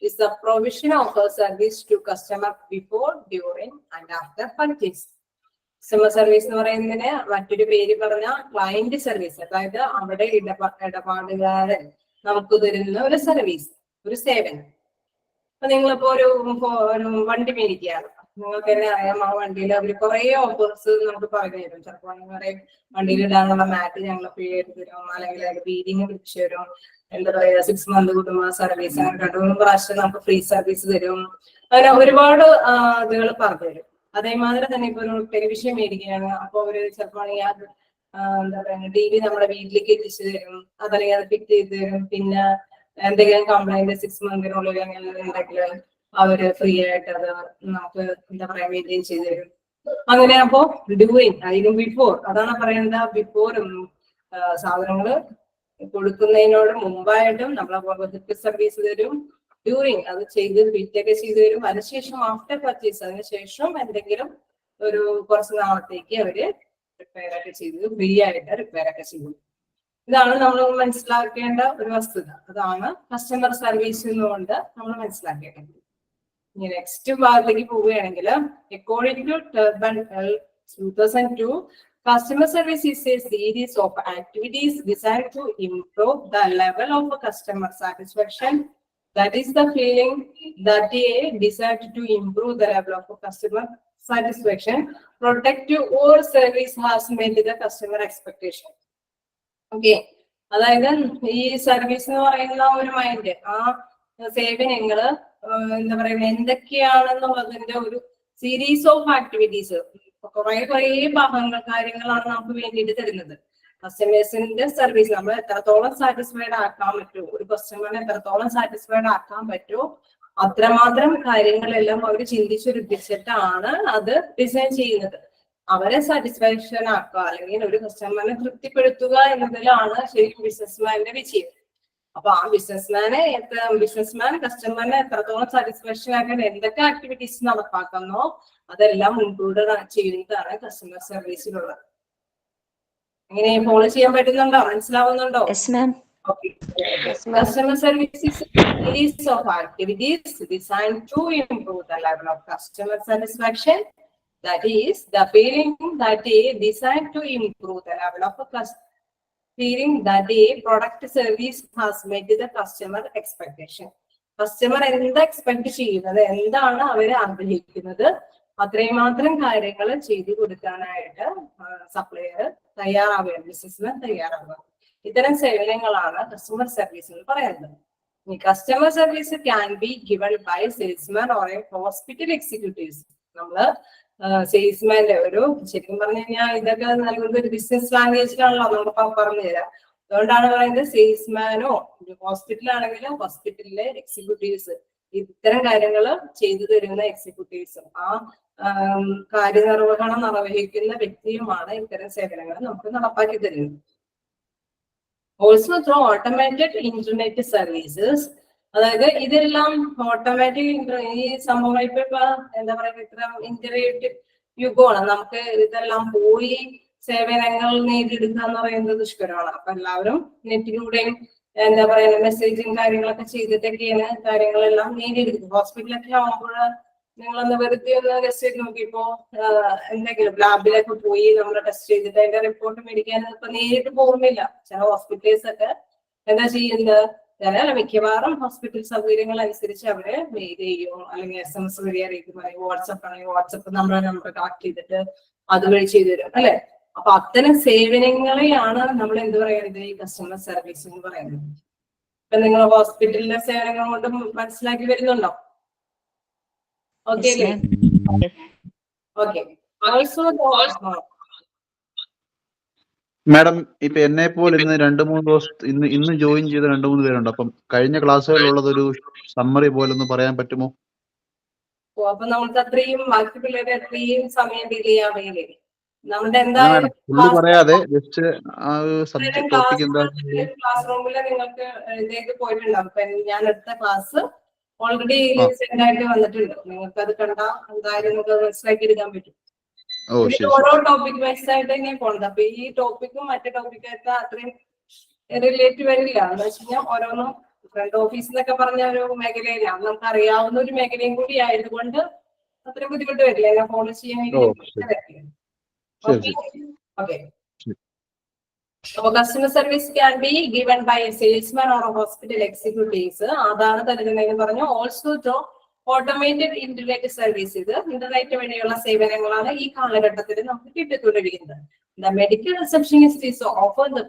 is the provision of a service to customer before, during and after purchase. Customer service എന്ന് പറയുന്നതിന് മറ്റൊരു പേര് പറഞ്ഞ ക്ലയന്റ് സർവീസ്, അതായത് അവിടെ ഇടപാടുകാരൻ നമുക്ക് തരുന്ന ഒരു സർവീസ്, ഒരു സേവനം. അപ്പൊ നിങ്ങളിപ്പോ ഒരു വണ്ടി മേടിക്കുകയാണ്. നിങ്ങൾക്ക് തന്നെ അറിയാം, ആ വണ്ടിയിൽ അവർ കുറെ ഓഫേഴ്സ് നമുക്ക് പറഞ്ഞു തരും. ചിലപ്പോൾ പറയും വണ്ടിയിൽ ഇടാനുള്ള മാറ്റ് ഞങ്ങൾ ഫ്രീ ആയിട്ട് തരും, അല്ലെങ്കിൽ ബീഡിങ് പിടിച്ചു തരും, എന്താ പറയാ 6 month കൂടുമ്പോൾ സർവീസ്, അങ്ങനെ 2-3 പ്രാവശ്യം നമുക്ക് ഫ്രീ സർവീസ് തരും. അങ്ങനെ ഒരുപാട് ഇതുകൾ പറഞ്ഞു തരും. അതേമാതിരി തന്നെ ഇപ്പൊ ഒരു ടെലിവിഷൻ മേടിക്കുകയാണ്. അപ്പൊ അവര് ചിലപ്പോൾ എന്താ പറയുക TV നമ്മുടെ വീട്ടിലേക്ക് എത്തിച്ചു തരും, അതല്ലെങ്കിൽ അത് ഫിറ്റ് ചെയ്ത് തരും. പിന്നെ എന്തെങ്കിലും കംപ്ലൈന്റ് 6 monthനുള്ളിൽ അങ്ങനെ ഉണ്ടെങ്കിൽ അവര് ഫ്രീ ആയിട്ട് അത് നമുക്ക് എന്താ പറയാ മെയിൻറ്റെയിൻ ചെയ്ത് തരും. അങ്ങനെ അപ്പോ ഡൂയിങ്, അതിനും ബിഫോർ, അതാണ് പറയുന്നത്. ബിഫോറും സാധനങ്ങള് കൊടുക്കുന്നതിനോട് മുമ്പായിട്ടും നമ്മളെ സർവീസ് തരും. ഡ്യൂറിങ് അത് ചെയ്ത് ബിറ്റൊക്കെ ചെയ്ത് വരും. അതിനുശേഷം ആഫ്റ്റർ പർച്ചേസ് അതിനുശേഷം എന്തെങ്കിലും ഒരു കുറച്ച് നാളത്തേക്ക് അവര് റിപ്പയർ ഒക്കെ ചെയ്ത് ഫ്രീ ആയിട്ട് റിപ്പയർ ഒക്കെ ചെയ്യും. ഇതാണ് നമ്മൾ മനസ്സിലാക്കേണ്ട ഒരു വസ്തുത. അതാണ് കസ്റ്റമർ സർവീസ് എന്നുകൊണ്ട് നമ്മൾ മനസ്സിലാക്കേണ്ടത്. ഇനി നെക്സ്റ്റ് ഭാഗത്തേക്ക് പോവുകയാണെങ്കിൽ according to Turban 2002, customer service is a series of activities designed to improve the level of customer satisfaction. That is the feeling that they decide to improve the level of customer satisfaction, protect or service has met the customer expectation. Okay, അതായത് ഈ service എന്ന് പറയുന്ന ഒരു mind, ആ സേവനങ്ങള് എന്താ പറയുക എന്തൊക്കെയാണെന്നുള്ളതിന്റെ ഒരു സീരീസ് ഓഫ് ആക്ടിവിറ്റീസ്, കുറെ കാര്യങ്ങളാണ് നമുക്ക് വേണ്ടിയിട്ട് തരുന്നത്. കസ്റ്റമേഴ്സിന്റെ സർവീസ് നമ്മൾ എത്രത്തോളം സാറ്റിസ്ഫൈഡ് ആക്കാൻ പറ്റുമോ, ഒരു കസ്റ്റമറിനെ എത്രത്തോളം സാറ്റിസ്ഫൈഡ് ആക്കാൻ പറ്റുമോ അത്രമാത്രം കാര്യങ്ങളെല്ലാം അവർ ചിന്തിച്ചുരുപ്പിച്ചിട്ടാണ് അത് ഡിസൈൻ ചെയ്യുന്നത്. അവരെ സാറ്റിസ്ഫാക്ഷൻ ആക്കുക അല്ലെങ്കിൽ ഒരു കസ്റ്റമറിനെ തൃപ്തിപ്പെടുത്തുക എന്നതിലാണ് ശരിക്കും ബിസിനസ്മാന്റെ വിജയം. അപ്പൊ ആ ബിസിനസ്മാൻ കസ്റ്റമറിനെ എത്രത്തോളം സാറ്റിസ്ഫാക്ഷൻ ആക്കാൻ എന്തൊക്കെ ആക്ടിവിറ്റീസ് നടപ്പാക്കുന്നോ അതെല്ലാം ഇൻക്ലൂഡ് ചെയ്യുന്നതാണ് കസ്റ്റമർ സർവീസിലുള്ളത്. എങ്ങനെ ഫോളോ ചെയ്യാൻ പറ്റുന്നുണ്ടോ? മനസ്സിലാവുന്നുണ്ടോ? Customer service is a series of activities designed to improve the level of customer satisfaction. That is the feeling that they designed to improve the level of feeling that the product service has met the customer expectation. Customer എന്താ expect ചെയ്യുന്നത്, എന്താണ് അവര് ആഗ്രഹിക്കുന്നത്, അത്രയും മാത്രം കാര്യങ്ങൾ ചെയ്തു കൊടുക്കാനായിട്ട് സപ്ലയർ തയ്യാറാവുകയാണ്, ബിസിനസ്മാൻ തയ്യാറാവുക. ഇത്തരം സേവനങ്ങളാണ് കസ്റ്റമർ സർവീസ് എന്ന് പറയുന്നത്. ഈ customer service can be given by salesman or a hospital executives. നമ്മള് സെയിൽസ്മാന്റെ ഒരു ശരിക്കും പറഞ്ഞു കഴിഞ്ഞാൽ ഇതൊക്കെ നൽകുന്നത് ഒരു ബിസിനസ് ലാംഗ്വേജിലാണല്ലോ നമുക്ക് പറഞ്ഞു തരാം. അതുകൊണ്ടാണ് പറയുന്നത് സെയിൽസ്മാനോ, ഹോസ്പിറ്റലാണെങ്കിലും ഹോസ്പിറ്റലിലെ എക്സിക്യൂട്ടീവ്സ്, ഇത്തരം കാര്യങ്ങൾ ചെയ്തു തരുന്ന എക്സിക്യൂട്ടീവ്സും ആ കാര്യനിർവഹണം നിർവഹിക്കുന്ന വ്യക്തിയുമാണ് ഇത്തരം സേവനങ്ങൾ നമുക്ക് നടപ്പാക്കി തരുന്നത്. Also through automated internet services, അതായത് ഇതെല്ലാം ഓട്ടോമാറ്റിക് ഈ സംഭവം ഇപ്പൊ എന്താ പറയുക ഇത്ര ഇന്റർനെറ്റ് യുഗമാണ്. നമുക്ക് ഇതെല്ലാം പോയി സേവനങ്ങൾ നേടിയെടുക്കുക എന്ന് പറയുന്നത് ദുഷ്കരമാണ്. അപ്പൊ എല്ലാവരും നെറ്റിലൂടെയും എന്താ പറയുക മെസ്സേജും കാര്യങ്ങളൊക്കെ ചെയ്തിട്ടൊക്കെയാണ് കാര്യങ്ങളെല്ലാം നേടിയെടുക്കുന്നത്. ഹോസ്പിറ്റലൊക്കെ ആവുമ്പോൾ നിങ്ങളൊന്ന് വെറുതെ ഒന്ന് ടെസ്റ്റ് ചെയ്ത് നോക്കിയപ്പോ എന്തെങ്കിലും ലാബിലൊക്കെ പോയി നമ്മൾ ടെസ്റ്റ് ചെയ്തിട്ട് അതിന്റെ റിപ്പോർട്ട് മേടിക്കാൻ ഇപ്പൊ നേരിട്ട് പോകുന്നില്ല. ചില ഹോസ്പിറ്റൽസ് ഒക്കെ എന്താ ചെയ്യുന്നത്, ചില മിക്കവാറും ഹോസ്പിറ്റൽ സൗകര്യങ്ങൾ അനുസരിച്ച് അവരെ മെയിൽ ചെയ്യും അല്ലെങ്കിൽ SMS വഴി അറിയിക്കും. വാട്സപ്പ് ആണെങ്കിൽ വാട്സപ്പ് നമ്മുടെ നമ്പർ കണക്ട് ചെയ്തിട്ട് അതുവഴി ചെയ്തു തരും അല്ലെ. അപ്പൊ അത്തരം സേവനങ്ങളെയാണ് നമ്മൾ എന്ത് പറയുന്നത് ഈ കസ്റ്റമർ സർവീസ് എന്ന് പറയുന്നത്. ഇപ്പൊ നിങ്ങൾ ഹോസ്പിറ്റലിലെ സേവനങ്ങൾ കൊണ്ട് മനസ്സിലാക്കി വരുന്നുണ്ടോ? ഓക്കെ അല്ലേ? ഓക്കെ. ഓൾസോ മാഡം ഇപ്പൊ എന്നെ പോലെ ഇന്ന് 2-3 ദിവസം ഇന്ന് ജോയിൻ ചെയ്ത 2-3 പേരുണ്ട്. അപ്പം കഴിഞ്ഞ ക്ലാസ്സുകളിലുള്ളത് ഒരു സമ്മറി പോലെ ഒന്ന് പറയാൻ പറ്റുമോ? അപ്പൊ നമുക്ക് അത്രയും ബാക്കി പിള്ളേരെ അത്രയും സമയം ഡീൽ ചെയ്യാൻ വയ്യില്ലേ? നമ്മുടെ എന്തായാലും പറയാതെ ജസ്റ്റ് ആ സബ്ജക്ട് ടോപ്പിക് എന്താ ക്ലാസ് റൂമിൽ നിങ്ങൾക്ക് ഇതിലേക്ക് പോയിട്ടുണ്ടാവും. ഇപ്പൊ ഞാൻ എടുത്ത ക്ലാസ് ഓൾറെഡി സെൻഡ് ആയിട്ട് വന്നിട്ടുണ്ട്. നിങ്ങൾക്ക് അത് കണ്ടാ എന്തായാലും നിങ്ങൾക്ക് മനസ്സിലാക്കി എടുക്കാൻ പറ്റും. ഓരോ ടോപ്പിക് വൈസ് ആയിട്ട് തന്നെ പോകുന്നത്. അപ്പൊ ഈ ടോപ്പിക്കും മറ്റു ടോപ്പിക്കായിട്ട് അത്രയും റിലേറ്റ് വരില്ല. എന്ന് വെച്ച് കഴിഞ്ഞാൽ ഓരോന്നും ഫ്രണ്ട് ഓഫീസ് എന്നൊക്കെ പറഞ്ഞ ഒരു മേഖലയിലാണ്, നമുക്ക് അറിയാവുന്ന ഒരു മേഖലയും കൂടി ആയതുകൊണ്ട് അത്രയും ബുദ്ധിമുട്ട് വരില്ല. എന്നെ ഫോളോ ചെയ്യാൻ വേണ്ടി. Okay. So customer service can be given by a salesman or a hospital executives. അതാണ് തരുന്നതെന്ന് പറഞ്ഞു. Also through automated internet service. ഇത് ഇന്റർനെറ്റ് വഴിയുള്ള സേവനങ്ങളാണ് ഈ കാലഘട്ടത്തിൽ നമുക്ക് കിട്ടിക്കൊണ്ടിരിക്കുന്നത്. The medical receptionist is often the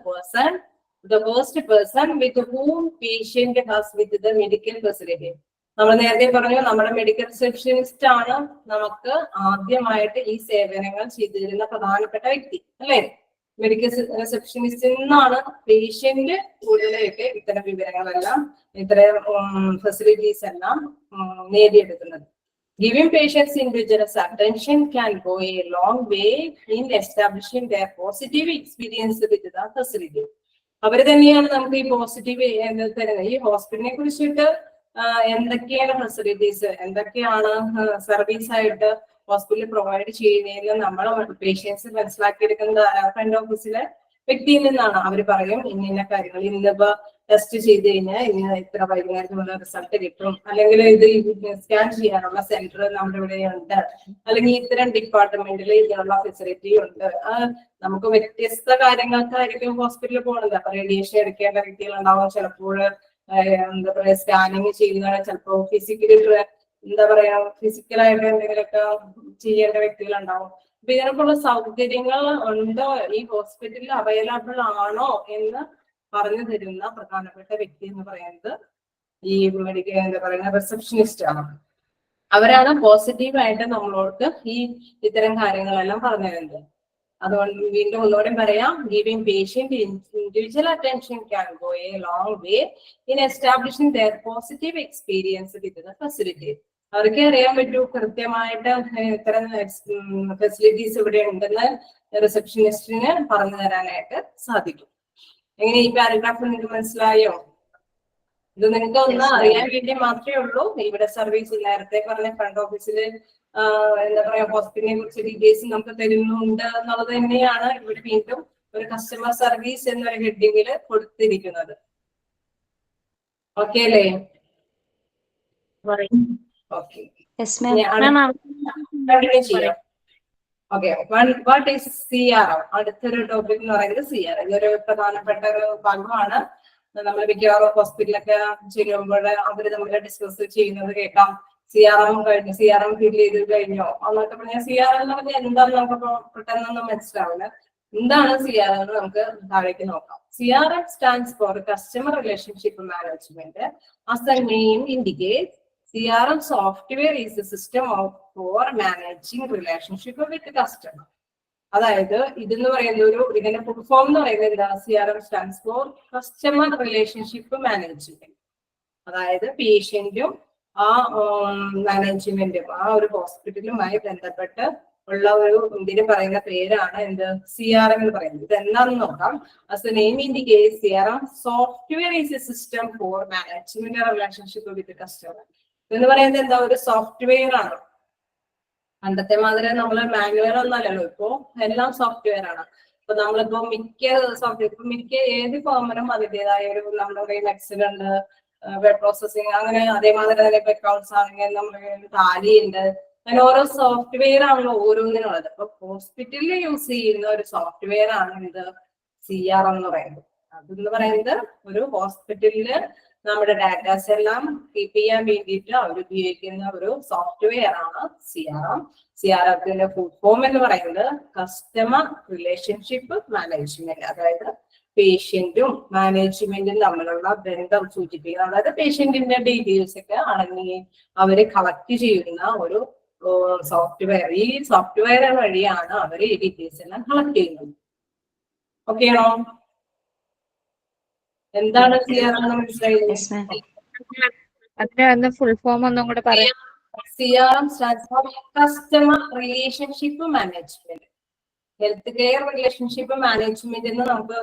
first person with whom patient has with the medical facility. നമ്മൾ നേരത്തെ പറഞ്ഞു നമ്മുടെ മെഡിക്കൽ റിസപ്ഷനിസ്റ്റ് ആണ് നമുക്ക് ആദ്യമായിട്ട് ഈ സേവനങ്ങൾ ചെയ്തു തരുന്ന പ്രധാനപ്പെട്ട വ്യക്തി അല്ലെ. മെഡിക്കൽ റിസപ്ഷനിസ്റ്റിൽ നിന്നാണ് പേഷ്യന്റ് കൂടുതലായിട്ട് ഇത്തരം വിവരങ്ങളെല്ലാം ഇത്തരം ഫെസിലിറ്റീസ് എല്ലാം നേടിയെടുക്കുന്നത്. Giving patients individual attention can go a long way in establishing their positive experience with the facility. അവർ തന്നെയാണ് നമുക്ക് ഈ പോസിറ്റീവ് തരുന്നത്. ഈ ഹോസ്പിറ്റലിനെ കുറിച്ചിട്ട് എന്തൊക്കെയാണ് ഫെസിലിറ്റീസ്, എന്തൊക്കെയാണ് സർവീസ് ആയിട്ട് ഹോസ്പിറ്റലിൽ പ്രൊവൈഡ് ചെയ്യുന്നതെന്ന് നമ്മൾ പേഷ്യൻസ് മനസ്സിലാക്കിയെടുക്കുന്നത് ഫ്രണ്ട് ഓഫീസിലെ വ്യക്തിയിൽ നിന്നാണ്. അവർ പറയും ഇന്ന കാര്യങ്ങൾ, ഇന്നിപ്പോ ടെസ്റ്റ് ചെയ്ത് കഴിഞ്ഞാൽ ഇന്ന് ഇത്ര വൈകുന്നേരത്തിനുള്ള റിസൾട്ട് കിട്ടും, അല്ലെങ്കിൽ ഇത് സ്കാൻ ചെയ്യാനുള്ള സെന്റർ നമ്മുടെ ഇവിടെ ഉണ്ട്, അല്ലെങ്കിൽ ഇത്തരം ഡിപ്പാർട്ട്മെന്റിൽ ഇതിനുള്ള ഫെസിലിറ്റി ഉണ്ട്. നമുക്ക് വ്യത്യസ്ത കാര്യങ്ങൾക്കായിരിക്കും ഹോസ്പിറ്റലിൽ പോകുന്നത്. അപ്പൊ റേഡിയേഷൻ എടുക്കേണ്ട വ്യക്തികളുണ്ടാവും, ചിലപ്പോൾ എന്താ പറയാ സ്കാനിങ് ചെയ്യുന്ന, ചിലപ്പോൾ ഫിസിക്കലായിട്ട് എന്തെങ്കിലുമൊക്കെ ചെയ്യേണ്ട വ്യക്തികളുണ്ടാവും. അപ്പൊ ഇതിനൊക്കെയുള്ള സൗകര്യങ്ങൾ ഉണ്ടോ, ഈ ഹോസ്പിറ്റലിൽ അവൈലബിൾ ആണോ എന്ന് പറഞ്ഞു തരുന്ന പ്രധാനപ്പെട്ട വ്യക്തി എന്ന് പറയുന്നത് ഈ മെഡിക്കൽ എന്താ പറയുന്ന റിസപ്ഷനിസ്റ്റ് ആണ്. അവരാണ് പോസിറ്റീവായിട്ട് നമ്മളോട് ഈ ഇത്തരം കാര്യങ്ങളെല്ലാം പറഞ്ഞു തരുന്നത്. അതുകൊണ്ട് വീണ്ടും ഒന്നുകൂടെ പറയാം, giving patient individual attention can go a long way in establishing their positive experience with the facility. അവർക്ക് അറിയാൻ പറ്റൂ കൃത്യമായിട്ട് ഇത്തരം ഫെസിലിറ്റീസ് ഇവിടെ ഉണ്ടെന്ന് റിസപ്ഷനിസ്റ്റിന് പറഞ്ഞു തരാനായിട്ട് സാധിക്കും. എങ്ങനെ ഈ പാരഗ്രാഫ് നിങ്ങൾക്ക് മനസ്സിലായോ? ഇത് നിങ്ങൾക്ക് ഒന്ന് അറിയാൻ വേണ്ടി മാത്രമേ ഉള്ളൂ. ഇവിടെ സർവീസ് നേരത്തെ പറഞ്ഞ ഫ്രണ്ട് ഓഫീസിൽ എന്താ പറയാ ഹോസ്പിറ്റലിനെ കുറിച്ച് ഡീറ്റെയിൽസ് നമുക്ക് തരുന്നുണ്ട് എന്നുള്ളത് തന്നെയാണ് ഇവിടെ വീണ്ടും ഒരു കസ്റ്റമർ സർവീസ് എന്നൊരു ഹെഡിങ്ങിൽ കൊടുത്തിരിക്കുന്നത്. ഓക്കെ അല്ലേ? Okay, what is CRM? അടുത്തൊരു ടോപ്പിക് എന്ന് പറയുന്നത് CRM. ഇതൊരു പ്രധാനപ്പെട്ട ഒരു ഭാഗമാണ്. നമ്മൾ മിക്കവാറും ഹോസ്പിറ്റലൊക്കെ ചെയ്യുമ്പോൾ അവർ തമ്മിൽ ഡിസ്കസ് ചെയ്യുന്നത് കേൾക്കാം. CRM കഴിഞ്ഞു, CRM ഫിൽ ചെയ്ത് കഴിഞ്ഞോ എന്നൊക്കെ പറഞ്ഞാൽ CRM എന്ന് പറഞ്ഞാൽ എന്താണെന്ന് നമുക്ക് പെട്ടെന്നൊന്നും മനസ്സിലാവില്ല. എന്താണ് CRM എന്ന് നമുക്ക് താഴേക്ക് നോക്കാം. CRM stands for customer relationship management. As the name indicates, CRM software is a system for managing relationship with the customer. അതായത് ഇതെന്ന് പറയുന്ന ഇതിന്റെ ഫുൾ ഫോം എന്ന് പറയുന്നത് എന്താ? CRM stands for customer relationship management. അതായത് പേഷ്യന്റും ആ മാനേജ്മെന്റും ആ ഒരു ഹോസ്പിറ്റലുമായി ബന്ധപ്പെട്ട് ഉള്ള ഒരു ഇതിന് പറയുന്ന പേരാണ് എന്ത്? CRM എന്ന് പറയുന്നത്. ഇത് എന്താണെന്ന് നോക്കാം. As the name indicates, CRM software is a system for managing a relationship with the customer. എന്ന് പറയുന്നത് എന്താ? ഒരു സോഫ്റ്റ്വെയർ ആണ്. പണ്ടത്തെ മാതിരി നമ്മള് മാനുവൽ ഒന്നല്ലല്ലോ, ഇപ്പോ എല്ലാം സോഫ്റ്റ്വെയർ ആണ്. ഇപ്പൊ നമ്മളിപ്പോ മിക്ക ഏത് ഫോമിനും അതിൻ്റെതായ ഒരു നമ്മുടെ കയ്യിൽ എക്സൽ ഉണ്ട്, വെബ് പ്രോസസ്സിങ്, അങ്ങനെ അതേമാതിരി തന്നെ ഇപ്പൊ അക്കൗണ്ട്സ് ആണെങ്കിൽ നമ്മൾ ടാലി ഉണ്ട്. അങ്ങനെ ഓരോ സോഫ്റ്റ്വെയർ ആണല്ലോ ഓരോന്നിനുള്ളത്. അപ്പൊ ഹോസ്പിറ്റലിൽ യൂസ് ചെയ്യുന്ന ഒരു സോഫ്റ്റ്വെയർ ആണ് ഇത് CRM എന്ന് പറയുന്നത്. അതെന്ന് പറയുന്നത് ഒരു ഹോസ്പിറ്റലില് നമ്മുടെ ഡാറ്റാസ് എല്ലാം കീപ്പ് ചെയ്യാൻ വേണ്ടിയിട്ട് അവർ ഉപയോഗിക്കുന്ന ഒരു സോഫ്റ്റ്വെയർ ആണ് CRM. CRMത്തിന്റെ ഫുൾ ഫോം എന്ന് പറയുന്നത് കസ്റ്റമർ റിലേഷൻഷിപ്പ് മാനേജ്മെന്റ്. അതായത് പേഷ്യന്റും മാനേജ്മെന്റും തമ്മിലുള്ള ബന്ധം സൂചിപ്പിക്കുന്നത്. അതായത് പേഷ്യന്റിന്റെ ഡീറ്റെയിൽസ് ഒക്കെ ആണെങ്കിൽ അവര് കളക്ട് ചെയ്യുന്ന ഒരു സോഫ്റ്റ്വെയർ. ഈ സോഫ്റ്റ്വെയർ വഴിയാണ് അവർ ഈ ഡീറ്റെയിൽസ് എല്ലാം കളക്ട് ചെയ്യുന്നത്. ഓക്കെ ആണോ? എന്താണ് CRM എന്ന് മനസ്സിലായില്ലേ? അതിന്റെ ഫുൾ ഫോം ഒന്നും കൂടെ പറയാം. CRM stands for customer relationship management. Health care relationship management എന്ന് നമുക്ക്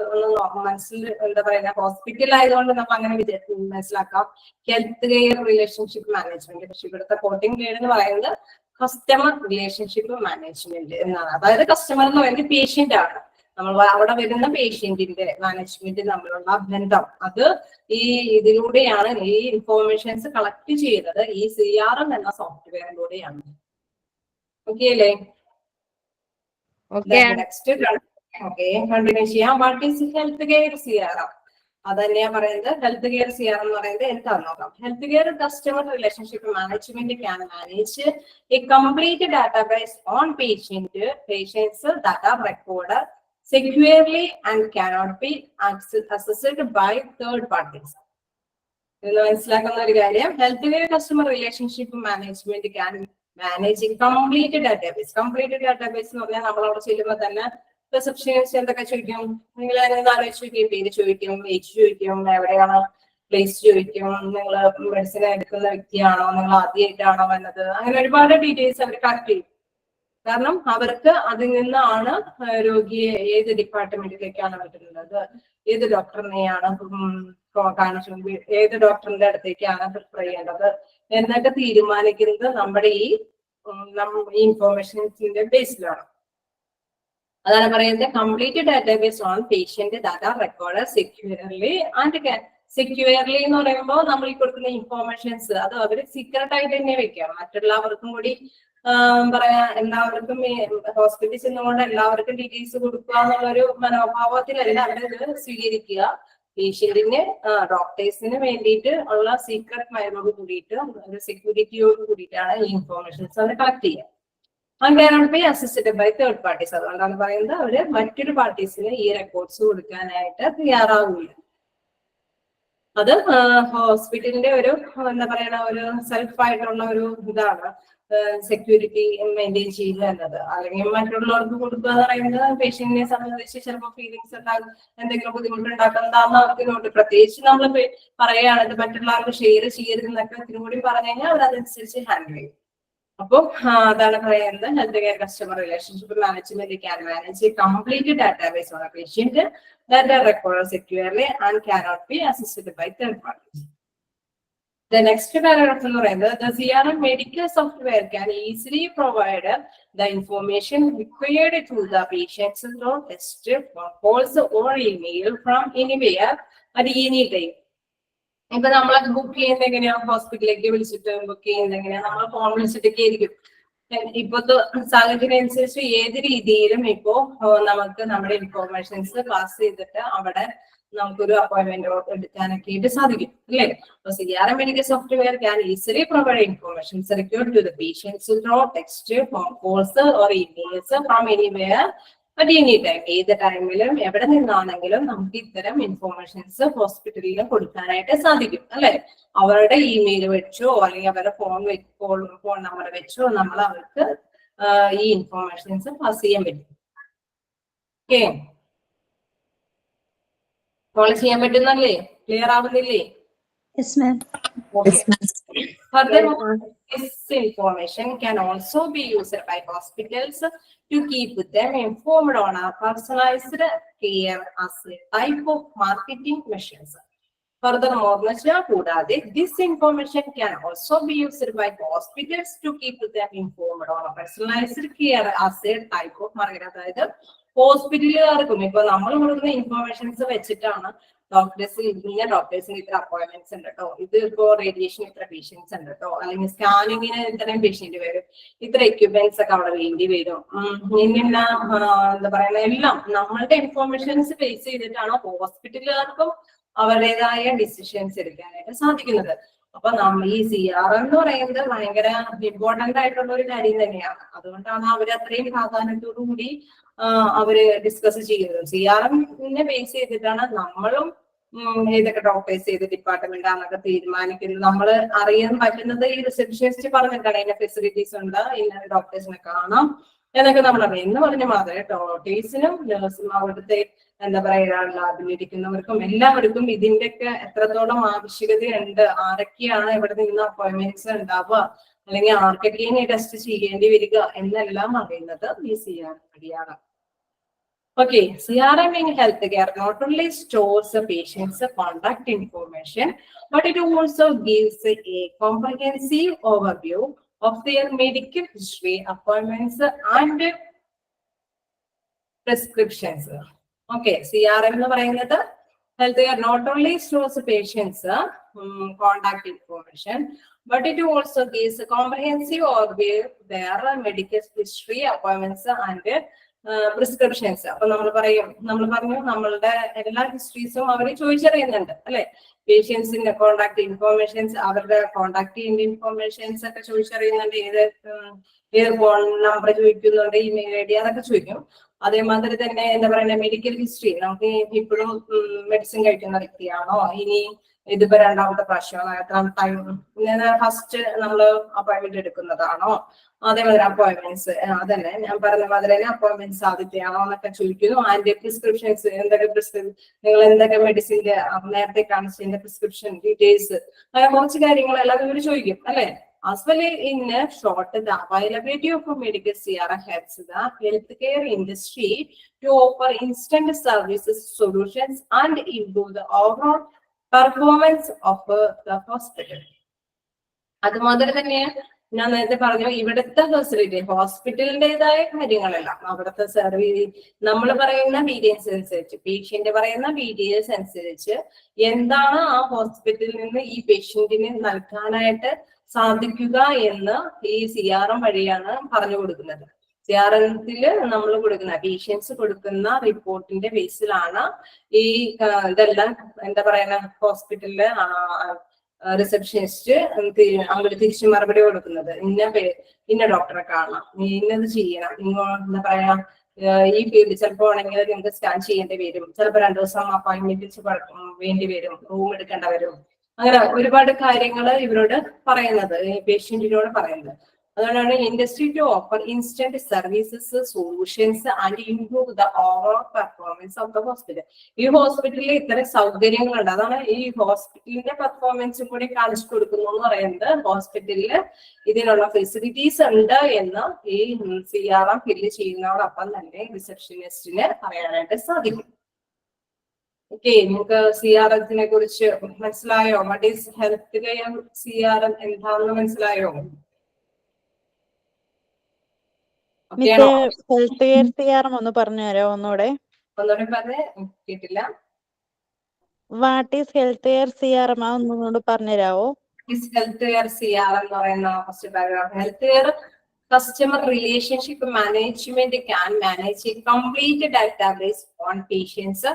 മനസ്സിൽ എന്താ പറയുക, ഹോസ്പിറ്റൽ ആയതുകൊണ്ട് നമുക്ക് അങ്ങനെ മനസ്സിലാക്കാം ഹെൽത്ത് കെയർ റിലേഷൻഷിപ്പ് മാനേജ്മെന്റ്. പക്ഷെ ഇവിടുത്തെ കോട്ടിംഗ് പേര് എന്ന് പറയുന്നത് കസ്റ്റമർ റിലേഷൻഷിപ്പ് മാനേജ്മെന്റ് എന്നാണ്. അതായത് കസ്റ്റമർ എന്ന് പറയുന്നത് പേഷ്യന്റ് ആണ്. നമ്മൾ അവിടെ വരുന്ന പേഷ്യന്റിന്റെ മാനേജ്മെന്റ് തമ്മിലുള്ള ബന്ധം, അത് ഈ ഇതിലൂടെയാണ് ഈ ഇൻഫോർമേഷൻസ് കളക്ട് ചെയ്യുന്നത് ഈ CRM എന്ന സോഫ്റ്റ്വെയറിലൂടെയാണ്. ഓക്കെ അല്ലേ? നെക്സ്റ്റ് കണ്ടിന്യൂ ചെയ്യാം. What is health care CRM? അത് തന്നെയാ പറയുന്നത്. ഹെൽത്ത് കെയർ CRM എന്ന് പറയുന്നത് എന്താണെന്ന് നോക്കാം. Health care customer relationship management can manage a complete database on patients data record securely and cannot be accessed by third parties. എന്ന് മനസ്സിലാക്കുന്ന ഒരു കാര്യം, health care customer relationship management can manage complete database. Complete database എന്ന് പറഞ്ഞാൽ നമ്മൾ അവിടെ ചെല്ലുമ്പോൾ തന്നെ റിസപ്ഷനിസ്റ്റ് എന്തൊക്കെ ചോദിക്കും, നിങ്ങൾ ആലോചിച്ച് ചോദിക്കും, പേര് ചോദിക്കും, ഏജ് ചോദിക്കും, എവിടെയാണ് പ്ലേസ് ചോദിക്കും, നിങ്ങൾ മെഡിസിൻ എടുക്കുന്ന വ്യക്തിയാണോ, നിങ്ങൾ ആദ്യമായിട്ടാണോ വന്നത്, അങ്ങനെ ഒരുപാട് ഡീറ്റെയിൽസ് അവർ കളക്ട് ചെയ്യും. കാരണം അവർക്ക് അതിൽ നിന്നാണ് രോഗിയെ ഏത് ഡിപ്പാർട്ട്മെന്റിലേക്കാണ് വരുന്നത്, ഏത് ഡോക്ടറിനെയാണ് കാണിച്ചു, ഏത് ഡോക്ടറിന്റെ അടുത്തേക്കാണ് പ്രിഫർ ചെയ്യേണ്ടത് എന്നൊക്കെ തീരുമാനിക്കുന്നത് നമ്മുടെ ഈ ഇൻഫോർമേഷൻസിന്റെ ബേസിലാണ്. അതാണ് പറയുന്നത് complete database on patient data record securely and securely എന്ന് പറയുമ്പോൾ നമ്മൾ ഈ കൊടുക്കുന്ന ഇൻഫോർമേഷൻസ് അത് അവര് സീക്രട്ട് ആയിട്ട് തന്നെ വെക്കാം. മറ്റുള്ളവർക്കും കൂടി പറയാ എല്ലാവർക്കും ഹോസ്പിറ്റലിൽ ചെന്നുകൊണ്ട് എല്ലാവർക്കും ഡീറ്റെയിൽസ് കൊടുക്കുക എന്നുള്ളൊരു മനോഭാവത്തിലല്ല അവരത് സ്വീകരിക്കുക. പേഷ്യന്റിന് ഡോക്ടേഴ്സിന് വേണ്ടിയിട്ട് ഉള്ള സീക്രട്ട് മരുന്നോട് കൂടിയിട്ട് സെക്യൂരിറ്റിയോട് കൂടിയിട്ടാണ് ഈ ഇൻഫോർമേഷൻസ് അവർ കളക്ട് ചെയ്യുക. And cannot be assisted by third parties. അതുകൊണ്ടാണ് പറയുന്നത് അവര് മറ്റൊരു പാർട്ടീസിന് ഈ റെക്കോർഡ്സ് കൊടുക്കാനായിട്ട് തയ്യാറാവില്ല. അത് ഹോസ്പിറ്റലിന്റെ ഒരു എന്താ പറയണ ഒരു സെൽഫ് ആയിട്ടുള്ള ഒരു ഇതാണ് സെക്യൂരിറ്റി മെയിൻറ്റെയിൻ ചെയ്യുക എന്നത്. അല്ലെങ്കിൽ മറ്റുള്ളവർക്ക് കൊടുക്കുക എന്ന് പറയുന്നത് പേഷ്യന്റിനെ സംബന്ധിച്ച് ചിലപ്പോൾ ഫീലിങ്സ് ഉണ്ടാകും, എന്തെങ്കിലും ബുദ്ധിമുട്ടുണ്ടാക്കുന്നതാന്ന് അവർക്ക് നോട്ട്. പ്രത്യേകിച്ച് നമ്മൾ പറയുകയാണെങ്കിൽ മറ്റുള്ളവർക്ക് ഷെയർ ചെയ്യരുതെന്നൊക്കെ ഇതിനുകൂടി പറഞ്ഞു കഴിഞ്ഞാൽ അവർ അതനുസരിച്ച് ഹാൻഡിൽ ചെയ്യും. അപ്പോൾ അതാണ് പറയുന്നത് health care customer relationship management can manage a complete database on A patient that are record securely and cannot be assisted by third parties. The next paragraph എന്ന് പറയുന്നത് the CRM medical software can easily provide the information required to the patient's test, calls or email from anywhere at any time. ഇപ്പൊ നമ്മളൊക്കെ book ചെയ്യുന്നത് എങ്ങനെയാ, ഹോസ്പിറ്റലിലേക്ക് വിളിച്ചിട്ട് book ചെയ്യുന്നത് എങ്ങനെയാ, നമ്മൾ ഫോൺ വിളിച്ചിട്ടൊക്കെ ആയിരിക്കും. ഇപ്പോഴത്തെ സാഹചര്യം അനുസരിച്ച് ഏത് രീതിയിലും ഇപ്പോ നമുക്ക് നമ്മുടെ ഇൻഫോർമേഷൻസ് പാസ് ചെയ്തിട്ട് അവിടെ നമുക്കൊരു അപ്പോയിന്റ്മെന്റ് എടുക്കാനൊക്കെ ആയിട്ട് സാധിക്കും അല്ലേ. അപ്പൊ CRM medical software can easily provide informations required to the patients through text, phone calls or emails from anywhere at any time. ഏത് ടൈമിലും എവിടെ നിന്നാണെങ്കിലും നമുക്ക് ഇത്തരം ഇൻഫോർമേഷൻസ് ഹോസ്പിറ്റലിൽ കൊടുക്കാനായിട്ട് സാധിക്കും അല്ലെ. അവരുടെ ഇമെയിൽ വെച്ചോ അല്ലെങ്കിൽ അവരുടെ ഫോൺ നമ്പർ വെച്ചോ നമ്മൾ അവർക്ക് ഈ ഇൻഫോർമേഷൻസ് പാസ് ചെയ്യാൻ പറ്റും. ഓക്കെ, കോൾ ചെയ്യാൻ പറ്റുന്നല്ലേ? Clear ആവുന്നില്ലേ? Furthermore, this information can also be used by hospitals to keep them informed on our personalized care as a type of marketing measures. Furthermore, കൂടാതെ this information can also be used by hospitals to keep them informed on a personalized care as a type of marketing. അതായത് ഹോസ്പിറ്റലുകാർക്കും ഇപ്പൊ നമ്മൾ കൊടുക്കുന്ന informations വെച്ചിട്ടാണ് ഡോക്ടേഴ്സിന് ഇത്ര appointments ഉണ്ട് കേട്ടോ, ഇത് ഇപ്പോ റേഡിയേഷൻ ഇത്ര പേഷ്യൻസ് ഉണ്ട് കേട്ടോ, അല്ലെങ്കിൽ സ്കാനിങ്ങിന് ഇത്രയും പേഷ്യന്റ് വരും, ഇത്ര എക്യുപ്മെന്റ്സ് ഒക്കെ അവിടെ വേണ്ടി വരും, ഇന്ന എന്താ പറയുക എല്ലാം നമ്മളുടെ ഇൻഫോർമേഷൻസ് ബേസ് ചെയ്തിട്ടാണ് ഹോസ്പിറ്റലുകാർക്കും അവരുടേതായ ഡിസിഷൻസ് എടുക്കാനായിട്ട് സാധിക്കുന്നത്. അപ്പൊ നമ്മൾ ഈ CRM എന്ന് പറയുന്നത് ഭയങ്കര ഇമ്പോർട്ടന്റ് ആയിട്ടുള്ള ഒരു കാര്യം തന്നെയാണ്. അതുകൊണ്ടാണ് അവർ അത്രയും പ്രാധാന്യത്തോടു കൂടി അവര് ഡിസ്കസ് ചെയ്യുന്നത്. CRM-നെ ബേസ് ചെയ്തിട്ടാണ് നമ്മളും ഏതൊക്കെ ഡോക്ടേഴ്സ് ഏത് ഡിപ്പാർട്ട്മെന്റ് ആണെന്നൊക്കെ തീരുമാനിക്കുന്നത്. നമ്മൾ അറിയാൻ പറ്റുന്നത് ഈ റിസപ്ഷനിസ്റ്റ് പറഞ്ഞിട്ടാണ് ഇന്ന ഫെസിലിറ്റീസ് ഉണ്ട്, ഇന്ന ഡോക്ടേഴ്സിനെ കാണാം എന്നൊക്കെ നമ്മൾ അറിയാം. എന്ന് പറഞ്ഞ മാത്രമേ ഡോക്ടേഴ്സിനും നഴ്സും അവിടുത്തെ എന്താ പറയുക ലാബിലിരിക്കുന്നവർക്കും എല്ലാവർക്കും ഇതിന്റെയൊക്കെ എത്രത്തോളം ആവശ്യകതയുണ്ട്, ആരൊക്കെയാണ് ഇവിടെ നിന്ന് അപ്പോയിന്റ്മെന്റ്സ് ഉണ്ടാവുക, അല്ലെങ്കിൽ ആർക്കൊക്കെയാണ് ടെസ്റ്റ് ചെയ്യേണ്ടി വരിക എന്നെല്ലാം അറിയുന്നത് ഈ CRM വഴിയാണ്. Okay, CRM in healthcare not only stores the patient's contact information, but it also gives a comprehensive overview of their medical history, appointments, and prescriptions. Okay, CRM എന്ന് പറയുന്നത് healthcare not only stores the patient's contact information, but it also gives a comprehensive overview of their medical history, appointments, and prescriptions. അപ്പൊ നമ്മൾ പറഞ്ഞു നമ്മളുടെ എല്ലാ ഹിസ്റ്ററീസും അവർ ചോദിച്ചറിയുന്നുണ്ട് അല്ലെ. പേഷ്യൻസിന്റെ contact informations, അവരുടെ contact ചെയ്യേണ്ട ഇൻഫോർമേഷൻസ് ഒക്കെ ചോദിച്ചറിയുന്നുണ്ട്. ഏത് ഫോൺ നമ്പർ ചോദിക്കുന്നുണ്ട്, ഇമെയിൽ ID അതൊക്കെ ചോദിക്കും. അതേമാതിരി തന്നെ എന്താ പറയുക മെഡിക്കൽ ഹിസ്റ്ററി, നമുക്ക് ഇപ്പോഴും മെഡിസിൻ കഴിക്കുന്ന വ്യക്തിയാണോ, ഇനി ഇതിപ്പോ രണ്ടാമത്തെ പ്രാവശ്യമാണോ, എത്രാമത്തെ ടൈം ഫസ്റ്റ് നമ്മൾ അപ്പോയിന്റ്മെന്റ് എടുക്കുന്നതാണോ, അതേമാതിരി അപ്പോയിന്റ്മെന്റ്സ് അതന്നെ ഞാൻ പറഞ്ഞ മാതിരി തന്നെ അപ്പോയിന്റ്മെന്റ്സ് ആദ്യത്തെയാണോ എന്നൊക്കെ ചോദിക്കുന്നു. ആൻഡ് പ്രിസ്ക്രിപ്ഷൻസ്, എന്തൊക്കെ നിങ്ങൾ എന്തൊക്കെ മെഡിസിന്റെ നേരത്തെ കാണിച്ചതിന്റെ പ്രിസ്ക്രിപ്ഷൻ ഡീറ്റെയിൽസ്, അങ്ങനെ കുറച്ച് കാര്യങ്ങളെല്ലാം ഇവർ ചോദിക്കും അല്ലെ. As well in short, the availability of medical CRM helps the healthcare industry to offer instant services, solutions, and improve the overall performance of the hospital. അതുമാതിരി തന്നെ ഞാൻ നേരത്തെ പറഞ്ഞു, ഇവിടുത്തെ ഫെസിലിറ്റി ഹോസ്പിറ്റലിൻ്റെതായ കാര്യങ്ങളെല്ലാം അവിടുത്തെ സർവീസ് നമ്മൾ പറയുന്ന ഡീറ്റെയിൽസ് അനുസരിച്ച്, പേഷ്യന്റ് പറയുന്ന ഡീറ്റെയിൽസ് അനുസരിച്ച് എന്താണ് ആ ഹോസ്പിറ്റലിൽ നിന്ന് ഈ പേഷ്യന്റിന് നൽകാനായിട്ട് സാധിക്കുക എന്ന് ഈ CRM വഴിയാണ് പറഞ്ഞു കൊടുക്കുന്നത്. CRMത്തില് നമ്മൾ കൊടുക്കുന്ന പേഷ്യൻസ് കൊടുക്കുന്ന റിപ്പോർട്ടിന്റെ ബേസിലാണ് ഈ ഇതെല്ലാം എന്താ പറയുന്ന ഹോസ്പിറ്റലിലെ റിസപ്ഷനിസ്റ്റ് അങ്ങോട്ട് തിരിച്ചു മറുപടി കൊടുക്കുന്നത്. ഇന്ന ഡോക്ടറെ കാണണം, നീ ഇന്നത് ചെയ്യണം, എന്താ പറയാ ഈ ഫീൽഡ് ചിലപ്പോ ആണെങ്കിൽ നിങ്ങൾക്ക് സ്കാൻ ചെയ്യേണ്ടി വരും, ചിലപ്പോൾ 2 ദിവസം അപ്പോയിന്റ്മെന്റ് വേണ്ടി വരും, റൂം എടുക്കേണ്ട വരും, അങ്ങനെ ഒരുപാട് കാര്യങ്ങൾ ഇവരോട് പറയുന്നത്, പേഷ്യന്റിനോട് പറയുന്നത്. അതുകൊണ്ടാണ് industry to offer instant services, solutions and improve the overall performance of the hospital. ഈ ഹോസ്പിറ്റലിൽ ഇത്തരം സൗകര്യങ്ങളുണ്ട്. അതാണ് ഈ ഹോസ്പിറ്റലിന്റെ പെർഫോമൻസും കൂടി കാണിച്ചു കൊടുക്കുന്നു എന്ന് പറയുന്നത്. ഹോസ്പിറ്റലിൽ ഇതിനുള്ള ഫെസിലിറ്റീസ് ഉണ്ട് എന്ന് ഈ CRM ഫില്ല് ചെയ്യുന്നതോടൊപ്പം തന്നെ റിസപ്ഷനിസ്റ്റിന് പറയാനായിട്ട് സാധിക്കും. ഓക്കെ, നിങ്ങൾക്ക് CRMത്തിനെ കുറിച്ച് മനസ്സിലായോ? What is health care CRM എന്താണെന്ന് മനസ്സിലായോ? ഹെൽത്ത് കെയർ CRM ഒന്ന് പറഞ്ഞു തരാമോ ഒന്നുകൂടെ? ഒന്നുകൂടെ പറഞ്ഞേ, കേട്ടില്ല. What is health care CRM ഒന്നുകൂടെ പറഞ്ഞു തരാമോ? ഹെൽത്ത് കെയർ CRM എന്ന് പറയുന്ന first paragraph, health care customer relationship management can manage a complete database on patients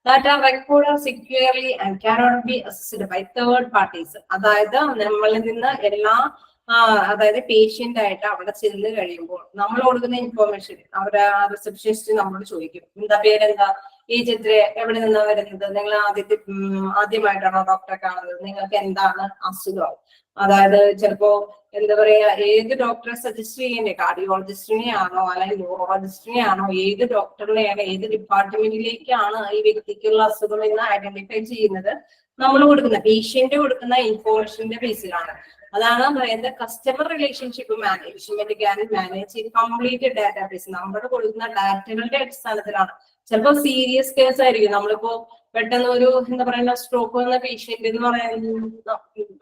that are recorded securely and cannot be accessed by third parties. അതായത് നമ്മളിൽ നിന്ന് എല്ലാ അതായത് പേഷ്യന്റ് ആയിട്ട് അവിടെ ചെന്ന് കഴിയുമ്പോൾ നമ്മൾ കൊടുക്കുന്ന ഇൻഫോർമേഷൻ അവരെ റിസപ്ഷനിസ്റ്റ് നമ്മളോട് ചോദിക്കും, എന്താ പേരെന്താ, ഏജ് എത്ര, എവിടെ നിന്നാണ് വരുന്നത്, നിങ്ങൾ ആദ്യമായിട്ടാണോ ഡോക്ടറെ കാണുന്നത്, നിങ്ങൾക്ക് എന്താണ് അസുഖം, അതായത് ചിലപ്പോ എന്താ പറയാ ഏത് ഡോക്ടറെ സജസ്റ്റ് ചെയ്യണ്ടേ, കാർഡിയോളജിസ്റ്റിനെ ആണോ അല്ലെങ്കിൽ ന്യൂറോളജിസ്റ്റിനെ ആണോ, ഏത് ഡോക്ടറിനെയാണ്, ഏത് ഡിപ്പാർട്ട്മെന്റിലേക്കാണ് ഈ വ്യക്തിക്കുള്ള അസുഖം എന്ന് ഐഡന്റിഫൈ ചെയ്യുന്നത് നമ്മൾ കൊടുക്കുന്ന പേഷ്യന്റ് കൊടുക്കുന്ന ഇൻഫോർമേഷന്റെ ബേസിലാണ്. അതാണ് പറയുന്നത് customer relationship management can manage complete database. നമ്മുടെ കൊടുക്കുന്ന ഡാറ്റകളുടെ അടിസ്ഥാനത്തിലാണ്. ചിലപ്പോൾ സീരിയസ് കേസ് ആയിരിക്കും, നമ്മളിപ്പോ പെട്ടെന്ന് ഒരു എന്താ പറയുക സ്ട്രോക്ക് വന്ന പേഷ്യന്റ് എന്ന് പറയുന്ന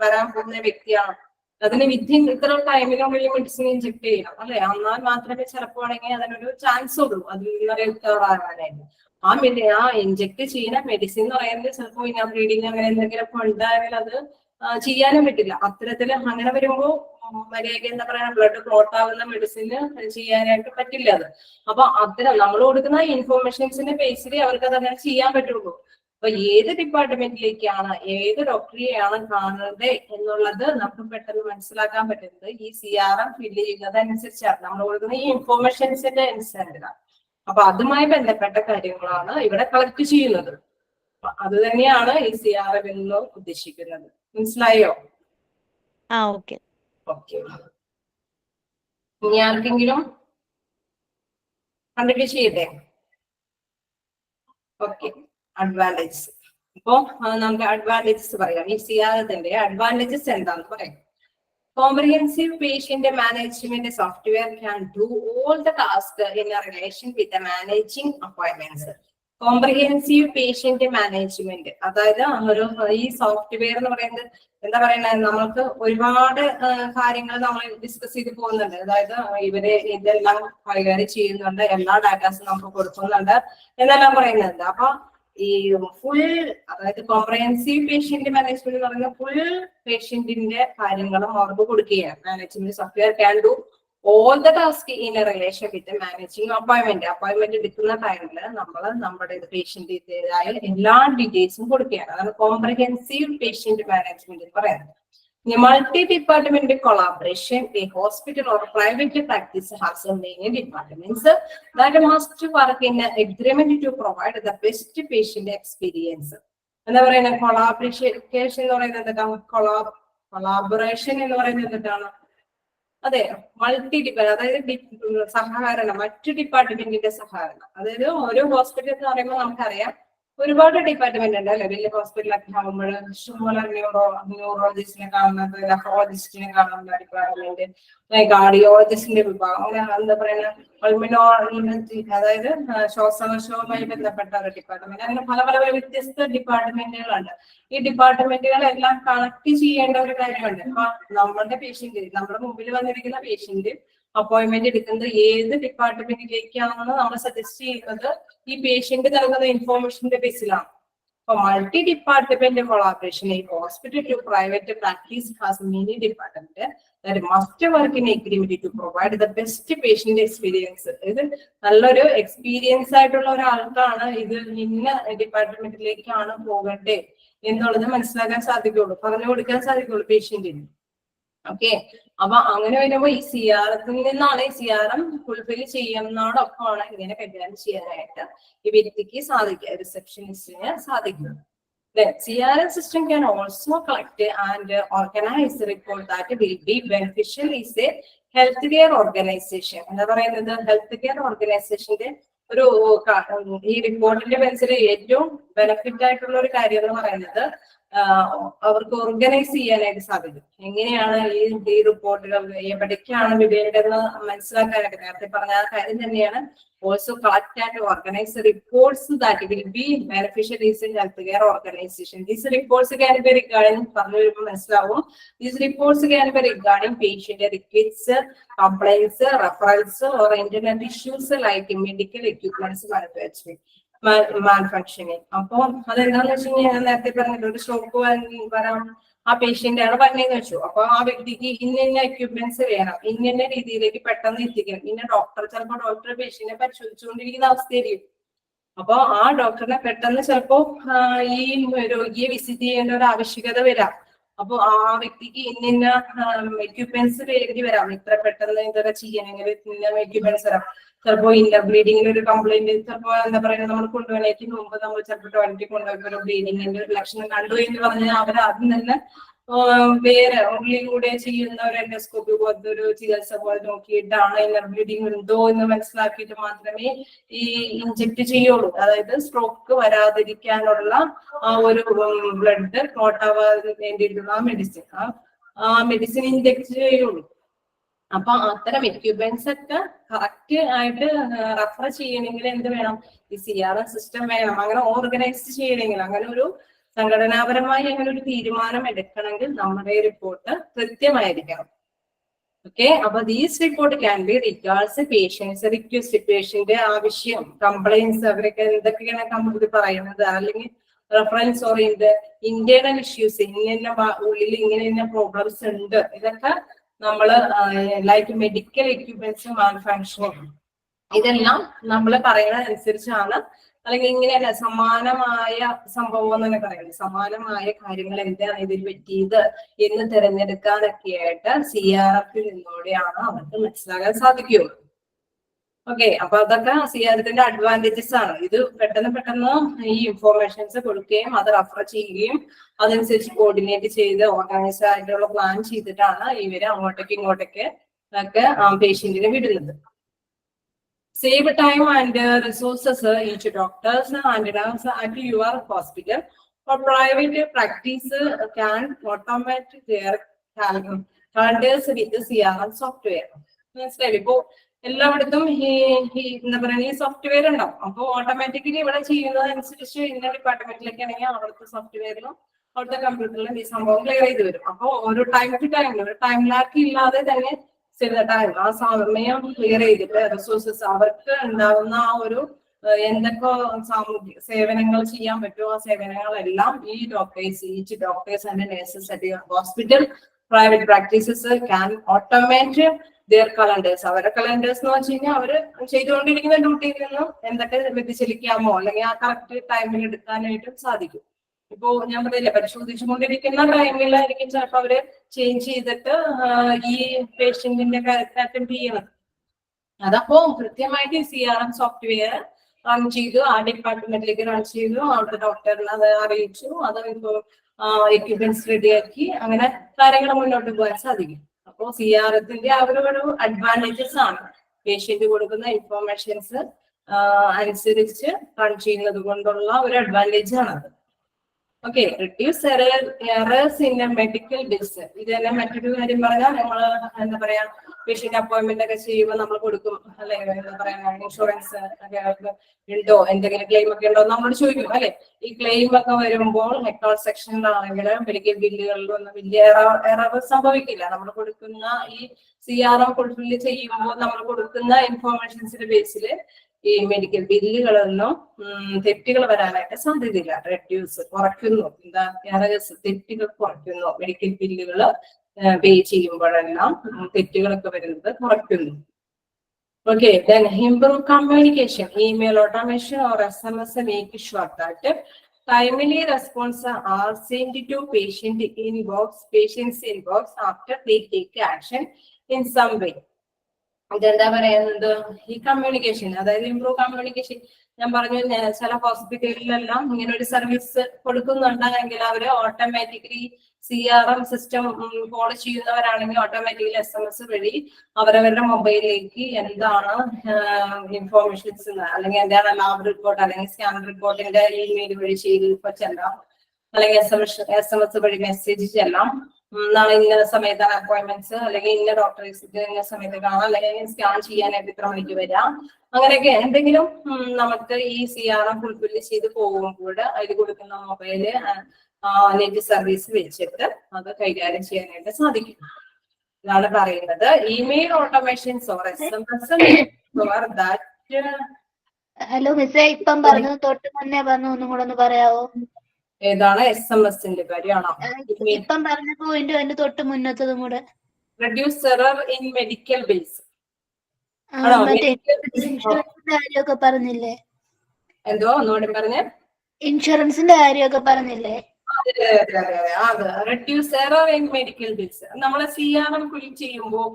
വരാൻ പോകുന്ന വ്യക്തിയാണ്, അതിന് ഇത്ര ടൈമിനുള്ളിൽ മെഡിസിൻ ഇഞ്ചെക്ട് ചെയ്യണം അല്ലെ, എന്നാൽ മാത്രമേ ചിലപ്പോൾ ആണെങ്കിൽ അതിനൊരു ചാൻസ് ഉള്ളൂ അതിൽ നിന്ന് റിക്കവർ ആകാനായിട്ട്. ആ ഇഞ്ചെക്ട് ചെയ്യുന്ന മെഡിസിൻ എന്ന് പറയുന്നത് ചിലപ്പോൾ ഇങ്ങനെ ബ്ലീഡിങ് അങ്ങനെ എന്തെങ്കിലും ഉണ്ടായാൽ അത് ചെയ്യാനും പറ്റില്ല. അത്തരത്തില് അങ്ങനെ വരുമ്പോ മര്യാദ എന്താ പറയാ ബ്ലഡ് ക്ലോട്ട് ആവുന്ന മെഡിസിന് ചെയ്യാനായിട്ട് പറ്റില്ല അത്. അപ്പൊ അത്തരം നമ്മൾ കൊടുക്കുന്ന ഇൻഫോർമേഷൻസിന്റെ ബേസിൽ അവർക്ക് അത് അങ്ങനെ ചെയ്യാൻ പറ്റുള്ളൂ. അപ്പൊ ഏത് ഡിപ്പാർട്ട്മെന്റിലേക്കാണ് ഏത് ഡോക്ടറെയാണ് കാണുന്നത് എന്നുള്ളത് നമുക്ക് പെട്ടെന്ന് മനസ്സിലാക്കാൻ പറ്റുന്നത് ഈ CRM ഫില്ല് ചെയ്യുന്നത് അനുസരിച്ചാണ്, നമ്മൾ കൊടുക്കുന്ന ഈ ഇൻഫോർമേഷൻസിന്റെ അനുസരിച്ചാണ്. അപ്പൊ അതുമായി ബന്ധപ്പെട്ട കാര്യങ്ങളാണ് ഇവിടെ കളക്ട് ചെയ്യുന്നത്. അത് തന്നെയാണ് ഈ CRM എന്ന് ഉദ്ദേശിക്കുന്നത്. മനസ്സിലായോ? ഓക്കെ. ഇനി ആർക്കെങ്കിലും കണ്ടിന്യൂ ചെയ്തേ? Okay, advantages. അപ്പോ നമുക്ക് അഡ്വാൻറ്റേജസ് പറയാം. ഈ CRMത്തിന്റെ അഡ്വാൻറ്റേജസ് എന്താന്ന് പറയാം. Comprehensive patient management software can do all the tasks in a relation with the managing appointments. Comprehensive patient management, അതായത് ഒരു ഈ സോഫ്റ്റ്വെയർ എന്ന് പറയുന്നത് എന്താ പറയുന്നത്, നമ്മൾക്ക് ഒരുപാട് കാര്യങ്ങൾ നമ്മൾ ഡിസ്കസ് ചെയ്ത് പോകുന്നുണ്ട്. അതായത് ഇവര് ഇതെല്ലാം കൈകാര്യം ചെയ്യുന്നുണ്ട്, എല്ലാ ഡാറ്റാസും നമുക്ക് കൊടുക്കുന്നുണ്ട് എന്നെല്ലാം പറയുന്നുണ്ട്. അപ്പൊ ഈ ഫുൾ അതായത് കോംപ്രിഹെൻസീവ് പേഷ്യന്റ് മാനേജ്മെന്റ് എന്ന് പറയുന്നത് ഫുൾ പേഷ്യന്റിന്റെ കാര്യങ്ങളും അവർക്ക് കൊടുക്കുകയാണ്. Management software can do all the task in a relation with the managing appointment. Appointment എടുക്കുന്ന ടൈമിൽ നമ്മൾ നമ്മുടെ പേഷ്യന്റിന്റേതായ എല്ലാ ഡീറ്റെയിൽസും കൊടുക്കുകയാണ്. അതാണ് കോംപ്രിഹെൻസീവ് പേഷ്യന്റ് മാനേജ്മെന്റ് എന്ന് പറയുന്നത്. Multi department collaboration. A hospital or private practice has many departments that must work in agreement to provide the best patient experience. എന്താ പറയുന്നത് കൊളാബറേഷൻ എന്ന് പറയുന്നത് എന്താണ്, കൊളാബറേഷൻ എന്ന് പറയുന്നത് എന്താണ്? അതെ, മൾട്ടി ഡിപ്പാർട്ട്മെന്റ്, അതായത് സഹകരണം, മറ്റു ഡിപ്പാർട്ട്മെന്റിന്റെ സഹകരണം. അതായത് ഓരോ ഹോസ്പിറ്റൽ എന്ന് പറയുമ്പോൾ നമുക്കറിയാം ഒരുപാട് ഡിപ്പാർട്ട്മെന്റ് ഉണ്ട് അല്ലെ, വലിയ ഹോസ്പിറ്റലൊക്കെ ആകുമ്പോൾ ഇഷ്ടംപോലെ ന്യൂറോളജിസ്റ്റിനെ കാണുന്നത്, നെഫ്രോളജിസ്റ്റിനെ കാണുന്ന ഡിപ്പാർട്ട്മെന്റ്, കാർഡിയോളജിസ്റ്റിന്റെ വിഭാഗം, അങ്ങനെ എന്താ പറയുക പൾമിനോളജി, അതായത് ശ്വാസകോശവുമായി ബന്ധപ്പെട്ട ഒരു ഡിപ്പാർട്ട്മെന്റ്, അങ്ങനെ പല പല വ്യത്യസ്ത ഡിപ്പാർട്ട്മെന്റുകളുണ്ട്. ഈ ഡിപ്പാർട്ട്മെന്റുകളെല്ലാം കണക്ട് ചെയ്യേണ്ട ഒരു കാര്യമുണ്ട്. അപ്പൊ നമ്മുടെ പേഷ്യന്റ്, നമ്മുടെ മുമ്പിൽ വന്നിരിക്കുന്ന പേഷ്യന്റ് അപ്പോയിന്റ്മെന്റ് എടുക്കുന്നത് ഏത് ഡിപ്പാർട്ട്മെന്റിലേക്കാണെന്ന് നമ്മൾ സജസ്റ്റ് ചെയ്യുന്നത് ഈ പേഷ്യന്റ് നൽകുന്ന ഇൻഫോർമേഷന്റെ ബേസിലാണ്. അപ്പൊ മൾട്ടി ഡിപ്പാർട്ട്മെന്റ് കൊളാബറേഷൻ, ഈ hospital to private practice has many department that must work in agreement to provide the best patient experience. ഇത് നല്ലൊരു എക്സ്പീരിയൻസ് ആയിട്ടുള്ള ഒരാൾക്കാണ് ഇത് ഇന്ന ഡിപ്പാർട്ട്മെന്റിലേക്കാണ് പോകണ്ടേ എന്നുള്ളത് മനസ്സിലാക്കാൻ സാധിക്കുള്ളൂ, പറഞ്ഞു കൊടുക്കാൻ സാധിക്കുള്ളൂ പേഷ്യന്റിന്. ഓക്കെ, അപ്പൊ അങ്ങനെ വരുമ്പോ ഈ സിആർഎത്തിൽ നിന്നാണ്, ഈ സിആർഎം ഫുൾഫിൽ ചെയ്യുന്നതോടൊപ്പമാണ് ഇങ്ങനെ കൈകാര്യം ചെയ്യാനായിട്ട് ഈ വ്യക്തിക്ക് സാധിക്കുക, റിസപ്ഷനിസ്റ്റിന് സാധിക്കും. The CRM system can also collect and organize the report that will be beneficial is a healthcare organization. എന്താ പറയുന്നത്, ഹെൽത്ത് കെയർ ഓർഗനൈസേഷന്റെ ഒരു ഈ റിപ്പോർട്ടിന്റെ ബേസിൽ ഏറ്റവും ബെനിഫിറ്റ് ആയിട്ടുള്ള ഒരു കാര്യം എന്ന് പറയുന്നത് അവർക്ക് ഓർഗനൈസ് ചെയ്യാനായിട്ട് സാധിക്കും. എങ്ങനെയാണ് ഈ റിപ്പോർട്ടുകൾ എവിടേക്കാണ് വിടേണ്ടതെന്ന് മനസ്സിലാക്കാനായിട്ട് നേരത്തെ പറഞ്ഞ ആ കാര്യം തന്നെയാണ്. Also collect and organize reports that will be beneficial in healthcare organization. These reports can be regarding, these reports can be regarding patient requests, complaints, referrals, or internet issues like medical equipments malfunctioning. അപ്പൊ അതെന്താന്ന് വെച്ച് കഴിഞ്ഞാൽ ഞാൻ നേരത്തെ പറഞ്ഞില്ല, ഒരു shock വരാം, ആ പേഷ്യന്റ് ആണ് പറഞ്ഞതെന്ന് വെച്ചു. അപ്പൊ ആ വ്യക്തിക്ക് ഇന്ന എക്യുപ്മെന്റ്സ് വേണം, ഇന്ന രീതിയിലേക്ക് പെട്ടെന്ന് എത്തിക്കണം, ഇന്ന ഡോക്ടർ, ചിലപ്പോൾ ഡോക്ടർ പേഷ്യന്റിനെ പരിശോധിച്ചുകൊണ്ടിരിക്കുന്ന അവസ്ഥയായിരിക്കും. അപ്പൊ ആ ഡോക്ടറിനെ പെട്ടെന്ന് ചിലപ്പോ ഈ രോഗിയെ വിസിറ്റ് ചെയ്യേണ്ട ഒരു ആവശ്യകത വരാം. അപ്പൊ ആ വ്യക്തിക്ക് ഇന്ന എക്യുപ്മെന്റ്സ് വേണ്ടി വരാം, ഇത്ര പെട്ടെന്ന് ഇതൊക്കെ ചെയ്യണമെങ്കിൽ ഇന്ന എക്യുപ്മെന്റ്സ് വരാം. ചിലപ്പോ ഇന്നർ ബ്ലീഡിങ്ങിന് ഒരു കംപ്ലൈന്റ്, ചിലപ്പോ എന്താ പറയുക, നമ്മൾ കൊണ്ടുപോകുന്നതിന് മുമ്പ് നമ്മൾ ചിലപ്പോൾ ടോയ്ലറ്റിൽ കൊണ്ടുപോയി ഒരു ബ്ലീഡിങ്ങിന്റെ ഒരു ലക്ഷണം കണ്ടു എന്ന് പറഞ്ഞാൽ അവർ ആദ്യം തന്നെ വേറെ ഉള്ളിലൂടെ ചെയ്യുന്ന ഒരു എൻഡോസ്കോപ്പി പോലത്തെ ഒരു ചികിത്സ പോലെ നോക്കിയിട്ടാണ് ഇന്നർ ബ്ലീഡിങ് ഉണ്ടോ എന്ന് മനസ്സിലാക്കിയിട്ട് മാത്രമേ ഈ ഇഞ്ചക്ട് ചെയ്യുള്ളൂ. അതായത് സ്ട്രോക്ക് വരാതിരിക്കാനുള്ള ആ ഒരു ബ്ലഡ് ക്ലോട്ട് ആവാൻ വേണ്ടിയിട്ടുള്ള ആ മെഡിസിൻ ഇഞ്ചക്ട് ചെയ്യുള്ളൂ. അപ്പൊ അത്തരം എക്യുപ്മെന്റ്സ് ഒക്കെ കറക്റ്റ് ആയിട്ട് റെഫർ ചെയ്യണമെങ്കിൽ എന്ത് വേണം, ഈ സിആർഎം സിസ്റ്റം വേണം. അങ്ങനെ ഓർഗനൈസ് ചെയ്യണമെങ്കിൽ, അങ്ങനെ ഒരു സംഘടനാപരമായി അങ്ങനെ ഒരു തീരുമാനം എടുക്കണമെങ്കിൽ നമ്മുടെ റിപ്പോർട്ട് കൃത്യമായിരിക്കണം. ഓക്കെ, അപ്പൊ these report can be regards patients request, patient ആവശ്യം, കംപ്ലൈൻസ്, അവരൊക്കെ എന്തൊക്കെയാണ് കമ്പനി പറയുന്നത്, അല്ലെങ്കിൽ റെഫറൻസ് ഓർ ഇന്റേണൽ ഇഷ്യൂസ്, ഇന്ന ഉള്ളിൽ ഇങ്ങനെ പ്രോബ്ലംസ് ഉണ്ട്, ഇതൊക്കെ നമ്മള് ലൈക്ക് മെഡിക്കൽ എക്യുപ്മെന്റ്സ് മാനുഫാക്ചറിങ്, ഇതെല്ലാം നമ്മൾ പറയുന്നതനുസരിച്ചാണ്, അല്ലെങ്കിൽ ഇങ്ങനെയല്ല സമാനമായ സംഭവം എന്ന് തന്നെ പറയുന്നത്, സമാനമായ കാര്യങ്ങൾ എന്താണ് ഇതിൽ പറ്റിയത് എന്ന് തിരഞ്ഞെടുക്കാനൊക്കെ ആയിട്ട് സിആർഎഫിൽ നിന്നോടെയാണ് അവർക്ക് മനസ്സിലാക്കാൻ സാധിക്കുകയുള്ളൂ. ഓക്കെ, അപ്പൊ അതൊക്കെ സിആർഎഫിന്റെ അഡ്വാൻറ്റേജസ് ആണ്. ഇത് പെട്ടെന്ന് ഈ ഇൻഫോർമേഷൻസ് കൊടുക്കുകയും അത് റെഫർ ചെയ്യുകയും അതനുസരിച്ച് കോർഡിനേറ്റ് ചെയ്ത് ഓർഗനൈസ് ആയിട്ടുള്ള പ്ലാൻ ചെയ്തിട്ടാണ് ഇവര് അങ്ങോട്ടേക്ക് ഇങ്ങോട്ടേക്ക് ഒക്കെ പേഷ്യന്റിനെ വിടുന്നത്. Save time and resources each doctors and nurse at your hospital. For private practice can automate their calendars with CRM software. മനസ്സിലായി, ഇപ്പോ എല്ലായിടത്തും എന്താ പറയുക, ഈ സോഫ്റ്റ്വെയർ ഉണ്ടാവും. അപ്പൊ ഓട്ടോമാറ്റിക്കലി ഇവിടെ ചെയ്യുന്നതനുസരിച്ച് ഇന്ന ഡിപ്പാർട്ട്മെന്റിലേക്ക് ആണെങ്കിൽ അവിടുത്തെ സോഫ്റ്റ്വെയറിലും അവിടുത്തെ കമ്പ്യൂട്ടറിലും ഈ സംഭവം ക്ലിയർ ചെയ്ത് വരും. അപ്പൊ ഒരു ടൈം ടു ടൈം, ഒരു ടൈം ലാക്ക് ഇല്ലാതെ തന്നെ ആ സമയം ക്ലിയർ ചെയ്തിട്ട് റിസോഴ്സസ് അവർക്ക് ഉണ്ടാകുന്ന ആ ഒരു എന്തൊക്കെ സാമൂഹിക സേവനങ്ങൾ ചെയ്യാൻ പറ്റുമോ ആ സേവനങ്ങളെല്ലാം ഈ each doctors and nurses at your hospital private practices can automate their calendars. അവരുടെ കലണ്ടേഴ്സ് എന്ന് വെച്ച് കഴിഞ്ഞാൽ അവര് ചെയ്തുകൊണ്ടിരിക്കുന്ന ഡ്യൂട്ടിയിൽ നിന്നും എന്തൊക്കെ വ്യതിചലിക്കാമോ അല്ലെങ്കിൽ ആ കറക്റ്റ് ടൈമിൽ എടുക്കാനായിട്ടും സാധിക്കും. ഇപ്പോ ഞാൻ പറയില്ല, പരിശോധിച്ചുകൊണ്ടിരിക്കുന്ന ടൈമിലായിരിക്കും ചിലപ്പോൾ അവര് ചേഞ്ച് ചെയ്തിട്ട് ഈ പേഷ്യന്റിന്റെ അറ്റൻഡ് ചെയ്യണം. അതപ്പോ കൃത്യമായിട്ട് CRM സോഫ്റ്റ്വെയർ റൺ ചെയ്തു, ആ ഡിപ്പാർട്ട്മെന്റിലേക്ക് റൺ ചെയ്തു, അവിടുത്തെ ഡോക്ടറിനെ അത് അറിയിച്ചു, അത് എക്യുപ്മെന്റ്സ് റെഡിയാക്കി, അങ്ങനെ കാര്യങ്ങൾ മുന്നോട്ട് പോകാൻ സാധിക്കും. അപ്പോ CRMത്തിന്റെ ആ ഒരു അഡ്വാൻറ്റേജസ് ആണ് പേഷ്യന്റ് കൊടുക്കുന്ന ഇൻഫോർമേഷൻസ് അനുസരിച്ച് റൺ ചെയ്യുന്നത് കൊണ്ടുള്ള ഒരു അഡ്വാൻറ്റേജ് ആണത്. Okay, reduce errors in A medical bills. ഇത് തന്നെ മറ്റൊരു കാര്യം പറഞ്ഞാൽ നമ്മൾ എന്താ പറയാ, പേഷ്യന്റ് അപ്പോയിന്റ്മെന്റ് ഒക്കെ ചെയ്യുമ്പോൾ നമ്മൾ കൊടുക്കും അല്ലെ, എന്താ പറയാ, ഇൻഷുറൻസ് ഉണ്ടോ, എന്തെങ്കിലും ക്ലെയിം ഒക്കെ ഉണ്ടോ നമ്മൾ ചോദിക്കും അല്ലെ. ഈ ക്ലെയിം ഒക്കെ വരുമ്പോൾ അക്കൗണ്ട് സെക്ഷനിലാണെങ്കിൽ മെഡിക്കൽ ബില്ലുകളിലൊന്നും വലിയ എറർ സംഭവിക്കില്ല. നമ്മൾ കൊടുക്കുന്ന ഈ CRM ഫുൾഫിൽ ചെയ്യുമ്പോൾ നമ്മൾ കൊടുക്കുന്ന ഇൻഫോർമേഷൻസിന്റെ ബേസിൽ ഈ മെഡിക്കൽ ബില്ലുകളൊന്നും തെറ്റുകൾ വരാനായിട്ട് സാധ്യതയില്ല. റെഡ്യൂസ് കുറയ്ക്കുന്നു, എന്താ എറേഴ്സ്, തെറ്റുകൾ കുറയ്ക്കുന്നു. മെഡിക്കൽ ബില്ലുകൾ പേ ചെയ്യുമ്പോഴെല്ലാം തെറ്റുകളൊക്കെ വരുന്നത് കുറയ്ക്കുന്നു. Okay, then improve communication, email automation or SMS, make sure that timely responses are sent to patient's inbox after they take action in some way. ഇതെന്താ പറയുന്നത്, ഈ കമ്മ്യൂണിക്കേഷൻ, അതായത് ഇംപ്രൂവ് കമ്മ്യൂണിക്കേഷൻ. ഞാൻ പറഞ്ഞു ചില ഹോസ്പിറ്റലിലെല്ലാം ഇങ്ങനെ ഒരു സർവീസ് കൊടുക്കുന്നുണ്ടെങ്കിൽ അവര് ഓട്ടോമാറ്റിക്കലി CRM സിസ്റ്റം ഫോളോ ചെയ്യുന്നവരാണെങ്കിൽ ഓട്ടോമാറ്റിക്കലി SMS വഴി അവരവരുടെ മൊബൈലിലേക്ക് എന്താണ് ഇൻഫോർമേഷൻസ് അല്ലെങ്കിൽ എന്താണ് ലാബ് റിപ്പോർട്ട് അല്ലെങ്കിൽ സ്കാൻ റിപ്പോർട്ടിന്റെ ഇമെയിൽ വഴി ചെയ്ത് ചെല്ലാം, അല്ലെങ്കിൽ SMS വഴി മെസ്സേജ് ചെല്ലാം. നാളെ ഇന്ന സമയത്താണ് അപ്പോയിന്റ്മെന്റ്സ്, അല്ലെങ്കിൽ ഇന്ന ഡോക്ടറെ ഇന്ന സമയത്ത് കാണാം, അല്ലെങ്കിൽ സ്കാൻ ചെയ്യാനായിട്ട് ഇത്ര മണിക്ക് വരാം. അങ്ങനെയൊക്കെ എന്തെങ്കിലും നമുക്ക് ഈ CRM ഫുൾഫിൽ ചെയ്ത് പോകുമ്പോൾ അതിൽ കൊടുക്കുന്ന മൊബൈല് നെറ്റ് സർവീസ് വെച്ചിട്ട് അത് കൈകാര്യം ചെയ്യാനായിട്ട് സാധിക്കും. ഇതാണ് പറയുന്നത്. Email automations or SMS. Hello മിസ്സേ, ഇപ്പം പറഞ്ഞത് തൊട്ട് മുന്നേ പറഞ്ഞു, ഒന്നും കൂടെ ഒന്ന് പറയാവോ? ഏതാണ്? SMS-ന്റെ കാര്യമാണോ? ഇപ്പം പറഞ്ഞ പോയിന്റ് അതിന്റെ തൊട്ട് മുന്നത്തതും കൂടെ. Reduce error in medical bills. ഇൻഷുറൻസിന്റെ കാര്യമൊക്കെ പറഞ്ഞില്ലേ? എന്തോ ഒന്നുകൂടി പറഞ്ഞേ. ഇൻഷുറൻസിന്റെ കാര്യമൊക്കെ പറഞ്ഞില്ലേ? Reduce error in medical bills. നമ്മളെ CRM ഫിൽ ചെയ്യുമ്പോൾ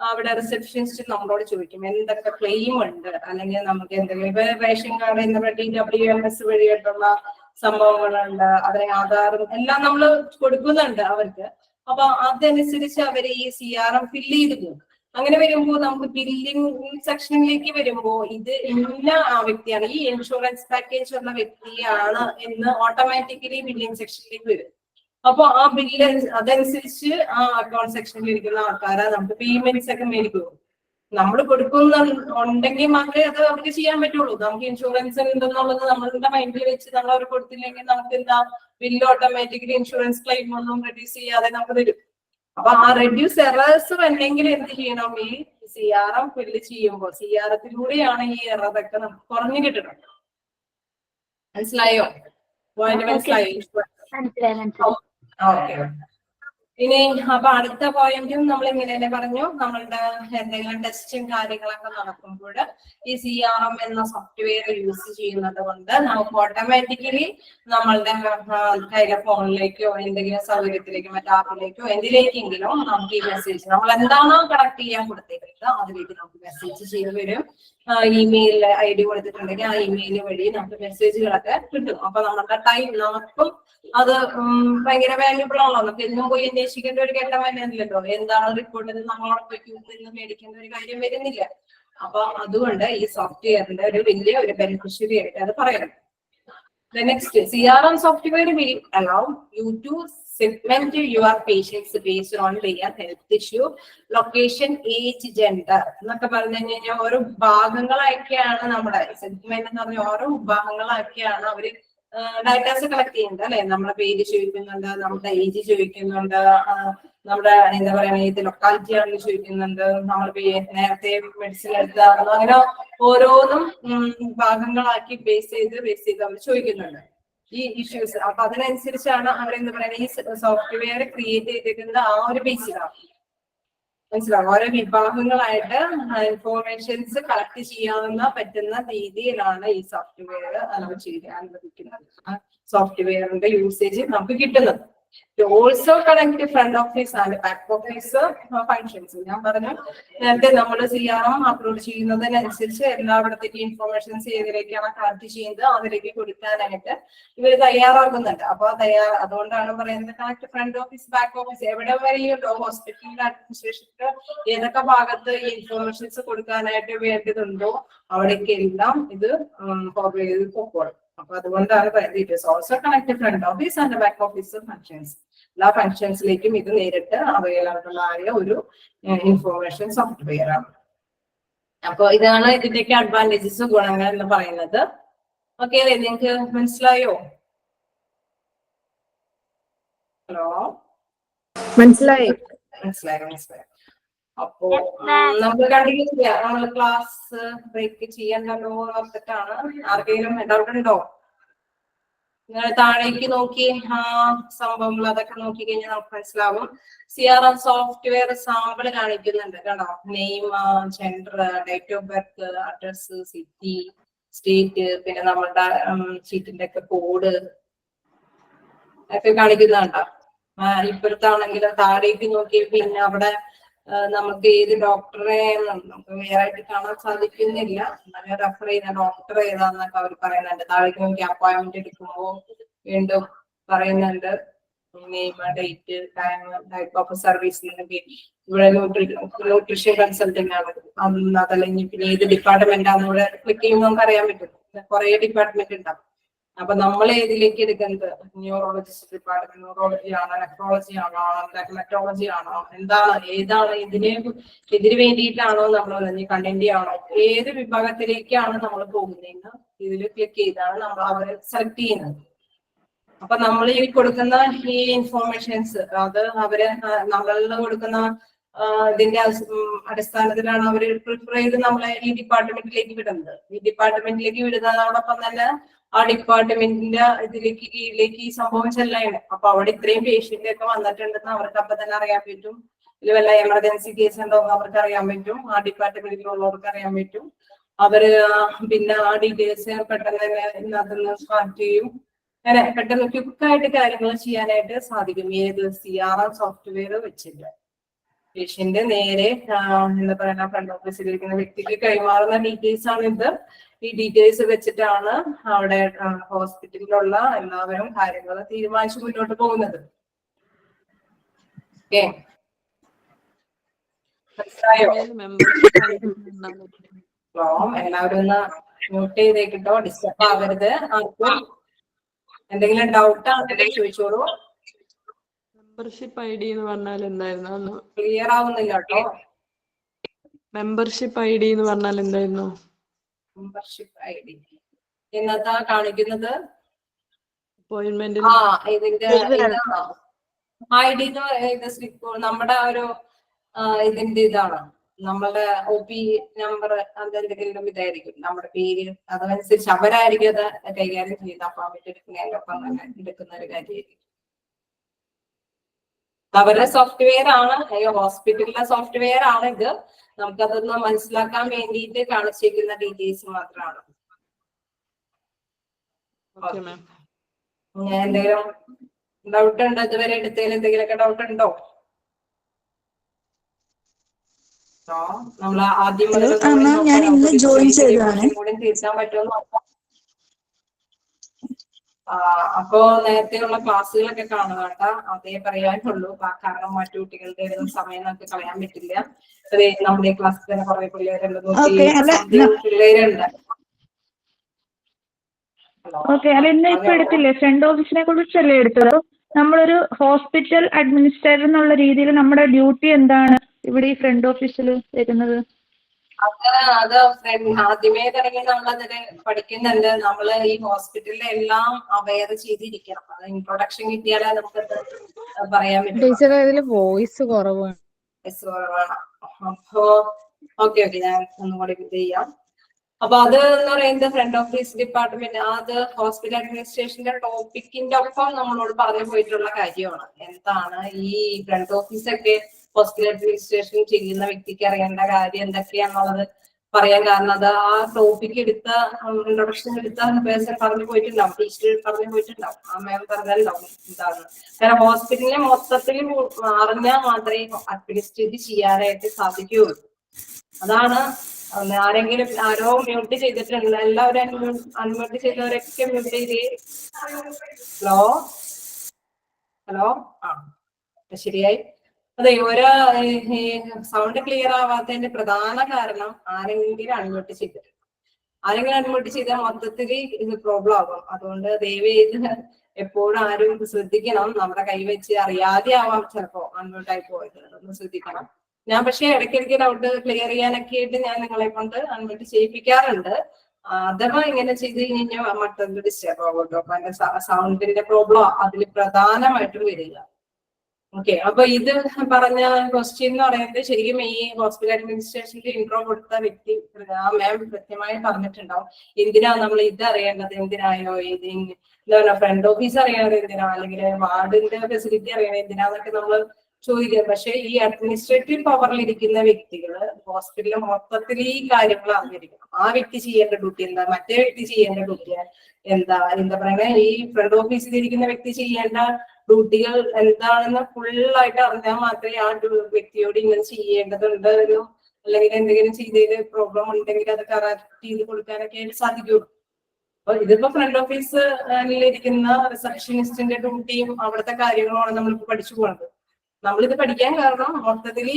അവിടെ റിസപ്ഷനിസ്റ്റ് നമ്മളോട് ചോദിക്കും എന്തൊക്കെ ക്ലെയിം ഉണ്ട്, അല്ലെങ്കിൽ നമുക്ക് എന്തെങ്കിലും ഇപ്പൊ റേഷൻ കാർഡ് DWMS വഴിയായിട്ടുള്ള സംഭവങ്ങളുണ്ട്, അതിന് ആധാറും എല്ലാം നമ്മൾ കൊടുക്കുന്നുണ്ട് അവർക്ക്. അപ്പൊ അതനുസരിച്ച് അവര് ഈ CRM ഫില്ല് ചെയ്ത് പോകും. അങ്ങനെ വരുമ്പോൾ നമുക്ക് ബില്ലിംഗ് സെക്ഷനിലേക്ക് വരുമ്പോൾ ഇത് ഇന്ന വ്യക്തിയാണ്, ഈ ഇൻഷുറൻസ് പാക്കേജ് ഉള്ള വ്യക്തിയാണ് എന്ന് ഓട്ടോമാറ്റിക്കലി ബില്ലിംഗ് സെക്ഷനിലേക്ക് വരും. അപ്പൊ ആ ബില്ല് അതനുസരിച്ച് ആ അക്കൗണ്ട് സെക്ഷനിൽ ഇരിക്കുന്ന ആൾക്കാരെ നമുക്ക് പേയ്മെന്റ്സ് ഒക്കെ മേടിക്കും. നമ്മൾ കൊടുക്കുന്നുണ്ടെങ്കിൽ മാത്രമേ അത് അവർക്ക് ചെയ്യാൻ പറ്റുള്ളൂ. നമുക്ക് ഇൻഷുറൻസ് ഉണ്ടെന്നുള്ളത് നമ്മളുടെ മൈൻഡിൽ വെച്ച് നമ്മൾ അവർ കൊടുത്തില്ലെങ്കിൽ നമുക്ക് എന്താ ബില്ല് ഓട്ടോമാറ്റിക്കലി ഇൻഷുറൻസ് ക്ലെയിം ഒന്നും റെഡ്യൂസ് ചെയ്യാതെ നമുക്ക് തരും. അപ്പൊ ആ റെഡ്യൂസ് എറേഴ്സ് വന്നെങ്കിൽ എന്ത് ചെയ്യണം, ഈ CRM ഫില്ല് ചെയ്യുമ്പോൾ CRM-ത്തിലൂടെയാണ് ഈ എററൊക്കെ നമുക്ക് കുറഞ്ഞു കിട്ടുന്നത്. മനസ്സിലായോ? പോയിന്റ് മനസ്സിലായോ? ഓക്കെ. ഇനി അപ്പൊ അടുത്ത പോയിന്റും നമ്മൾ ഇങ്ങനെ തന്നെ പറഞ്ഞു, നമ്മളുടെ എന്തെങ്കിലും ടെസ്റ്റും കാര്യങ്ങളൊക്കെ നടക്കുമ്പോൾ ഈ CRM എന്ന സോഫ്റ്റ്വെയർ യൂസ് ചെയ്യുന്നത് കൊണ്ട് നമുക്ക് ഓട്ടോമാറ്റിക്കലി നമ്മളുടെ കയ്യിലെ ഫോണിലേക്കോ എന്തെങ്കിലും സൗകര്യത്തിലേക്കോ മറ്റു ആപ്പിലേക്കോ എന്തിലേക്കെങ്കിലും നമുക്ക് ഈ മെസ്സേജ് നമ്മൾ എന്താണോ കണക്ട് ചെയ്യാൻ കൊടുത്തേക്കുന്നത് അതിലേക്ക് നമുക്ക് മെസ്സേജ് ചെയ്ത് വരും. ഇമെയിൽ ID കൊടുത്തിട്ടുണ്ടെങ്കിൽ ആ ഇമെയിൽ വഴി നമുക്ക് മെസ്സേജുകളൊക്കെ കിട്ടും. അപ്പൊ നമ്മുടെ ടൈം നമുക്കും അത് ഭയങ്കര വാല്യൂബിൾ ആണല്ലോ. നമുക്ക് എന്നും പോയി അന്വേഷിക്കേണ്ട ഒരു ഘട്ടം വരുന്നില്ലല്ലോ. എന്താണ് റിപ്പോർട്ട് നമ്മളോടൊപ്പം ക്യൂവിൽ നിന്ന് മേടിക്കേണ്ട ഒരു കാര്യം വരുന്നില്ല. അപ്പൊ അതുകൊണ്ട് ഈ സോഫ്റ്റ്വെയറിന്റെ ഒരു വലിയ ഒരു ബെനിഫിഷ്യറി ആയിട്ട് അത് പറയണം. Next, CRM software will allow you to segment your patients based on their health issue, location, age, gender എന്നൊക്കെ പറഞ്ഞു കഴിഞ്ഞാൽ ഓരോ ഭാഗങ്ങളാക്കിയാണ് നമ്മുടെ സെഗ്മെന്റ് എന്ന് പറഞ്ഞ ഓരോ വിഭാഗങ്ങളാക്കിയാണ് അവര് ഡാറ്റാസ് കളക്ട് ചെയ്യുന്നത് അല്ലെ. നമ്മുടെ പേര് ചോദിക്കുന്നുണ്ട്, നമ്മുടെ ഏജ് ചോദിക്കുന്നുണ്ട്, നമ്മുടെ എന്താ പറയാ ഏത് ലൊക്കാലിറ്റി ആണെന്ന് ചോദിക്കുന്നുണ്ട്, നമ്മൾ നേരത്തെ മെഡിസിൻ എടുത്താണോ, അങ്ങനെ ഓരോന്നും ഭാഗങ്ങളാക്കി ബേസ് ചെയ്ത് അവർ ചോദിക്കുന്നുണ്ട് ഈ ഇഷ്യൂസ്. അപ്പൊ അതിനനുസരിച്ചാണ് അവരെന്താ പറയുക ഈ സോഫ്റ്റ്വെയർ ക്രിയേറ്റ് ചെയ്തിരിക്കുന്നത് ആ ഒരു ബേസിലാണ്. മനസ്സിലാവും? ഓരോ വിഭാഗങ്ങളായിട്ട് ഇൻഫോർമേഷൻസ് കളക്ട് ചെയ്യാവുന്ന പറ്റുന്ന രീതിയിലാണ് ഈ സോഫ്റ്റ്വെയർ അനുവദിക്കുന്നത്. സോഫ്റ്റ്വെയറിന്റെ യൂസേജ് നമുക്ക് കിട്ടുന്നത്. Also connect front office and back office functions. ഞാൻ പറഞ്ഞു നേരത്തെ നമ്മൾ CRM അപ്ലോഡ് ചെയ്യുന്നതിനനുസരിച്ച് എല്ലായിടത്തേക്കും ഇൻഫോർമേഷൻസ് ഏതിലേക്കാണ് കളക്ട് ചെയ്യുന്നത് അതിലേക്ക് കൊടുക്കാനായിട്ട് ഇവർ തയ്യാറാകുന്നുണ്ട്. അപ്പൊ അതുകൊണ്ടാണ് പറയുന്നത് connect front office back office. എവിടെ വരെയുണ്ടോ ഹോസ്പിറ്റലിന്റെ അഡ്മിനിസ്ട്രേഷന്റെ ഏതൊക്കെ ഭാഗത്ത് ഈ ഇൻഫോർമേഷൻസ് കൊടുക്കാനായിട്ട് വേണ്ടതുണ്ടോ അവിടേക്കെല്ലാം ഇത് ഫോർവേഡ് ചെയ്ത് പോകണം. അപ്പൊ അതുകൊണ്ടാണ് പറയുന്നത് it is also connect front office and back office functions. എല്ലാ ഫങ്ഷൻസിലേക്കും ഇത് നേരിട്ട് അവൈലബിൾ ആയ ഒരു ഇൻഫോർമേഷൻ സോഫ്റ്റ്വെയർ ആണ്. അപ്പൊ ഇതാണ് ഇതിന്റെയൊക്കെ അഡ്വാൻറ്റേജസ്, ഗുണങ്ങൾ എന്ന് പറയുന്നത്. ഓക്കെ അല്ലേ, നിങ്ങൾക്ക് മനസ്സിലായോ? ഹലോ, മനസ്സിലായി. മനസ്സിലായി. അപ്പോ നമുക്ക് കണ്ടിന്യൂ ചെയ്യാം. നമ്മൾ ക്ലാസ് ബ്രേക്ക് ചെയ്യണ്ടല്ലോ ഓർത്തിട്ടാണ്. ആർക്കെങ്കിലും ഡൗട്ട് ഉണ്ടോ? നിങ്ങൾ താഴേക്ക് നോക്കി സംഭവങ്ങൾ അതൊക്കെ നോക്കി കഴിഞ്ഞാൽ നമുക്ക് മനസ്സിലാവും. CRM സോഫ്റ്റ്വെയർ സാമ്പിൾ കാണിക്കുന്നുണ്ട് കേട്ടോ. Name, gender, date of birth, address, city, state, പിന്നെ നമ്മളുടെ സീറ്റിന്റെ ഒക്കെ കോഡ് ഒക്കെ കാണിക്കുന്നുണ്ടോ? ഇപ്പോഴത്താണെങ്കിലും താഴേക്ക് നോക്കി പിന്നെ അവിടെ നമുക്ക് ഏത് ഡോക്ടറെ നമുക്ക് വേറെ ആയിട്ട് കാണാൻ സാധിക്കുന്നില്ല. അങ്ങനെ റെഫർ ചെയ്യുന്ന ഡോക്ടർ ഏതാന്നൊക്കെ അവർ പറയുന്നുണ്ട്. താഴേക്ക് നോക്കി അപ്പോയിന്റ്മെന്റ് എടുക്കുമ്പോൾ വീണ്ടും പറയുന്നുണ്ട് name, date, time, type of service. ഇവിടെ ന്യൂട്രീഷൻ കൺസൾട്ടിംഗ് ആണ്. അതല്ലെങ്കിൽ പിന്നെ ഏത് ഡിപ്പാർട്ട്മെന്റ് ആണെന്ന് ഇവിടെ ക്ലിക്ക് ചെയ്യുമ്പോൾ നമുക്ക് അറിയാൻ പറ്റും. കുറെ ഡിപ്പാർട്ട്മെന്റ് ഉണ്ടാവും. അപ്പൊ നമ്മൾ ഏതിലേക്ക് എടുക്കുന്നത്? ന്യൂറോളജിസ്റ്റ് ഡിപ്പാർട്ട്മെന്റ്, ന്യൂറോളജി ആണോ, നെഫ്രോളജി ആണോ, ഡെർമറ്റോളജി ആണോ, ഏതാണ് ഇതിന് വേണ്ടിയിട്ടാണോ നമ്മൾ കണ്ടന്റ് ആണോ, ഏത് വിഭാഗത്തിലേക്കാണ് നമ്മൾ പോകുന്നതെന്ന് ഇതിൽ ക്ലിക്ക് ചെയ്താണ് നമ്മൾ അവരെ സെലക്ട് ചെയ്യുന്നത്. അപ്പൊ നമ്മൾ ഈ കൊടുക്കുന്ന ഈ ഇൻഫോർമേഷൻസ് അത് അവര് നമ്മളിൽ കൊടുക്കുന്ന ഇതിന്റെ അടിസ്ഥാനത്തിലാണ് അവർ പ്രിഫർ ചെയ്ത് നമ്മളെ ഈ ഡിപ്പാർട്ട്മെന്റിലേക്ക് വിടുന്നത്. ഈ ഡിപ്പാർട്ട്മെന്റിലേക്ക് വിടുന്നതോടൊപ്പം തന്നെ ആ ഡിപ്പാർട്ട്മെന്റിന്റെ കീഴിലേക്ക് ഈ സംഭവം ചെല്ലാണ്. അപ്പൊ അവിടെ ഇത്രയും പേഷ്യന്റ് ഒക്കെ വന്നിട്ടുണ്ടെന്ന് അവർക്ക് അപ്പൊ തന്നെ അറിയാൻ പറ്റും. ഇതിൽ വല്ല എമർജൻസി കേസ് ഉണ്ടോ എന്ന് അവർക്ക് അറിയാൻ പറ്റും. ആ ഡിപ്പാർട്ട്മെന്റിലുള്ളവർക്ക് അറിയാൻ പറ്റും. അവര് പിന്നെ ആ ഡീറ്റെയിൽസ് പെട്ടെന്ന് തന്നെ ഇതിനകത്തുനിന്ന് സ്റ്റാർട്ട് ചെയ്യും. അങ്ങനെ പെട്ടെന്ന് ക്വിക്കായിട്ട് കാര്യങ്ങൾ ചെയ്യാനായിട്ട് സാധിക്കും ഏത് CRM സോഫ്റ്റ്വെയർ വെച്ചില്ല. പേഷ്യന്റ് നേരെ എന്താ പറയുക ഫ്രണ്ട് ഓഫീസിലിരിക്കുന്ന വ്യക്തിക്ക് കൈമാറുന്ന ഡീറ്റെയിൽസ് ആണ് ഇത്. ഈ ഡീറ്റെയിൽസ് വെച്ചിട്ടാണ് അവിടെ ഹോസ്പിറ്റലിലുള്ള എല്ലാവരും കാര്യങ്ങൾ തീരുമാനിച്ച് മുന്നോട്ട് പോകുന്നത്. ഓക്കെ, മനസ്സിലായോ? എല്ലാവരും ഒന്ന് മ്യൂട്ട് ചെയ്തേക്കിട്ടോ, ഡിസ്റ്റർബ് ആവരുത്. ആർക്കും എന്തെങ്കിലും ഡൗട്ട് ആണെങ്കിലും ചോദിച്ചോളൂ. മെമ്പർഷിപ്പ് ID എന്ന് പറഞ്ഞാൽ എന്തായിരുന്നു? ക്ലിയർ ആവുന്നില്ല കേട്ടോ. മെമ്പർഷിപ്പ് ID എന്ന് പറഞ്ഞാൽ എന്തായിരുന്നു? മെമ്പർഷിപ്പ് ID എന്നതാ കാണിക്കുന്നത്? അപ്പോയിന്റ്മെന്റ്. ഇതിന്റെ ഇതാണോ ID എന്ന് പറയുന്നത്? സ്ലിപ്പ് നമ്മുടെ ഒരു ഇതിന്റെ ഇതാണ്. നമ്മുടെ OP നമ്പർ അതെന്തെങ്കിലും ഇതായിരിക്കും നമ്മുടെ പേര്. അതനുസരിച്ച് അവരായിരിക്കും അത് കൈകാര്യം ചെയ്ത് അപ്പോയിന്റ്മെന്റ് എടുക്കുന്നതിനൊപ്പം തന്നെ എടുക്കുന്ന ഒരു കാര്യമായിരിക്കും. അവരുടെ സോഫ്റ്റ്വെയർ ആണ്, ഹോസ്പിറ്റലിലെ സോഫ്റ്റ്വെയർ ആണ് ഇത്. നമുക്കതൊന്ന് മനസ്സിലാക്കാൻ വേണ്ടിയിട്ട് കാണിച്ചിരിക്കുന്ന ഡീറ്റെയിൽസ് മാത്രമാണ്. എന്തെങ്കിലും ഡൗട്ട് ഉണ്ടോ? ഇതുവരെ എടുത്തതിൽ എന്തെങ്കിലുമൊക്കെ ഡൗട്ട് ഉണ്ടോ? നമ്മൾ ആദ്യം കൂടി തീർക്കാൻ പറ്റുമെന്ന് നോക്കാം. അപ്പോ നേരത്തെയുള്ള ക്ലാസ്സുകളൊക്കെ കാണുക കേട്ടോ. അതേ പറയാനുള്ളൂ. കാരണം മറ്റു കുട്ടികളുടെ സമയം നമുക്ക് കളയാൻ പറ്റില്ല. നമ്മുടെ ക്ലാസ്സിൽ തന്നെ കുറെ പിള്ളേരുണ്ട്. പിള്ളേരുണ്ട്. ഓക്കെ, അല്ല ഇന്ന് ഇപ്പൊ എടുത്തില്ലേ ഫ്രണ്ട് ഓഫീസിനെ കുറിച്ചല്ലേ എടുത്തത്? നമ്മളൊരു ഹോസ്പിറ്റൽ അഡ്മിനിസ്ട്രേറ്റർ എന്നുള്ള രീതിയിൽ നമ്മുടെ ഡ്യൂട്ടി എന്താണ് ഇവിടെ ഈ ഫ്രണ്ട് ഓഫീസിൽ വരുന്നത്? അത് ആദ്യമേ തുടങ്ങി നമ്മളതിന് പഠിക്കുന്നുണ്ട്. നമ്മൾ ഈ ഹോസ്പിറ്റലിലെ എല്ലാം അവെയർ ചെയ്തിരിക്കണം. അത് ഇൻട്രൊഡക്ഷൻ കിട്ടിയാലേ നമുക്കത് പറയാൻ പറ്റും. വോയിസ് കുറവാണ്. അപ്പോ ഓക്കെ ഞാൻ ഒന്നുകൂടി ഇത് ചെയ്യാം. അപ്പൊ അത് എന്ന് പറയുന്നത് ഫ്രണ്ട് ഓഫീസ് ഡിപ്പാർട്ട്മെന്റ്, അത് ഹോസ്പിറ്റൽ അഡ്മിനിസ്ട്രേഷന്റെ ടോപ്പിക്കിന്റെ ഒപ്പം നമ്മളോട് പറഞ്ഞു പോയിട്ടുള്ള കാര്യമാണ്. എന്താണ് ഈ ഫ്രണ്ട് ഓഫീസൊക്കെ ഹോസ്പിറ്റൽ അഡ്മിനിസ്ട്രേഷൻ ചെയ്യുന്ന വ്യക്തിക്ക് അറിയേണ്ട കാര്യം എന്തൊക്കെയാണുള്ളത് പറയാൻ കാരണം അത് ആ ടോപ്പിക് എടുത്ത ഇൻട്രൊഡക്ഷൻ എടുത്ത പേഴ്സൺ പറഞ്ഞു പോയിട്ടുണ്ടാവും, ടീച്ചർ പറഞ്ഞു പോയിട്ടുണ്ടാവും, ആ മാം പറഞ്ഞാലുണ്ടാവും എന്താണ്. കാരണം ഹോസ്പിറ്റലിനെ മൊത്തത്തിൽ അറിഞ്ഞാൽ മാത്രമേ അഡ്മിനിസ്ട്രേറ്റ് ചെയ്യാനായിട്ട് സാധിക്കുകയുള്ളൂ. അതാണ് ആരെങ്കിലും ആരോ മ്യൂട്ട് ചെയ്തിട്ടുണ്ട്, എല്ലാവരും അൺമ്യൂട്ട് ചെയ്തവരൊക്കെ മ്യൂട്ട് ചെയ്തേ. ഹലോ ഹലോ ആ ശരിയായി. അതെ, ഓരോ സൗണ്ട് ക്ലിയർ ആവാത്തതിന്റെ പ്രധാന കാരണം ആരെങ്കിലും അൺമ്യൂട്ട് ചെയ്തിട്ടുണ്ട്. ആരെങ്കിലും അൺമ്യൂട്ട് ചെയ്താൽ മൊത്തത്തിൽ ഇത് പ്രോബ്ലം ആകും. അതുകൊണ്ട് ദയവേത് എപ്പോഴും ആരും ശ്രദ്ധിക്കണം. നമ്മുടെ കൈവച്ച് അറിയാതെ ആവാം ചിലപ്പോ അൺമ്യൂട്ട് ആയി പോയത്, അതൊന്ന് ശ്രദ്ധിക്കണം. ഞാൻ പക്ഷേ ഇടയ്ക്കിടയ്ക്ക് ഡൗട്ട് ക്ലിയർ ചെയ്യാനൊക്കെ ആയിട്ട് ഞാൻ നിങ്ങളെ കൊണ്ട് അൺമ്യൂട്ട് ചെയ്യിപ്പിക്കാറുണ്ട്. അഥവാ ഇങ്ങനെ ചെയ്ത് കഴിഞ്ഞാൽ മറ്റൊന്ന് ഡിസ്റ്റർബ് ആവും കേട്ടോ. കാരണം സൗണ്ടിന്റെ പ്രോബ്ലം അതിൽ പ്രധാനമായിട്ടും വരിക. ഓക്കെ, അപ്പൊ ഇത് പറഞ്ഞ ക്വസ്റ്റ്യൻ എന്ന് പറയുന്നത് ശരിക്കും ഈ ഹോസ്പിറ്റൽ അഡ്മിനിസ്ട്രേഷനിൽ ഇൻട്രോ കൊടുത്ത വ്യക്തി ആ മാം കൃത്യമായി പറഞ്ഞിട്ടുണ്ടാവും എന്തിനാ നമ്മൾ ഇത് അറിയേണ്ടത്, എന്തിനായോ ഇത് എന്താ പറയുക ഫ്രണ്ട് ഓഫീസ് അറിയണത് എന്തിനാ, അല്ലെങ്കിൽ വാർഡിന്റെ ഫെസിലിറ്റി അറിയണത് എന്തിനാന്നൊക്കെ നമ്മൾ ചോദിക്കുക. പക്ഷെ ഈ അഡ്മിനിസ്ട്രേറ്റീവ് പവറിൽ ഇരിക്കുന്ന വ്യക്തികള് ഹോസ്പിറ്റലിൽ മൊത്തത്തിൽ ഈ കാര്യങ്ങൾ അറിഞ്ഞിരിക്കണം. ആ വ്യക്തി ചെയ്യേണ്ട ഡ്യൂട്ടി എന്താ, മറ്റേ വ്യക്തി ചെയ്യേണ്ട ഡ്യൂട്ടി എന്താ പറയുക, ഈ ഫ്രണ്ട് ഓഫീസിൽ ഇരിക്കുന്ന വ്യക്തി ചെയ്യേണ്ട ഡ്യൂട്ടികൾ എന്താണെന്ന് ഫുള്ളായിട്ട് അറിഞ്ഞാൽ മാത്രമേ ആ വ്യക്തിയോട് ഇങ്ങനെ ചെയ്യേണ്ടതുണ്ട് എന്നും അല്ലെങ്കിൽ എന്തെങ്കിലും ചെയ്തതിൽ പ്രോബ്ലം ഉണ്ടെങ്കിൽ അത് കറക്റ്റ് ചെയ്ത് കൊടുക്കാനൊക്കെ ആയിട്ട് സാധിക്കുള്ളൂ. അപ്പൊ ഇതിപ്പോ ഫ്രണ്ട് ഓഫീസിലിരിക്കുന്ന റിസപ്ഷനിസ്റ്റിന്റെ ഡ്യൂട്ടിയും അവിടുത്തെ കാര്യങ്ങളുമാണ് നമ്മളിപ്പോ പഠിച്ചു പോകുന്നത്. നമ്മളിത് പഠിക്കാൻ കാരണം മൊത്തത്തിൽ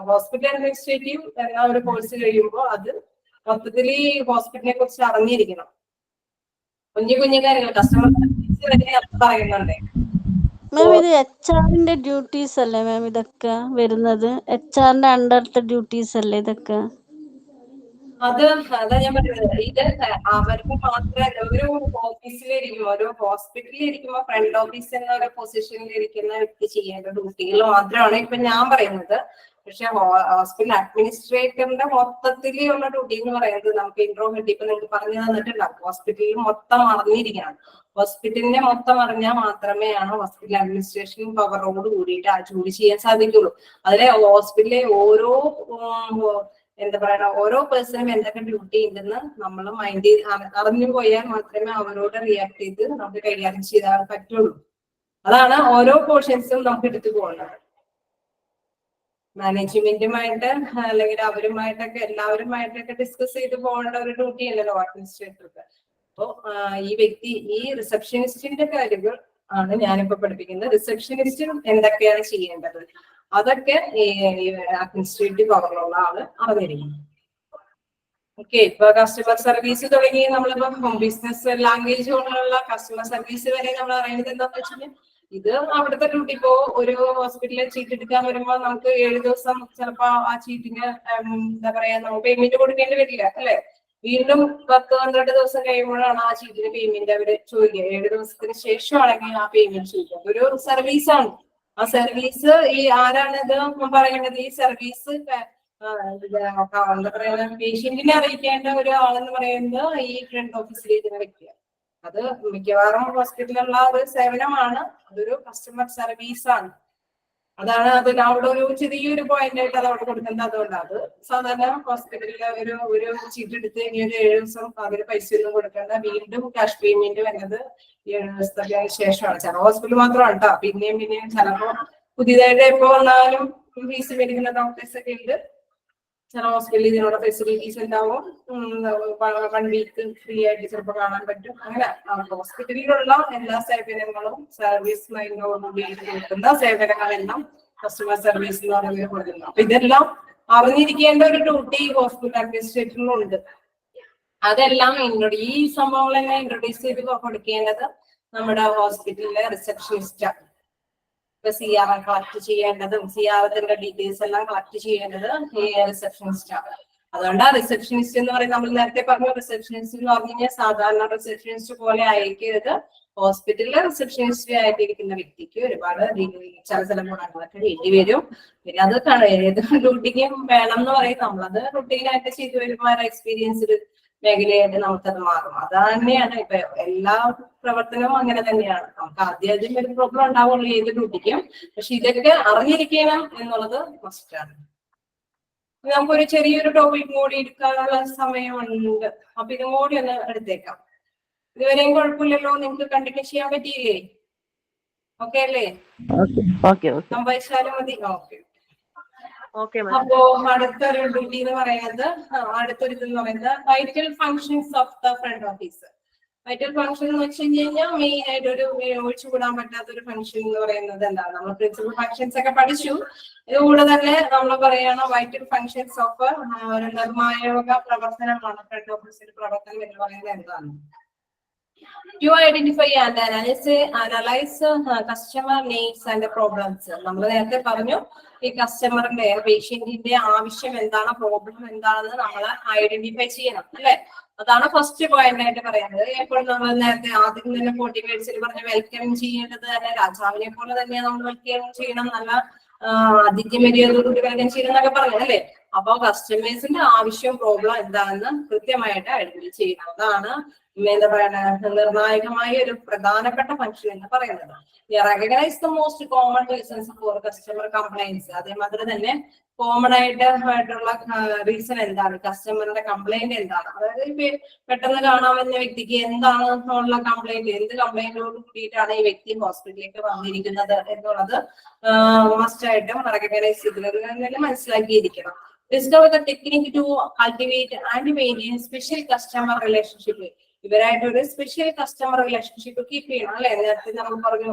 ഹോസ്പിറ്റൽ അഡ്മിനിസ്ട്രേറ്റീവ് എന്ന ഒരു കോഴ്സ് കഴിയുമ്പോൾ അത് മൊത്തത്തിൽ ഹോസ്പിറ്റലിനെ കുറിച്ച് അറിഞ്ഞിരിക്കണം. കുഞ്ഞു കാര്യങ്ങൾ കസ്റ്റമർ സർവീസ് വരെ പറയുന്നുണ്ട്. മാം ഇത് HR-ന്റെ ഡ്യൂട്ടീസ് അല്ലേ മാം ഇതൊക്കെ വരുന്നത്? HR-ന്റെ അണ്ടറിലത്തെ ഡ്യൂട്ടീസ് അല്ലേ ഇതൊക്കെ? അതാ ഞാൻ പറയുന്നത്. ഇത് അവർക്ക് മാത്രമല്ല, ഒരു ഓഫീസിലിരിക്കുമ്പോ ഒരു ഹോസ്പിറ്റലിൽ ഫ്രണ്ട് ഓഫീസ് എന്ന ഒരു പൊസിഷനിൽ ഇരിക്കുന്ന വ്യക്തി ചെയ്യേണ്ട ഡ്യൂട്ടികൾ മാത്രമാണ് ഇപ്പൊ ഞാൻ പറയുന്നത്. പക്ഷെ ഹോസ്പിറ്റൽ അഡ്മിനിസ്ട്രേറ്ററിന്റെ മൊത്തത്തിലുള്ള ഡ്യൂട്ടി എന്ന് പറയുന്നത് നമുക്ക് ഇൻട്രോ കിട്ടി ഇപ്പൊ നിങ്ങൾക്ക് പറഞ്ഞു തന്നിട്ടുണ്ടാവും. ഹോസ്പിറ്റലിൽ മൊത്തം അറിഞ്ഞിരിക്കണം. ഹോസ്പിറ്റലിനെ മൊത്തം അറിഞ്ഞാൽ മാത്രമേ ഹോസ്പിറ്റൽ അഡ്മിനിസ്ട്രേഷൻ പവറോട് കൂടിയിട്ട് ആ ജോലി ചെയ്യാൻ സാധിക്കുള്ളൂ. അതിലെ ഹോസ്പിറ്റലിലെ ഓരോ എന്താ പറയുക ഓരോ പേഴ്സണും എന്തൊക്കെ ഡ്യൂട്ടി ഉണ്ടെന്ന് നമ്മൾ മൈൻഡ് അറിഞ്ഞു പോയാൽ മാത്രമേ അവരോട് റിയാക്ട് ചെയ്ത് നമുക്ക് കൈകാര്യം ചെയ്യാൻ പറ്റുള്ളൂ. അതാണ് ഓരോ പോർഷൻസും നമുക്ക് എടുത്തു പോകുന്നത്. മാനേജ്മെന്റുമായിട്ട് അല്ലെങ്കിൽ അവരുമായിട്ടൊക്കെ എല്ലാവരുമായിട്ടൊക്കെ ഡിസ്കസ് ചെയ്ത് പോകേണ്ട ഒരു ഡ്യൂട്ടി അല്ലല്ലോ അഡ്മിനിസ്ട്രേറ്റർക്ക്. അപ്പോ ഈ വ്യക്തി ഈ റിസപ്ഷനിസ്റ്റിന്റെ കാര്യങ്ങൾ ആണ് ഞാനിപ്പോ പഠിപ്പിക്കുന്നത്. റിസപ്ഷനിസ്റ്റ് എന്തൊക്കെയാണ് ചെയ്യേണ്ടത് അതൊക്കെ ഈ അഡ്മിനിസ്ട്രേറ്റീവ് പവറിലുള്ള ആള് അറിഞ്ഞിരിക്കും. ഓക്കെ, ഇപ്പൊ കസ്റ്റമർ സർവീസ് തുടങ്ങി നമ്മളിപ്പോ ഹോം ബിസിനസ് ലാംഗ്വേജ് കൊണ്ടുള്ള കസ്റ്റമർ സർവീസ് വരെ നമ്മൾ അറിയുന്നത് എന്താണെന്ന് വെച്ചാൽ ഇത് അവിടുത്തെ ഡ്യൂട്ടി. ഇപ്പോ ഒരു ഹോസ്പിറ്റലിൽ ചീട്ട് എടുക്കാൻ വരുമ്പോ നമുക്ക് 7 ദിവസം ചിലപ്പോ ആ ചീറ്റിന് എന്താ പറയാ നമുക്ക് പേയ്മെന്റ് കൊടുക്കേണ്ടി വരില്ല അല്ലെ. വീണ്ടും 10-12 ദിവസം കഴിയുമ്പോഴാണ് ആ ചീറ്റിന് പേയ്മെന്റ് അവര് ചോദിക്കുക. 7 ദിവസത്തിന് ശേഷമാണെങ്കിൽ ആ പേയ്മെന്റ് ചോദിക്കുക. ഒരു സർവീസാണ്. ആ സർവീസ് ഈ ആരാണിത് പറയുന്നത്, ഈ സർവീസ് എന്താ പറയുക പേഷ്യന്റിനെ അറിയിക്കേണ്ട ഒരാളെന്ന് പറയുന്നത് ഈ ഫ്രണ്ട് ഓഫീസിൽ ഇരിക്കുന്ന വ്യക്തിയാണ്. അത് മിക്കവാറും ഹോസ്പിറ്റലിലുള്ള ഒരു സേവനമാണ്. അതൊരു കസ്റ്റമർ സർവീസാണ്. അതാണ് അതിൽ അവിടെ ഒരു ചെറിയൊരു പോയിന്റ് ആയിട്ട് അത് അവിടെ കൊടുക്കുന്നത്. അതുകൊണ്ടാണ് അത് സാധാരണ ഹോസ്പിറ്റലിലെ ഒരു ചീട്ട് എടുത്ത് കഴിഞ്ഞ 7 ദിവസം അതിന് പൈസ ഒന്നും കൊടുക്കേണ്ട. വീണ്ടും ക്യാഷ് പേയ്മെന്റ് വരുന്നത് 7 ദിവസത്തിന് ശേഷമാണ്. ചില ഹോസ്പിറ്റൽ മാത്രമാണ് കേട്ടോ. പിന്നെയും ചിലപ്പോ പുതിയതായിട്ട് എപ്പോ വന്നാലും ഫീസ് മേടിക്കുന്ന ഡോക്ടേഴ്സ് ഒക്കെ ഉണ്ട്. ചില ഹോസ്പിറ്റലിൽ ഇതിനുള്ള ഫെസിലിറ്റീസ് ഉണ്ടാവും. 1 വീക്ക് ഫ്രീ ആയിട്ട് ചിലപ്പോൾ കാണാൻ പറ്റും. അങ്ങനെ ഹോസ്പിറ്റലിലുള്ള എല്ലാ സേവനങ്ങളും സർവീസ് മൈൻഡോടുകൂടി കൊടുക്കുന്ന സേവനങ്ങളെല്ലാം കസ്റ്റമർ സർവീസ് എന്ന് പറയുന്നത് കൊടുക്കുന്നു. അപ്പൊ ഇതെല്ലാം അറിഞ്ഞിരിക്കേണ്ട ഒരു ഡ്യൂട്ടി ഹോസ്പിറ്റൽ അഡ്മിനിസ്ട്രേറ്ററിനുണ്ട്. അതെല്ലാം ഈ സംഭവങ്ങളെല്ലാം ഇൻട്രൊഡ്യൂസ് ചെയ്ത് കൊടുക്കേണ്ടത് നമ്മുടെ ഹോസ്പിറ്റലിലെ റിസപ്ഷനിസ്റ്റാണ്. ഇപ്പൊ CR കളക്ട് ചെയ്യേണ്ടതും CR-ന്റെ ഡീറ്റെയിൽസ് എല്ലാം കളക്ട് ചെയ്യേണ്ടത് ഈ റിസപ്ഷനിസ്റ്റ് ആണ്. അതുകൊണ്ട് ആ റിസപ്ഷനിസ്റ്റ് എന്ന് പറയുന്നത് നമ്മൾ നേരത്തെ പറഞ്ഞ റിസപ്ഷനിസ്റ്റ് എന്ന് പറഞ്ഞു കഴിഞ്ഞാൽ സാധാരണ റിസപ്ഷനിസ്റ്റ് പോലെ ആയിരിക്കരുത്. ഹോസ്പിറ്റലിലെ റിസപ്ഷനിസ്റ്റ് ആയിട്ടിരിക്കുന്ന വ്യക്തിക്ക് ഒരുപാട് ചില ഗുണങ്ങളൊക്കെ വേണ്ടി വരും. പിന്നെ അത് ഏത് ഡ്യൂട്ടിക്കും വേണം എന്ന് പറയും. നമ്മളത് റുട്ടീനായിട്ട് ചെയ്തു വരുമ്പോൾ എക്സ്പീരിയൻസ്ഡ് മേഖലയായിട്ട് നമുക്കത് മാറും. അത് തന്നെയാണ് ഇപ്പൊ എല്ലാ പ്രവർത്തനവും അങ്ങനെ തന്നെയാണ്. നമുക്ക് ആദ്യം ഒരു പ്രോബ്ലം ഉണ്ടാവുള്ളൂ ഏത് ഡ്യൂട്ടിക്കും. പക്ഷെ ഇതൊക്കെ അറിഞ്ഞിരിക്കണം എന്നുള്ളത് മസ്റ്റാണ്. നമുക്കൊരു ചെറിയൊരു ടോപ്പിക് കൂടി എടുക്കാനുള്ള സമയമുണ്ട്. അപ്പൊ ഇതും കൂടി ഒന്ന് എടുത്തേക്കാം. ഇതുവരെയും കുഴപ്പമില്ലല്ലോ, നിങ്ങൾക്ക് കണ്ടിന്യൂ ചെയ്യാൻ പറ്റിയില്ലേ? ഓക്കെ അല്ലേ? സംഭവിച്ചാലും മതി. ഓക്കെ. അപ്പോ അടുത്തൊരു ഡ്യൂട്ടി എന്ന് പറയുന്നത്, അടുത്തൊരു ഇതെന്ന് പറയുന്നത് vital functions of the front office. Vital function എന്ന് വെച്ച് കഴിഞ്ഞാൽ മെയിൻ ആയിട്ട് ഒരു ഒഴിച്ചുകൂടാൻ പറ്റാത്ത ഒരു ഫംഗ്ഷൻ എന്ന് പറയുന്നത് എന്താണ്? നമ്മൾ പ്രിൻസിപ്പൽ ഫംഗ്ഷൻസ് ഒക്കെ പഠിച്ചു. ഇതുകൂടെ തന്നെ നമ്മൾ പറയുകയാണ് വൈറ്റൽ ഫംഗ്ഷൻസ് ഓഫ് ഒരു നിർണായക പ്രവർത്തനമാണ് ഫ്രണ്ട് ഓഫീസിന്റെ പ്രവർത്തനം എന്ന് പറയുന്നത് എന്താണ്? To identify and analyze customer needs and problems. നമ്മൾ നേരത്തെ പറഞ്ഞു ഈ കസ്റ്റമറിന്റെ പേഷ്യന്റിന്റെ ആവശ്യം എന്താണ്, പ്രോബ്ലം എന്താണെന്ന് നമ്മൾ ഐഡന്റിഫൈ ചെയ്യണം അല്ലെ? അതാണ് ഫസ്റ്റ് പോയിന്റ് ആയിട്ട് പറയുന്നത്. എപ്പോഴും നമ്മൾ നേരത്തെ ആദ്യം തന്നെ 40 വേർഡ്സിൽ പറഞ്ഞ വെൽക്കം ചെയ്യേണ്ടത് തന്നെ രാജാവിനെ പോലെ തന്നെ നമ്മൾ വെൽക്കം ചെയ്യണം, നല്ല അതിഥ്യമര്യാദയോടുകൂടി വെൽക്കം ചെയ്യണം എന്നൊക്കെ പറഞ്ഞു അല്ലെ? അപ്പൊ കസ്റ്റമേഴ്സിന്റെ ആവശ്യം പ്രോബ്ലം എന്താണെന്ന് കൃത്യമായിട്ട് ഐഡന്റിഫൈ ചെയ്യണം. അതാണ് എന്താ പറയുക നിർണായകമായ ഒരു പ്രധാനപ്പെട്ട ഫംഗ്ഷൻ എന്ന് പറയുന്നത്. Recognise the most common reasons for customer complaints. അതേമാതിരി തന്നെ കോമൺ ആയിട്ടുള്ള റീസൺ എന്താണ്, കസ്റ്റമറിന്റെ കംപ്ലൈന്റ് എന്താണ്, അതായത് പെട്ടെന്ന് കാണാൻ വന്ന വ്യക്തിക്ക് എന്താണ് ഉള്ള കംപ്ലൈന്റ്, എന്ത് കംപ്ലൈന്റോട് കൂടിയിട്ടാണ് ഈ വ്യക്തി ഹോസ്പിറ്റലിലേക്ക് വന്നിരിക്കുന്നത് എന്നുള്ളത് മസ്റ്റ് ആയിട്ടും റെക്കഗ്നൈസ് ചെയ്തിട്ട് മനസ്സിലാക്കിയിരിക്കണം. Discover the technique to cultivate and maintain special customer relationship. ഇവരായിട്ട് ഒരു സ്പെഷ്യൽ കസ്റ്റമർ റിലേഷൻഷിപ്പ് കീപ്പ് ചെയ്യണം അല്ലെ? നേരത്തെ നമ്മൾ പറഞ്ഞു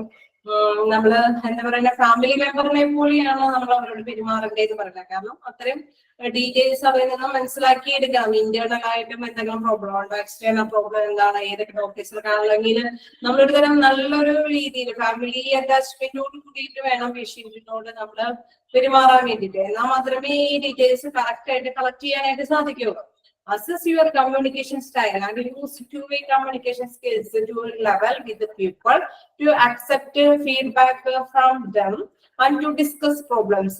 നമ്മള് എന്താ പറയുക ഫാമിലി മെമ്പറിനെ പോലെയാണ് നമ്മൾ അവരോട് പെരുമാറേണ്ടത് പറയുന്നത്. കാരണം അത്രയും ഡീറ്റെയിൽസ് അവരിൽ നിന്ന് മനസ്സിലാക്കിയെടുക്കാം. ഇന്റേണൽ ആയിട്ടും എന്തെങ്കിലും പ്രോബ്ലം ഉണ്ടോ, എക്സ്റ്റേണൽ പ്രോബ്ലം എന്താണ്, ഏതൊക്കെ ഡോക്ടേഴ്സിനൊക്കെയാണെങ്കിൽ നമ്മളൊരു തരം നല്ലൊരു രീതിയിൽ ഫാമിലി അറ്റാച്ച്മെന്റോട് കൂടിയിട്ട് വേണം പേഷ്യന്റിനോട് നമ്മൾ പെരുമാറാൻ വേണ്ടിയിട്ട്. എന്നാൽ മാത്രമേ ഈ ഡീറ്റെയിൽസ് കറക്റ്റ് ആയിട്ട് കളക്ട് ചെയ്യാനായിട്ട് സാധിക്കുകയുള്ളൂ. Assess your communication style and use two-way communication skills to level with the people, to accept feedback from them and to discuss problems.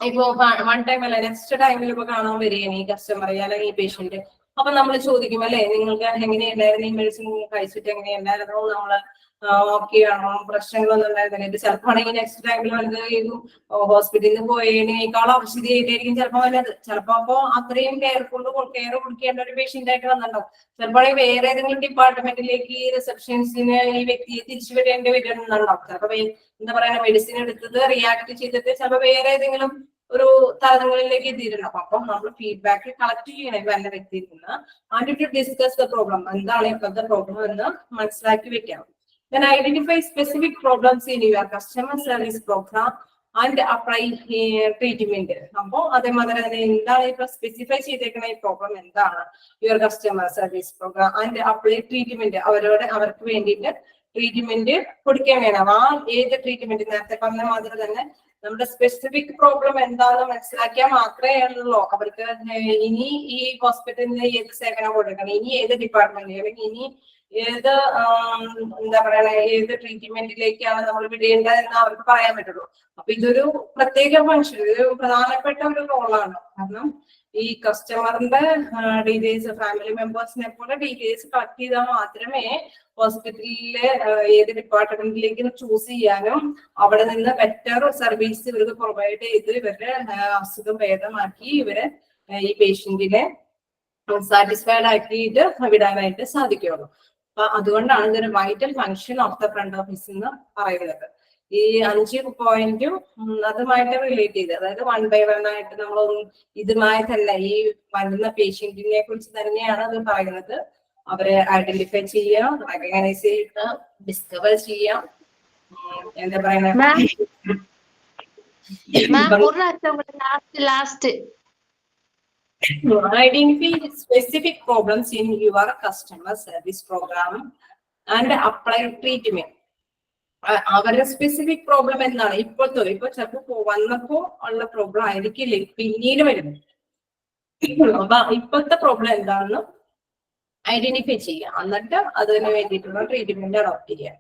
ഇപ്പൊ വൺ ടൈം അല്ല നെക്സ്റ്റ് ടൈമിൽ ഇപ്പൊ കാണാൻ വരികയാണ് ഈ കസ്റ്റമർ അല്ലെങ്കിൽ ഈ പേഷ്യന്റ്. അപ്പൊ നമ്മൾ ചോദിക്കും അല്ലെ, നിങ്ങൾക്ക് എങ്ങനെയുണ്ടായിരുന്നു ഈ മെഡിസിൻ കഴിച്ചിട്ട് എങ്ങനെയുണ്ടായിരുന്നു, നമ്മള് ഓക്കെ ആണോ, പ്രശ്നങ്ങളൊന്നും ഉണ്ടായിരുന്നില്ല. ചിലപ്പോ ആണെങ്കിൽ നെക്സ്റ്റ് ടൈമിൽ വന്നത് ഹോസ്പിറ്റലിൽ പോയതിനേക്കാളും അവശതയായിട്ടായിരിക്കും ചിലപ്പോൾ വന്നത്. ചിലപ്പോ അപ്പൊ അത്രയും കെയർ കൊടുക്കേണ്ട ഒരു പേഷ്യന്റ് ആയിട്ട് വന്നിട്ടുണ്ടാവും. ചിലപ്പോൾ വേറെ ഏതെങ്കിലും ഡിപ്പാർട്ട്മെന്റിലേക്ക് റിസപ്ഷൻസിന് ഈ വ്യക്തിയെ തിരിച്ചു വരേണ്ടി വരുന്നുണ്ടാവും. ചിലപ്പോ എന്താ പറയാ മെഡിസിൻ എടുത്തത് റിയാക്ട് ചെയ്തിട്ട് ചിലപ്പോൾ വേറെ ഏതെങ്കിലും ഒരു തലങ്ങളിലേക്ക് എത്തിയിട്ടുണ്ടാവും. അപ്പൊ നമ്മൾ ഫീഡ്ബാക്ക് കളക്ട് ചെയ്യണം വല്ല വ്യക്തിയിൽ നിന്ന്. And to discuss the problem, എന്താണ് ഇപ്പോഴത്തെ പ്രോബ്ലം എന്ന് മനസ്സിലാക്കി വെക്കാം. Then identify specific problems in your customer service program and apply treatment. അപ്പോ അതേമാതിരി തന്നെ എന്താണ് ഇപ്പൊ സ്പെസിഫൈ ചെയ്തേക്കുന്ന ഈ പ്രോബ്ലം എന്താണ്, your customer service program and apply treatment. അവർക്ക് വേണ്ടിയിട്ട് ട്രീറ്റ്മെന്റ് കൊടുക്കാൻ വേണം. ആ ഏത് ട്രീറ്റ്മെന്റ് നേരത്തെ പറഞ്ഞ മാതിരി തന്നെ നമ്മുടെ സ്പെസിഫിക് പ്രോബ്ലം എന്താണെന്ന് മനസ്സിലാക്കിയാൽ മാത്രമേ ഉള്ളൂ അവർക്ക് ഇനി ഈ ഹോസ്പിറ്റലിന് ഏത് സേവനം കൊടുക്കണം, ഇനി ഏത് ഡിപ്പാർട്ട്മെന്റ് അല്ലെങ്കിൽ ഇനി ഏത് എന്താ പറയണ ഏത് ട്രീറ്റ്മെന്റിലേക്കാണ് നമ്മൾ വിടേണ്ടതെന്ന് അവർക്ക് പറയാൻ പറ്റുള്ളൂ. അപ്പൊ ഇതൊരു പ്രത്യേക ഫംഗ്ഷൻ, ഒരു പ്രധാനപ്പെട്ട ഒരു റോളാണ്. കാരണം ഈ കസ്റ്റമറിന്റെ ഡീറ്റെയിൽസ് ഫാമിലി മെമ്പേഴ്സിനെ പോലെ ഡീറ്റെയിൽസ് കളക്ട് ചെയ്താൽ മാത്രമേ ഹോസ്പിറ്റലിലെ ഏത് ഡിപ്പാർട്ട്മെന്റിലേക്ക് ചൂസ് ചെയ്യാനും അവിടെ നിന്ന് ബെറ്റർ സർവീസ് ഇവർക്ക് പ്രൊവൈഡ് ചെയ്ത് ഇവരുടെ അസുഖം ഭേദമാക്കി ഇവരെ ഈ പേഷ്യന്റിനെ സാറ്റിസ്ഫൈഡ് ആക്കിയിട്ട് വിടാനായിട്ട് സാധിക്കുള്ളൂ. അപ്പൊ അതുകൊണ്ടാണ് ഇതൊരു vital function of the front office എന്ന് പറയുന്നത്. ഈ 5 പോയിന്റും അതുമായിട്ട് റിലേറ്റ് ചെയ്ത്, അതായത് 1 by 1 ആയിട്ട് നമ്മൾ ഇതുമായി തന്നെ ഈ വരുന്ന പേഷ്യന്റിനെ കുറിച്ച് തന്നെയാണ് അത് പറയുന്നത്. അവരെ ഐഡന്റിഫൈ ചെയ്യാം, റെക്കഗ്നൈസ് ചെയ്യുക, ഡിസ്കവർ ചെയ്യാം, എന്താ പറയുക identify specific problems in your customer service program and apply treatment. അവരുടെ സ്പെസിഫിക് പ്രോബ്ലം എന്താണ് ഇപ്പൊ ചിലപ്പോ വന്നപ്പോ ഉള്ള പ്രോബ്ലം ആയിരിക്കില്ലേ പിന്നീട് വരുന്നത്. അപ്പൊ ഇപ്പോഴത്തെ പ്രോബ്ലം എന്താണെന്ന് ഐഡന്റിഫൈ ചെയ്യുക, എന്നിട്ട് അതിന് വേണ്ടിയിട്ടുള്ള ട്രീറ്റ്മെന്റ് അഡോപ്റ്റ് ചെയ്യുക.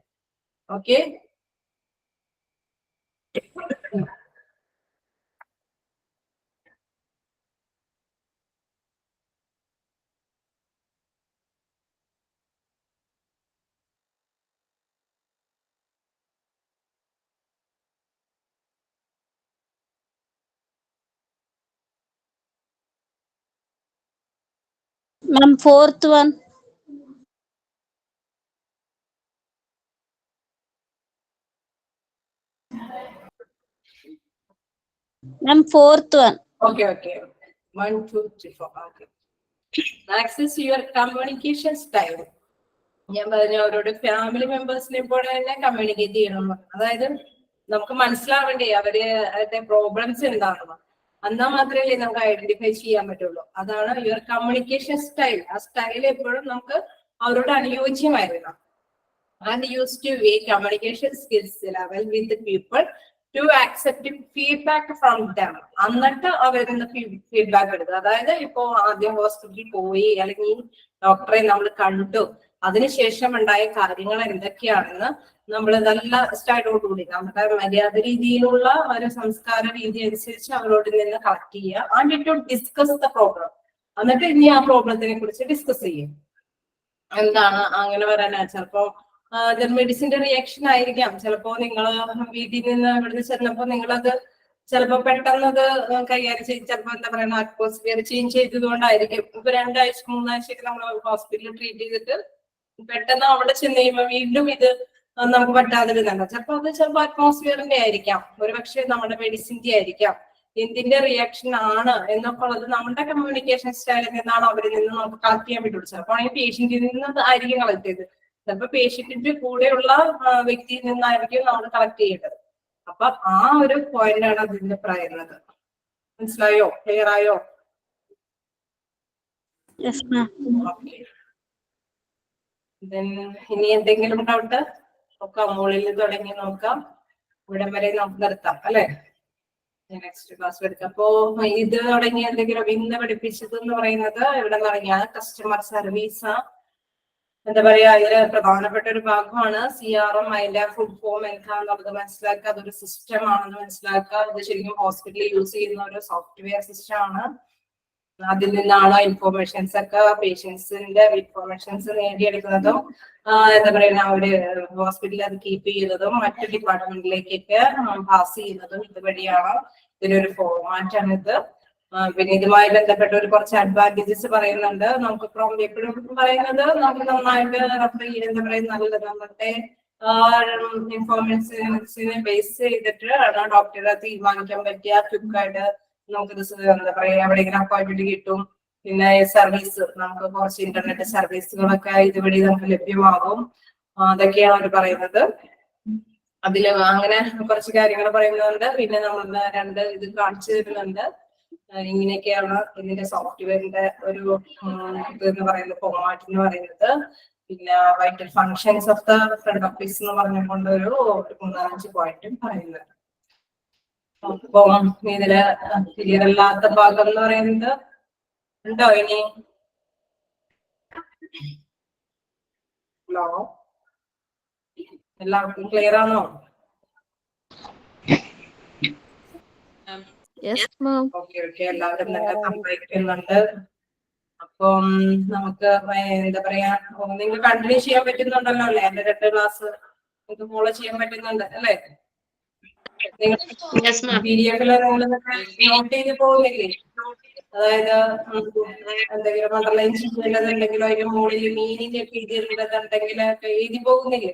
Okay. Ma'am, fourth one. Ma'am, fourth one. Okay. 1, 2, 3, 4. Okay. Next is your communication style. ഞാൻ പറഞ്ഞ അവരോട് ഫാമിലി മെമ്പേഴ്സിനെ പോലെ തന്നെ കമ്മ്യൂണിക്കേറ്റ് ചെയ്യണം. അതായത് നമുക്ക് മനസ്സിലാവേണ്ടേ അവരുടെ പ്രോബ്ലംസ് എന്താണെന്ന്. എന്നാൽ മാത്രമേ നമുക്ക് ഐഡന്റിഫൈ ചെയ്യാൻ പറ്റുള്ളൂ. അതാണ് യുവർ കമ്മ്യൂണിക്കേഷൻ സ്റ്റൈൽ. ആ സ്റ്റൈൽ എപ്പോഴും നമുക്ക് അവരോട് അനുയോജ്യമായിരുന്നു. And used to weigh communication skills level with the people to accept feedback from them. എന്നിട്ട് അവരിന്ന് ഫീഡ്ബാക്ക് എടുക്കുക. അതായത് ഇപ്പോ ആദ്യം ഹോസ്പിറ്റലിൽ പോയി അല്ലെങ്കിൽ ഡോക്ടറെ നമ്മൾ കണ്ടു, അതിനുശേഷം ഉണ്ടായ കാര്യങ്ങൾ എന്തൊക്കെയാണെന്ന് നമ്മൾ നല്ല സ്റ്റൈലോടുകൂടി നമ്മുടെ മര്യാദ രീതിയിലുള്ള ഒരു സംസ്കാര രീതി അനുസരിച്ച് അവരോട് നിന്ന് കളക്ട് ചെയ്യുക. And to discuss the problem. എന്നിട്ട് ഇനി ആ പ്രോബ്ലത്തിനെ കുറിച്ച് ഡിസ്കസ് ചെയ്യും. എന്താണ് അങ്ങനെ വരാനാ? ചിലപ്പോ മെഡിസിന്റെ റിയാക്ഷൻ ആയിരിക്കാം. ചിലപ്പോ നിങ്ങൾ വീട്ടിൽ നിന്ന് ഇവിടുന്ന് ചെന്നപ്പോ നിങ്ങളത് ചിലപ്പോ പെട്ടെന്നത് കൈകാര്യം ചെയ്ത് ചിലപ്പോ എന്താ പറയുക അറ്റ്മോസ്ഫിയർ ചേഞ്ച് ചെയ്തതുകൊണ്ടായിരിക്കും. ഇപ്പൊ 2 ആഴ്ച 3 ആഴ്ചയൊക്കെ നമ്മൾ ഹോസ്പിറ്റലിൽ ട്രീറ്റ് ചെയ്തിട്ട് പെട്ടെന്ന് അവിടെ ചെന്ന് കഴിയുമ്പോൾ വീണ്ടും ഇത് നമുക്ക് പറ്റാതിരുന്നുണ്ട്. ചിലപ്പോ അറ്റ്മോസ്ഫിയറിന്റെ ആയിരിക്കാം, ഒരുപക്ഷെ നമ്മുടെ മെഡിസിന്റെ ആയിരിക്കാം. എന്തിന്റെ റിയാക്ഷൻ ആണ് എന്നൊക്കെ ഉള്ളത് നമ്മുടെ കമ്മ്യൂണിക്കേഷൻ സ്റ്റൈലിൽ നിന്നാണ് അവരിൽ നിന്ന് നമുക്ക് കളക്ട് ചെയ്യാൻ പറ്റുള്ളൂ. ചിലപ്പോൾ ഈ പേഷ്യന്റിൽ നിന്ന് ആയിരിക്കും കളക്ട് ചെയ്ത്, ചിലപ്പോൾ പേഷ്യന്റിന്റെ കൂടെയുള്ള വ്യക്തിയിൽ നിന്നായിരിക്കും നമ്മൾ കളക്ട് ചെയ്യേണ്ടത്. അപ്പൊ ആ ഒരു പോയിന്റ് ആണ് അതിന്റെ പറയുന്നത്. മനസ്സിലായോ? ക്ലിയർ ആയോ? ഇനി എന്തെങ്കിലും ഡൗട്ട് നോക്കാം. മുകളിൽ തുടങ്ങി നോക്കാം, ഇവിടെ വരെ നമുക്ക് നിർത്താം അല്ലെ? നെക്സ്റ്റ് ക്ലാസ് എടുക്കാം. അപ്പോ ഇത് തുടങ്ങി എന്തെങ്കിലും ഇന്ന് പഠിപ്പിച്ചത് എന്ന് പറയുന്നത് ഇവിടെ തുടങ്ങിയ കസ്റ്റമർ സർവീസ് എന്താ പറയാ, ഇതില് പ്രധാനപ്പെട്ട ഒരു ഭാഗമാണ് CRM. അതിന്റെ ഫുൾ ഫോം എന്താണെന്നുള്ളത് മനസ്സിലാക്കുക. അതൊരു സിസ്റ്റം ആണെന്ന് മനസ്സിലാക്കുക. ഇത് ശരിക്കും ഹോസ്പിറ്റലിൽ യൂസ് ചെയ്യുന്ന ഒരു സോഫ്റ്റ്വെയർ സിസ്റ്റം ആണ്. അതിൽ നിന്നാണ് ഇൻഫോർമേഷൻസ് ഒക്കെ പേഷ്യൻസിന്റെ ഇൻഫോർമേഷൻസ് നേടിയെടുക്കുന്നതും എന്താ പറയുക അവര് ഹോസ്പിറ്റലിൽ അത് കീപ്പ് ചെയ്യുന്നതും മറ്റു ഡിപ്പാർട്ട്മെന്റിലേക്കൊക്കെ പാസ് ചെയ്യുന്നതും ഇതുവഴിയാണ്. ഇതിനൊരു ഫോർമാറ്റ് ആണ് ഇത്. പിന്നെ ഇതുമായി ബന്ധപ്പെട്ട ഒരു കുറച്ച് അഡ്വാൻറ്റേജസ് പറയുന്നുണ്ട്. നമുക്ക് എപ്പോഴും പറയുന്നത് നമുക്ക് നന്നായിട്ട് റെഫർ ചെയ്യാൻ എന്താ പറയുക നല്ലത് നമ്മുടെ ഇൻഫോർമേഷൻസിനെ ബേസ് ചെയ്തിട്ട് ഡോക്ടറെ തീരുമാനിക്കാൻ പറ്റിയ ക്വിക്കായിട്ട് നമുക്കിത് എന്താ പറയാ എവിടെയെങ്കിലും അപ്പോയിന്റ്മെന്റ് കിട്ടും. പിന്നെ സർവീസ് നമുക്ക് കുറച്ച് ഇന്റർനെറ്റ് സർവീസുകളൊക്കെ ഇതുവഴി നമുക്ക് ലഭ്യമാകും. അതൊക്കെയാണ് അവർ പറയുന്നത്. അതിൽ അങ്ങനെ കുറച്ച് കാര്യങ്ങൾ പറയുന്നുണ്ട്. പിന്നെ നമ്മൾ 2 ഇത് കാണിച്ചു തരുന്നുണ്ട്. ഇങ്ങനെയൊക്കെയാണ് ഇതിന്റെ സോഫ്റ്റ്വെയറിന്റെ ഒരു എന്ന് പറയുന്നത് ഫോർമാറ്റ് എന്ന് പറയുന്നത്. പിന്നെ vital functions of the front office എന്ന് പറഞ്ഞുകൊണ്ട് ഒരു 3-5 പോയിന്റും പറയുന്നുണ്ട്. അപ്പം ഇതില് ക്ലിയർ അല്ലാത്ത ഭാഗം എന്ന് പറയുന്നത് ഉണ്ടോ? ഇനി ഹലോ, എല്ലാവർക്കും ക്ലിയർ ആണോ? ഓക്കെ എല്ലാവരും നല്ല സംസാരിക്കുന്നുണ്ട്. അപ്പം നമുക്ക് എന്താ പറയാ നിങ്ങൾ കണ്ടിന്യൂ ചെയ്യാൻ പറ്റുന്നുണ്ടല്ലോ അല്ലെ? എന്റെ 2 ക്ലാസ് നിങ്ങൾക്ക് ഫോളോ ചെയ്യാൻ പറ്റുന്നുണ്ട് അല്ലെ? നിങ്ങൾ PDF-ല് നോട്ട് ചെയ്ത് പോകുന്നില്ലേ? അതായത് എന്തെങ്കിലും അണ്ടർലൈൻ ചെയ്യുന്നതുണ്ടെങ്കിലോ അതിന്റെ മുകളിൽ മീനിങ് ഒക്കെ എഴുതിയിട്ടുണ്ടെങ്കിൽ എഴുതി പോകുന്നില്ലേ?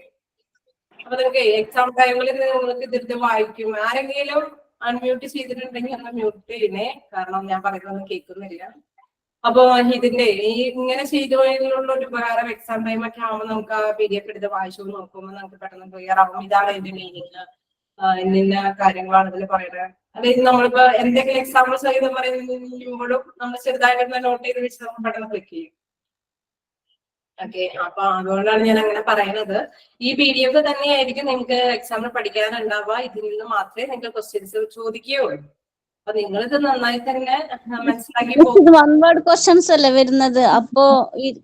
അപ്പൊ നിങ്ങൾക്ക് എക്സാം ടൈമിൽ നിങ്ങൾക്ക് ഇതിട്ട് വായിക്കും. ആരെങ്കിലും അൺമ്യൂട്ട് ചെയ്തിട്ടുണ്ടെങ്കിൽ ഒന്ന് മ്യൂട്ട് ചെയ്യുന്നേ, കാരണം ഞാൻ പറയുന്നൊന്നും കേൾക്കുന്നില്ല. അപ്പൊ ഇതിന്റെ ഇങ്ങനെ ചെയ്തുള്ള ഒരു ഉപകാരം എക്സാം ടൈം ഒക്കെ ആവുമ്പോൾ നമുക്ക് ആ PDF എടുത്ത് വായിച്ചു നോക്കുമ്പോൾ നമുക്ക് പെട്ടെന്ന് ക്ലിയർ ആവും. ഇതാണ് ഇതിന്റെ മീനിങ്, ഇന്ന കാര്യങ്ങളാണ് ഇതിൽ പറയുന്നത്. അതായത് നമ്മളിപ്പോ എന്തെങ്കിലും എക്സാമ്പിൾസ് ആയിട്ട് പറയുമ്പോഴും നമ്മൾ ചെറുതായിട്ട് നോട്ട് ചെയ്ത് വെച്ച് നമുക്ക് പെട്ടെന്ന് ക്ലിക്ക് ചെയ്യും. ഓക്കെ, അപ്പൊ അതുകൊണ്ടാണ് ഞാൻ അങ്ങനെ പറയുന്നത്. ഈ PDF തന്നെയായിരിക്കും നിങ്ങൾക്ക് എക്സാമിന് പഠിക്കാനുണ്ടാവുക. ഇതിൽ നിന്ന് മാത്രമേ നിങ്ങൾക്ക് ക്വസ്റ്റ്യൻസ് ചോദിക്കുകയുള്ളൂ. അപ്പൊ നിങ്ങളിത് നന്നായി തന്നെ മനസ്സിലാക്കി പോകും. വൺ വേർഡ് ക്വസ്റ്റ്യൻസ് അല്ലേ വരുന്നത്? അപ്പോ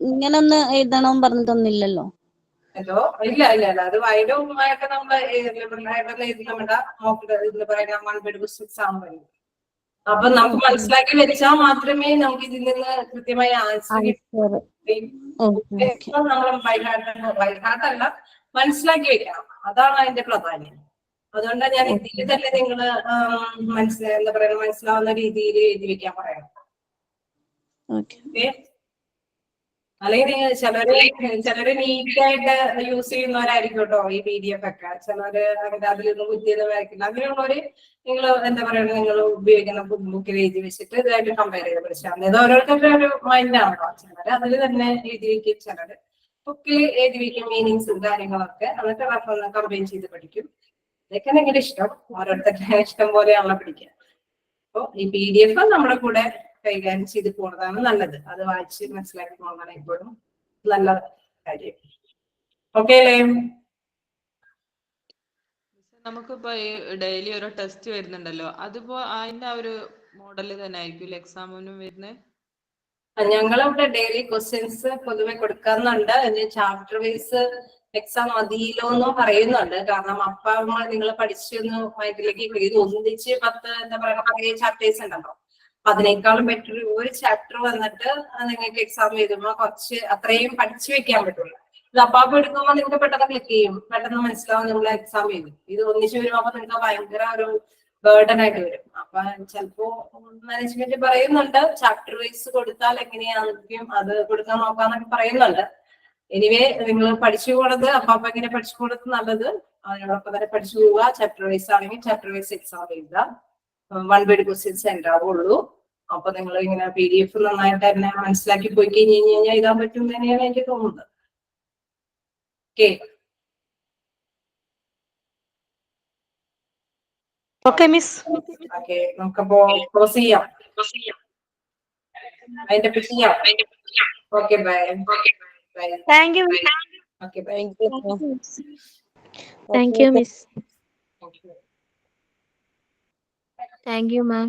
ഇങ്ങനെ ഒന്ന് എഴുതണം പറഞ്ഞിട്ടൊന്നുമില്ലല്ലോ. എന്തോ ഇല്ല അത് വൈഡുമായിട്ട് നമ്മൾ നമ്മുടെ പറയുന്ന 1 വേർഡ് ക്വസ്റ്റ്യൻസ് ആണ് വരുന്നത്. അപ്പൊ നമുക്ക് മനസ്സിലാക്കി വെച്ചാൽ മാത്രമേ നമുക്ക് ഇതിൽ നിന്ന് കൃത്യമായ ആൻസർ കിട്ടും. നമ്മൾ ബൈഹാർട്ടല്ല, മനസ്സിലാക്കി വെക്കണം. അതാണ് അതിന്റെ പ്രാധാന്യം. അതുകൊണ്ടാണ് ഞാൻ ഇതിൽ തന്നെ നിങ്ങൾ എന്താ പറയുക മനസ്സിലാവുന്ന രീതിയിൽ എഴുതി വെക്കാൻ പറയണം. അല്ലെങ്കിൽ ചിലര് നീറ്റായിട്ട് യൂസ് ചെയ്യുന്നവരായിരിക്കും കേട്ടോ ഈ PDF ഒക്കെ. ചിലര് അങ്ങനെ അതിലൊന്നും ബുദ്ധിയൊന്നും വരയ്ക്കില്ല. അങ്ങനെയുള്ളവര് നിങ്ങൾ എന്താ പറയുക, നിങ്ങൾ ഉപയോഗിക്കുന്ന ബുക്കിൽ എഴുതി വെച്ചിട്ട് ഇതായിട്ട് കമ്പയർ ചെയ്ത് പഠിച്ചാൽ മതി. അത് ഓരോരുത്തരുടെ ഒരു മൈൻഡാണല്ലോ. ചിലര് അതിൽ തന്നെ എഴുതി വെക്കും, ചിലര് ബുക്കിൽ എഴുതി വെക്കും മീനിങ്സും കാര്യങ്ങളൊക്കെ, എന്നിട്ട് കമ്പൈൻ ചെയ്ത് പഠിക്കും. ഇതൊക്കെ നിങ്ങളുടെ ഇഷ്ടം, ഓരോരുത്തരുടെ ഇഷ്ടം പോലെയാണല്ലോ പഠിക്കുക. അപ്പൊ ഈ PDF നമ്മുടെ കൂടെ കൈകാര്യം ചെയ്ത് പോകുന്നതാണ് നല്ലത്. അത് വായിച്ച് മനസ്സിലാക്കി പോകുന്നതാണ് എപ്പോഴും നല്ല കാര്യം. ഓക്കെ അല്ലേ? നമുക്കിപ്പോ ഈ ഡെയിലി ഓരോ ടെസ്റ്റ് വരുന്നുണ്ടല്ലോ, അതിപ്പോ അതിന്റെ ആ ഒരു മോഡല് തന്നെ ആയിരിക്കും എക്സാമിനും വരുന്നത്? ഞങ്ങളിവിടെ ഡെയിലി ക്വസ്റ്റ്യൻസ് പൊതുവെ കൊടുക്കുന്നുണ്ട്. ചാപ്റ്റർ വൈസ് എക്സാം മതിയല്ലോ എന്നും പറയുന്നുണ്ട്. കാരണം അപ്പൊ നിങ്ങൾ പഠിച്ചൊന്ന് മൈൻഡിലേക്ക് ഇത് ഒന്നിച്ച് 10 എന്താ പറയുക 10 ചാപ്റ്റേഴ്സ് ഉണ്ടല്ലോ. അതിനേക്കാളും ബെറ്റർ ഒരു ചാപ്റ്റർ വന്നിട്ട് നിങ്ങൾക്ക് എക്സാം എഴുതുമ്പോൾ കുറച്ച് അത്രയും പഠിച്ചു വെക്കാൻ പറ്റുള്ളൂ. ഇത് അപ്പാപ്പ് എടുക്കുമ്പോൾ നിങ്ങൾക്ക് പെട്ടെന്ന് ക്ലിക്ക് ചെയ്യും, പെട്ടെന്ന് മനസ്സിലാവും, നിങ്ങൾ എക്സാം എഴുതും. ഇത് ഒന്നിച്ച് വരുമ്പോൾ നിങ്ങൾക്ക് ഭയങ്കര ഒരു ബേർഡൻ ആയിട്ട് വരും. അപ്പൊ ചിലപ്പോ മാനേജ്മെന്റ് പറയുന്നുണ്ട് ചാപ്റ്റർ വൈസ് കൊടുത്താൽ എങ്ങനെയാണെങ്കിലും അത് കൊടുക്കാൻ നോക്കാന്നൊക്കെ പറയുന്നുണ്ട്. എനിവേ നിങ്ങൾ പഠിച്ചു പോണത് അപ്പൊ ഇങ്ങനെ പഠിച്ചു പോണത് നല്ലത്. അതിനോടൊപ്പം തന്നെ പഠിച്ചു പോവുക. ചാപ്റ്റർ വൈസ് ആണെങ്കിൽ ചാപ്റ്റർ വൈസ് എക്സാം എഴുതുക. 1 വേർഡ് ക്വസ്റ്റ്യൻസ് ഉണ്ടാവുള്ളൂ. അപ്പൊ നിങ്ങൾ ഇങ്ങനെ PDF നന്നായിട്ട് തന്നെ മനസ്സിലാക്കി പോയി കഴിഞ്ഞാൽ എഴുതാൻ പറ്റും തന്നെയാണ് എനിക്ക് തോന്നുന്നത്. Okay okay miss. ഓക്കെ, നമുക്കപ്പോ ക്ലോസ് ചെയ്യാം. അതിന്റെ ചെയ്യാം. Okay bye. Thank you. Okay bye. Thank you miss. Thank you ma'am.